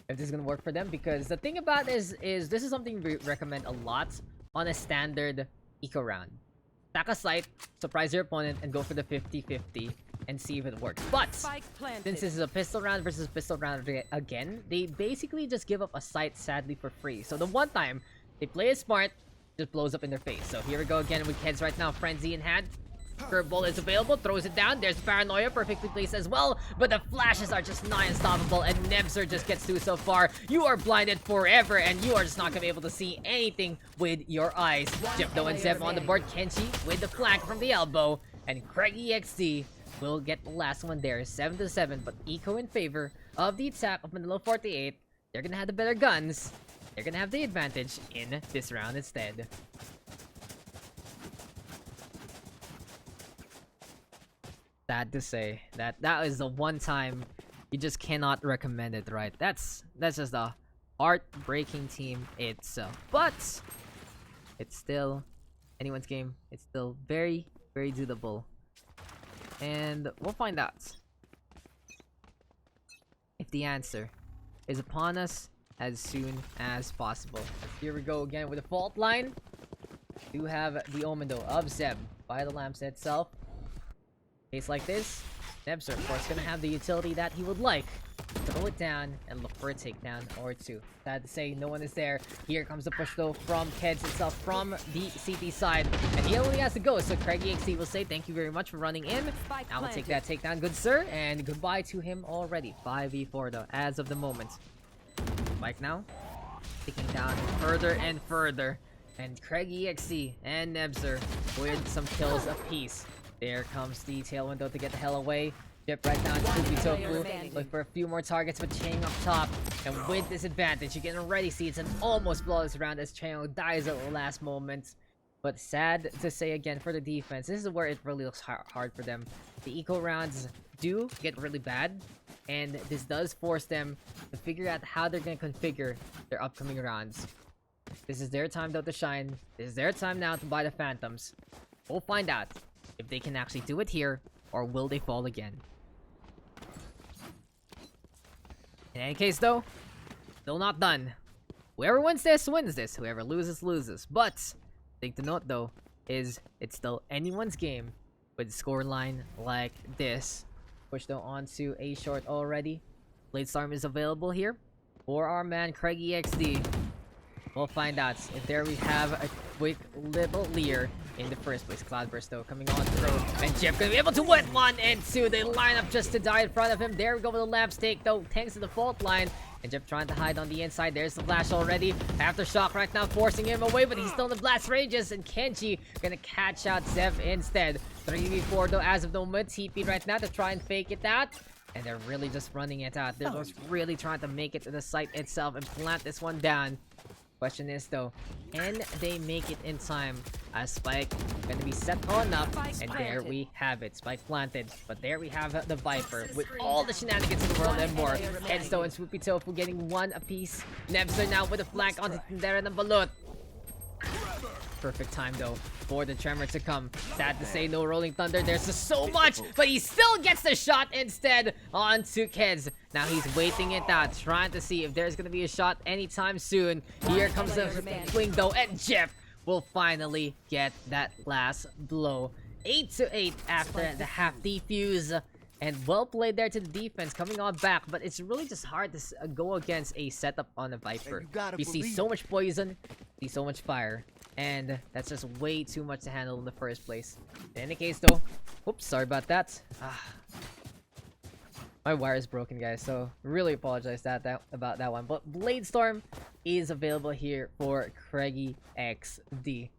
if this is gonna work for them, because the thing about this is this is something we recommend a lot on a standard eco round. Stack a site, surprise your opponent, and go for the 50-50 and see if it works. But since this is a pistol round versus pistol round again, they basically just give up a site sadly for free. So the one time they play it smart, just blows up in their face. So here we go again with Kids right now, Frenzy in hand. Curveball is available, throws it down. There's Paranoia, perfectly placed as well. But the flashes are just not unstoppable, and Nebzer just gets 2 so far. You are blinded forever, and you are just not going to be able to see anything with your eyes. Jepto and Zev on the board. Kenshi with the flank from the elbow. And Craigie XD will get the last one there. 7-7, but Eco in favor of the attack of Manila 48. They're going to have the better guns. They're going to have the advantage in this round instead. Sad to say that is the one time you just cannot recommend it, right? That's just a heartbreaking team itself. But it's still anyone's game. It's still very, very doable. And we'll find out if the answer is upon us as soon as possible. Here we go again with the fault line. We do have the omen though of Zeb by the lamps itself. Case like this, Zeb's of course gonna have the utility that he would like. Throw it down and look for a takedown or two. Sad to say, no one is there. Here comes the push though from Keds itself from the CT side. And he only has to go, so CraiggyXD will say thank you very much for running in. I will take that takedown, good sir, and goodbye to him already. 5v4 though, as of the moment. Mike now, ticking down further and further. And CraiggyXD and Nebzer with some kills apiece. There comes the tailwind though to get the hell away. Dip right down to Poopy Tofu. Look for a few more targets with Chang up top. And with this advantage, you can already see it's an almost flawless round as Chang dies at the last moment. But sad to say again for the defense, this is where it really looks hard for them. The eco rounds do get really bad. And this does force them to figure out how they're going to configure their upcoming rounds. This is their time though to shine. This is their time now to buy the Phantoms. We'll find out if they can actually do it here, or will they fall again. In any case though, still not done. Whoever wins this, wins this. Whoever loses, loses. But, thing to note though, is it's still anyone's game with a scoreline like this. Push though onto A short already. Bladestorm is available here for our man CraiggyXD. We'll find out if there we have a quick little leer in the first place. Cloudburst though coming on through, and Jeff gonna be able to win 1 and 2. They line up just to die in front of him. There we go with the lamp stake though, thanks to the fault line. And Jeff trying to hide on the inside. There's the flash already. Aftershock right now forcing him away, but he's still in the blast ranges. And Kenji gonna catch out Zev instead. 3v4 though as of the moment. TP right now to try and fake it out. And they're really just running it out. They're just really trying to make it to the site itself and plant this one down. Question is though, can they make it in time? As Spike gonna be set on up, and there we have it. Spike planted, but there we have the Viper with all the shenanigans in the world and more. Headstone and Swoopy Tofu getting 1 apiece. Nebzer now with a flank onto Tindera and Balut. Perfect time though for the tremor to come. Sad to say, no rolling thunder. There's just so much, but he still gets the shot instead onto Keds. Now he's waiting it out, trying to see if there's gonna be a shot anytime soon. Here comes the swing though, and Jeff will finally get that last blow. 8-8 after the half defuse. And well played there to the defense, coming on back, but it's really just hard to go against a setup on a Viper. You see so much poison, you see so much fire, and that's just way too much to handle in the first place. In any case though, oops, sorry about that. My wire is broken, guys, so really apologize about that one. But Bladestorm is available here for CraiggyXD. In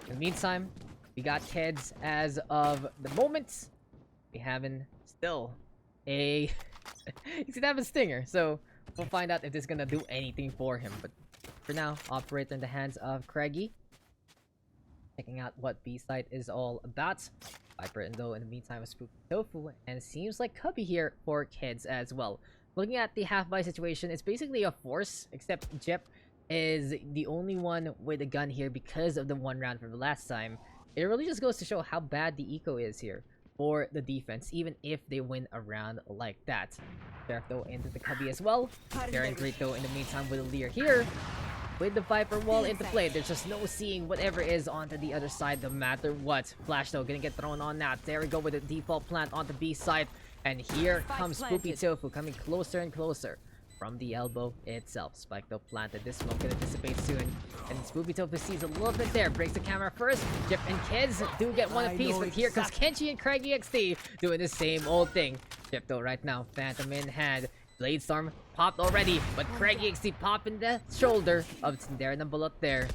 the meantime, we got Keds as of the moment. We haven't still a he's gonna have a stinger, so we'll find out if this is gonna do anything for him. But for now, operator in the hands of Craigie, checking out what B-side is all about. Viper though in the meantime was Spooky Tofu, and it seems like Cubby here for Kids as well. Looking at the half-buy situation, it's basically a force, except Jep is the only one with a gun here because of the 1 round from the last time. It really just goes to show how bad the eco is here for the defense, even if they win a round like that. Sheriff though into the Cubby as well. Very great though in the meantime with a Lear here. With the Viper wall into play, there's just no seeing whatever is onto the other side no matter what. Flash though gonna get thrown on that. There we go with the default plant onto B side. And here comes Spoopy Tofu coming closer and closer from the elbow itself. Spike though planted. This smoke gonna dissipate soon. And Spoopy Tofu sees a little bit there. Breaks the camera first. Jip and Kids do get 1 apiece, but here comes Kenji and CraiggyXD doing the same old thing. Jip though right now, Phantom in hand. Bladestorm popped already, but CraiggyXD popping the shoulder of Tindera and Bullet there.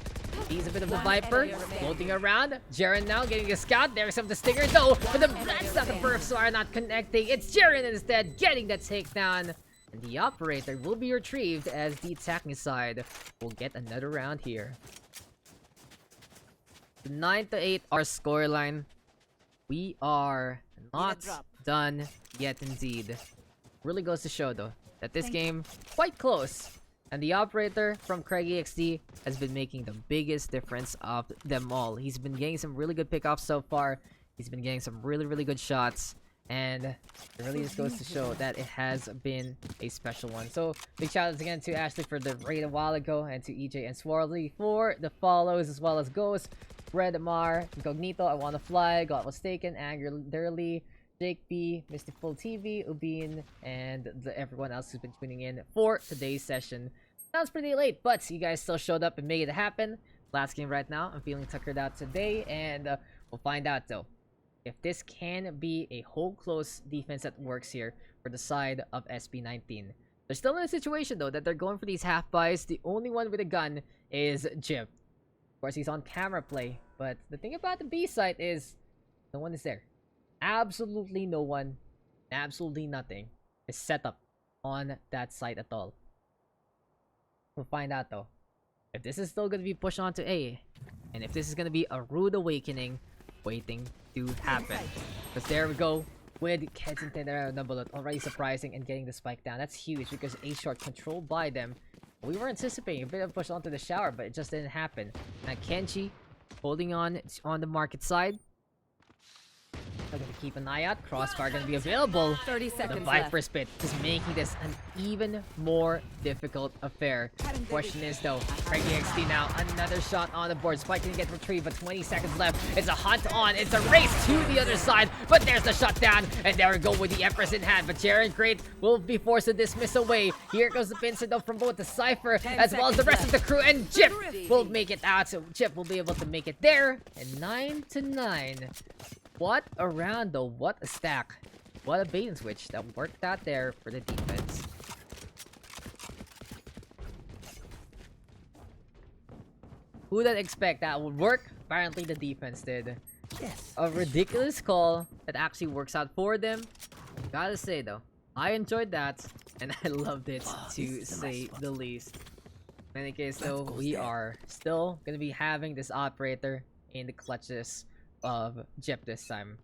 He's a bit of the Viper, floating around. Jaren now getting a scout. There's some of the stinger though, but that's not the bursts are not connecting. It's Jaren instead getting that takedown. And the operator will be retrieved as the attacking side will get another round here. 9-8 our scoreline. We are not done yet indeed. Really goes to show though that this game quite close, and the operator from CraiggyXD has been making the biggest difference of them all. He's been getting some really good pickoffs so far. He's been getting some really good shots, And it really just goes to show that it has been a special one. So big shout outs again to Ashley for the raid a while ago, and to EJ and Swarly for the follows, as well as Ghost, Red Mar, Incognito, I Wanna Fly, Got Was Taken, Anger Dirly, Jake B, Mystical TV, Ubheen, and everyone else who's been tuning in for today's session. Sounds pretty late, but you guys still showed up and made it happen. Last game right now. I'm feeling tuckered out today, and we'll find out though if this can be a whole close defense that works here for the side of SB19. They're still in a situation though that they're going for these half buys. The only one with a gun is Jib. Of course, he's on camera play, but the thing about the B site is no one is there. Absolutely no one, absolutely nothing is set up on that site at all. We'll find out though if this is still going to be pushed onto A, and if this is going to be a rude awakening waiting to happen. Because there we go with Keds and Tendera Bullet already surprising and getting the spike down. That's huge because A short controlled by them. We were anticipating a bit of push onto the shower, but it just didn't happen. Now Kenji holding on the market side. I'm gonna keep an eye out. Crossfire gonna be available. 30 The seconds Viper left. Spit is making this an even more difficult affair. Question is though, Craigie XD now, another shot on the board. Spike can get retrieved, but 20 seconds left. It's a hunt on, it's a race to the other side, but there's the shutdown, and there we go with the Empress in hand. But Jaren Great will be forced to dismiss away. Here goes the Vincent though from both the Cypher as well as the rest of the crew, and Jip will make it out. So Jip will be able to make it there, and 9-9. What a round though, what a stack. What a bait and switch that worked out there for the defense. Who did expect that would work? Apparently the defense did. Yes. A ridiculous call that actually works out for them. Gotta say though, I enjoyed that and I loved it to say the least. In any case though, we are still gonna be having this operator in the clutches of Jip this time.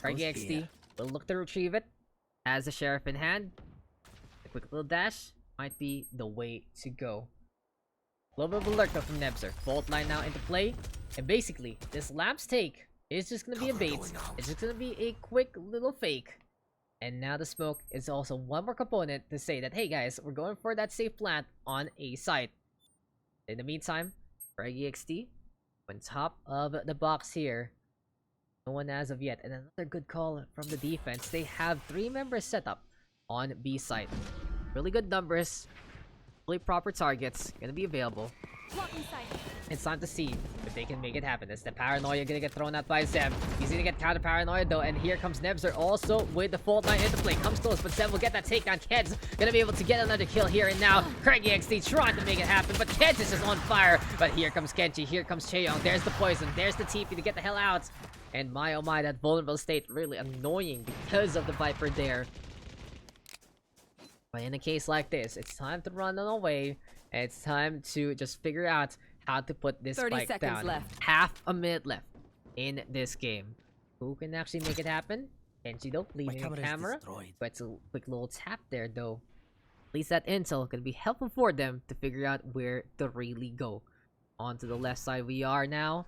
Craigie XD will look to retrieve it. Has the sheriff in hand. A quick little dash might be the way to go. A little bit of alert though from Nebzer. Fault line now into play. And basically, this Lamps take is just gonna be a bait. It's just gonna be a quick little fake. And now the smoke is also one more component to say that, hey guys, we're going for that safe plant on a site. In the meantime, Craigie XD on top of the box here. No one as of yet. And another good call from the defense. They have 3 members set up on B site. Really good numbers. Really proper targets. Gonna be available. It's time to see if they can make it happen. It's the paranoia gonna get thrown out by Zeb. He's gonna get counter paranoia though, and here comes Nebzer also with the fault line into play. Comes close, but Zeb will get that take on Keds. Gonna be able to get another kill here and now. Craigie XD trying to make it happen, but Keds is just on fire. But here comes Kenji, here comes Chaeyoung. There's the poison, there's the TP to get the hell out. And my oh my, that vulnerable state really annoying because of the Viper there. But in a case like this, it's time to run on away. And it's time to just figure out how to put this 30 spike seconds down. left. Half a minute left in this game. Who can actually make it happen? Kenji though, leaving the camera. But it's a quick little tap there though. At least that intel can be helpful for them to figure out where to really go. On to the left side we are now.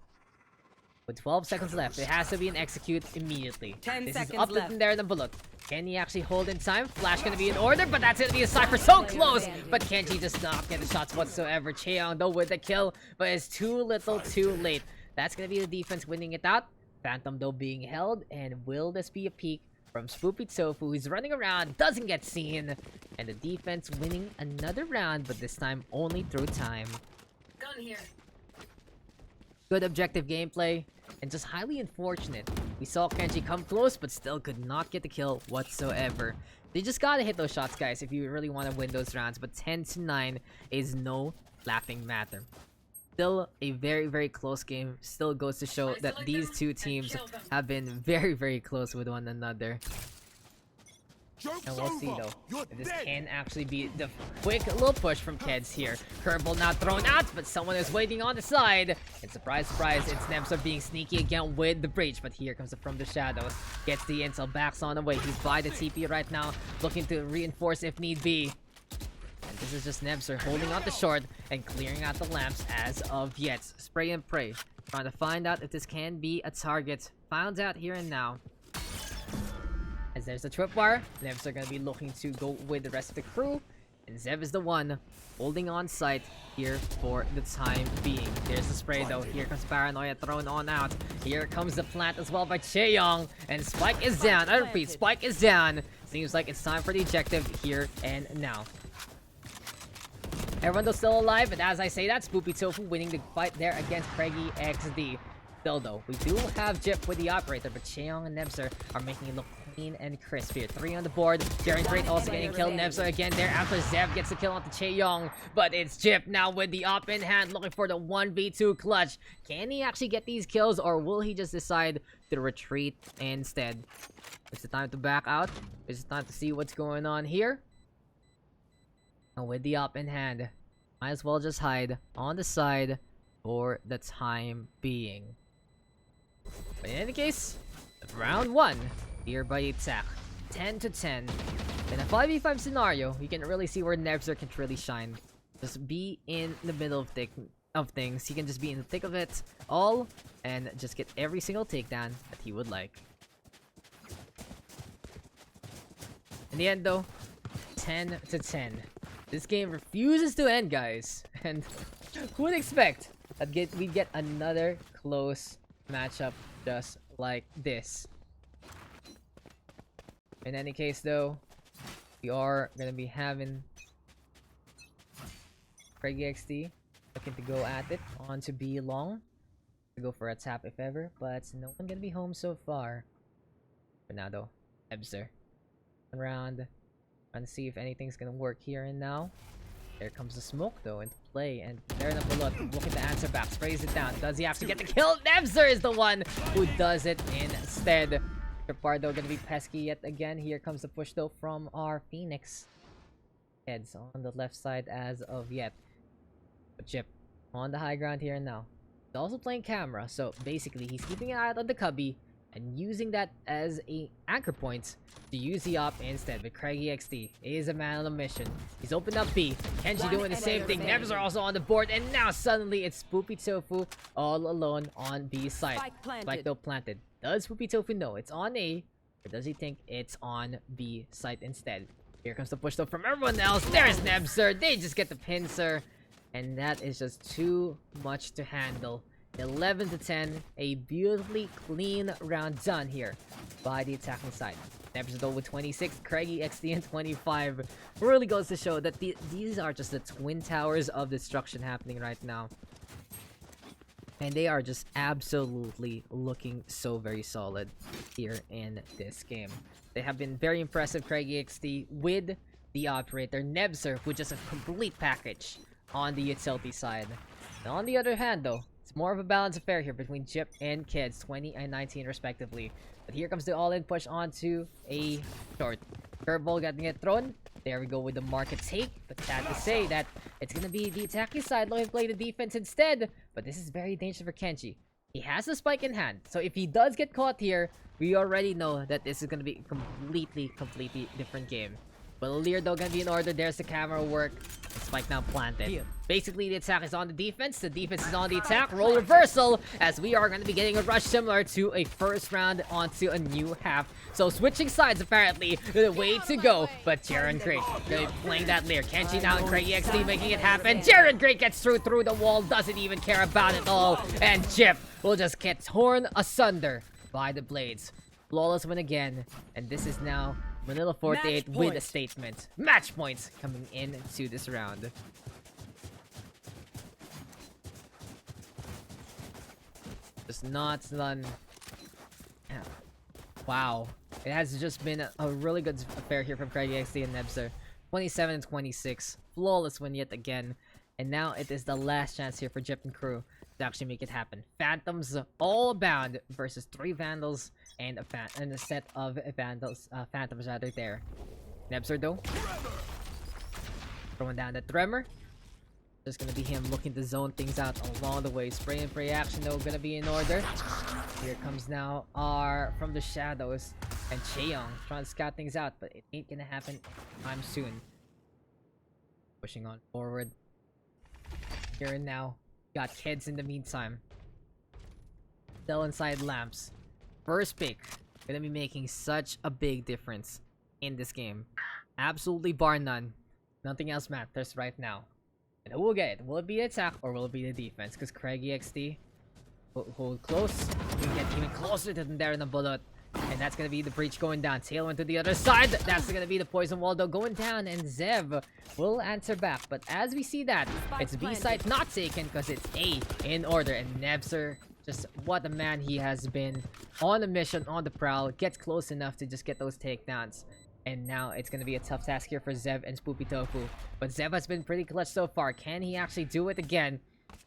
With 12 seconds left, it has to be an execute immediately. 10 this seconds is up left. to there in the bullet. Can he actually hold in time? Flash gonna be in order, but that's gonna be a Cypher so close! But Kenji does not get the shots whatsoever. Chaeyoung though with the kill, but it's too little too late. That's gonna be the defense winning it out. Phantom though being held, and will this be a peek from Spoopy Tofu, who's running around, doesn't get seen, and the defense winning another round, but this time only through time. Gun here. Good objective gameplay, and just highly unfortunate. We saw Kenji come close, but still could not get the kill whatsoever. They just gotta hit those shots, guys, if you really want to win those rounds, but 10-9 is no laughing matter. Still a very, very close game. Still goes to show that these two teams have been very, very close with one another. And we'll see though if this can actually be the quick little push from Keds here. Curveball not thrown out, but someone is waiting on the side. And surprise, surprise, it's Nemsar being sneaky again with the breach. But here comes it from the shadows. Gets the intel, backs on the way. He's by the TP right now, looking to reinforce if need be. And this is just Nemsar holding on the short and clearing out the lamps as of yet. Spray and pray. Trying to find out if this can be a target. Found out here and now. As there's a tripwire, Nevs are gonna be looking to go with the rest of the crew. And Zev is the one holding on site here for the time being. There's the spray though. Here comes Paranoia thrown on out. Here comes the plant as well by Chaeyoung. And Spike is down. I repeat, Spike is down. Seems like it's time for the objective here and now. Everyone's still alive, but as I say that, Spoopy Tofu winning the fight there against Craigie XD. Still though, we do have Jip with the operator, but Chaeyoung and Nebzer are making it look clean and crisp here. 3 on the board. Darren Great also getting killed. Nebzer again there after Zev gets the kill onto Chaeyoung. But it's Jip now with the op in hand, looking for the 1v2 clutch. Can he actually get these kills, or will he just decide to retreat instead? Is it time to back out? Is it time to see what's going on here? And with the op in hand, might as well just hide on the side for the time being. But in any case, round 1 here by attack. 10 to 10. In a 5v5 scenario, you can really see where Nebzer can really shine. Just be in the middle of things. He can just be in the thick of it all and just get every single takedown that he would like. In the end though, 10 to 10. This game refuses to end, guys. And who would expect that we'd get another close matchup just like this? In any case though, we are gonna be having Craigie XD looking to go at it on to B long to go for a tap if ever, but no one gonna be home so far. For now though, Ebzer around trying to see if anything's gonna work here and now. There comes the smoke though into play, and there enough bullet looking to answer back, sprays it down. Does he have to get the kill? Nebzer is the one who does it instead. Tripardo gonna be pesky yet again. Here comes the push though from our Phoenix. Heads on the left side as of yet. But Chip on the high ground here and now. He's also playing camera, so basically he's keeping an eye out on the cubby and using that as a anchor point to use the op instead. But Craigie XD is a man on a mission. He's opened up B. Kenji doing the same thing. Nevs are also on the board, and now suddenly it's Spoopy Tofu all alone on B side. Spike though planted. Does Spoopy Tofu know it's on A, or does he think it's on B side instead? Here comes the push though from everyone else. There's Nebzer. They just get the pincer, and that is just too much to handle. 11 to 10, a beautifully clean round done here by the attacking side. Nebzer though with 26, Craigie XD and 25. Really goes to show that these are just the twin towers of destruction happening right now. And they are just absolutely looking so very solid here in this game. They have been very impressive, Craigie XD, with the operator. Nebzer with just a complete package on the utility side. Now on the other hand though, it's more of a balanced affair here between Chip and Kids, 20 and 19 respectively. But here comes the all-in push onto a short. Curveball getting it thrown. There we go with the market take. But sad to say that it's going to be the attacking side looking to play the defense instead. But this is very dangerous for Kenji. He has the spike in hand. So if he does get caught here, we already know that this is going to be a completely different game. But Lear though gonna be in order. There's the camera work. The spike now planted. Basically, the attack is on the defense is on the attack. Role reversal, as we are gonna be getting a rush similar to a first round onto a new half. So switching sides apparently the way to go. But Jared Great gonna be playing that Lear. Kenji now and Craigie XD making it happen. Jared Great gets through the wall, doesn't even care about it all, and Chip will just get torn asunder by the blades. Flawless win again, and this is now Manila 48 with a statement. Match points coming into this round. Just not done. Wow. It has just been a really good affair here from Craigie XD and Nebzer. 27 and 26. Flawless win yet again. And now it is the last chance here for Jip and crew to actually make it happen. Phantoms all bound versus 3 Vandals and a set of Vandals, Phantoms rather there. Nebzer though, throwing down the Tremor. Just gonna be him looking to zone things out along the way. Spray and pray action though gonna be in order. Here comes now from the shadows, and Chaeyoung trying to scout things out, but it ain't gonna happen anytime soon. Pushing on forward. Here and now, got Kids in the meantime. Still inside lamps. First pick gonna be making such a big difference in this game. Absolutely bar none. Nothing else matters right now. And who will get it? Will it be the attack or will it be the defense? Because Craigie XD will hold close. We can get even closer to them there in the bullet. And that's gonna be the breach going down. Tailwind to the other side. That's gonna be the poison wall though going down. And Zev will answer back. But as we see that, it's B side not taken because it's A in order. And Nebzer, just what a man he has been on a mission, on the prowl. Gets close enough to just get those takedowns. And now it's going to be a tough task here for Zev and Spoopy Tofu. But Zev has been pretty clutch so far. Can he actually do it again?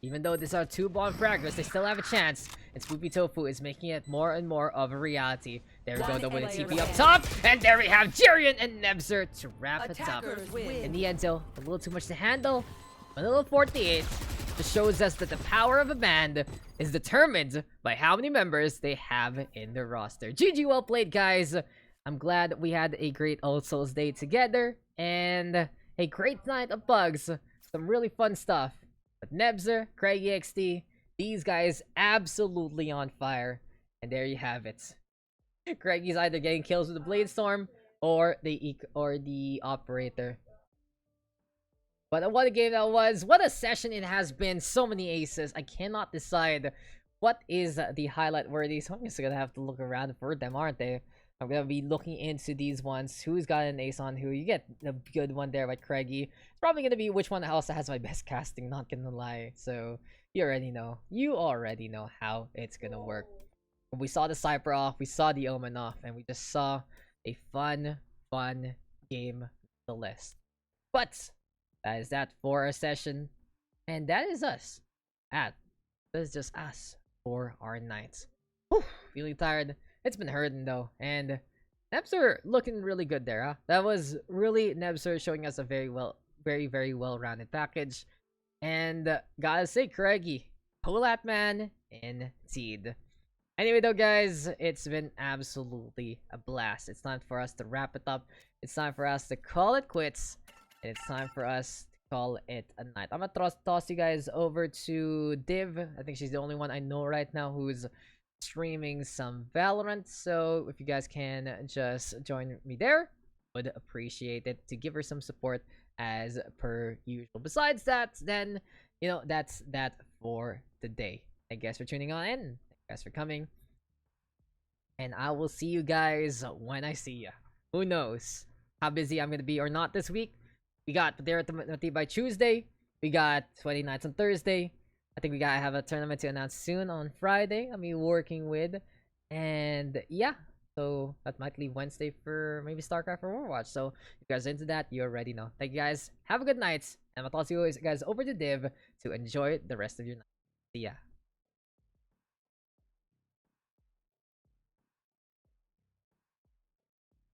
Even though these are 2 bomb fraggers, they still have a chance. And Spoopy Tofu is making it more and more of a reality. There we go, though, with a TP up top. And there we have Jirian and Nebzer to wrap it up. In the end, though, a little too much to handle. A little 48 just shows us that the power of a band is determined by how many members they have in their roster. GG, well played, guys. I'm glad we had a great All Souls Day together, and a great night of Pugs. Some really fun stuff. But Nebzer, Craigie XD, these guys absolutely on fire. And there you have it. Craigie's either getting kills with the Blade Storm, or the Operator. But what a game that was. What a session it has been. So many aces. I cannot decide what is the highlight worthy. So I'm just gonna have to look around for them, aren't they? I'm gonna be looking into these ones. Who's got an ace on who? You get a good one there by Craigie. It's probably gonna be which one else has my best casting, not gonna lie. So you already know. You already know how it's gonna work. We saw the Cypher off, we saw the Omen off, and we just saw a fun game the list. But that is that for our session. And that is us. That is just us for our night. Whew, feeling tired. It's been hurting though, and Nebzer looking really good there, huh? That was really Nebzer showing us a very well-rounded package. And gotta say, Craigie, pull that man indeed. Anyway though, guys, it's been absolutely a blast. It's time for us to wrap it up. It's time for us to call it quits. And it's time for us to call it a night. I'm gonna toss you guys over to Div. I think she's the only one I know right now who's streaming some Valorant, so if you guys can just join me there, would appreciate it, to give her some support as per usual. Besides that, then you know, that's that for today. Thank you guys for tuning on in. Thank you guys for coming, and I will see you guys when I see ya. Who knows how busy I'm gonna be or not this week. We got there at the by Tuesday. We got 20 nights on Thursday. I think we gotta have a tournament to announce soon on Friday. I'll be working with, and yeah, so that might leave Wednesday for maybe StarCraft or Overwatch. So if you guys are into that, you already know. Thank you guys. Have a good night, and I'll toss you guys over to Div to enjoy the rest of your night. See ya.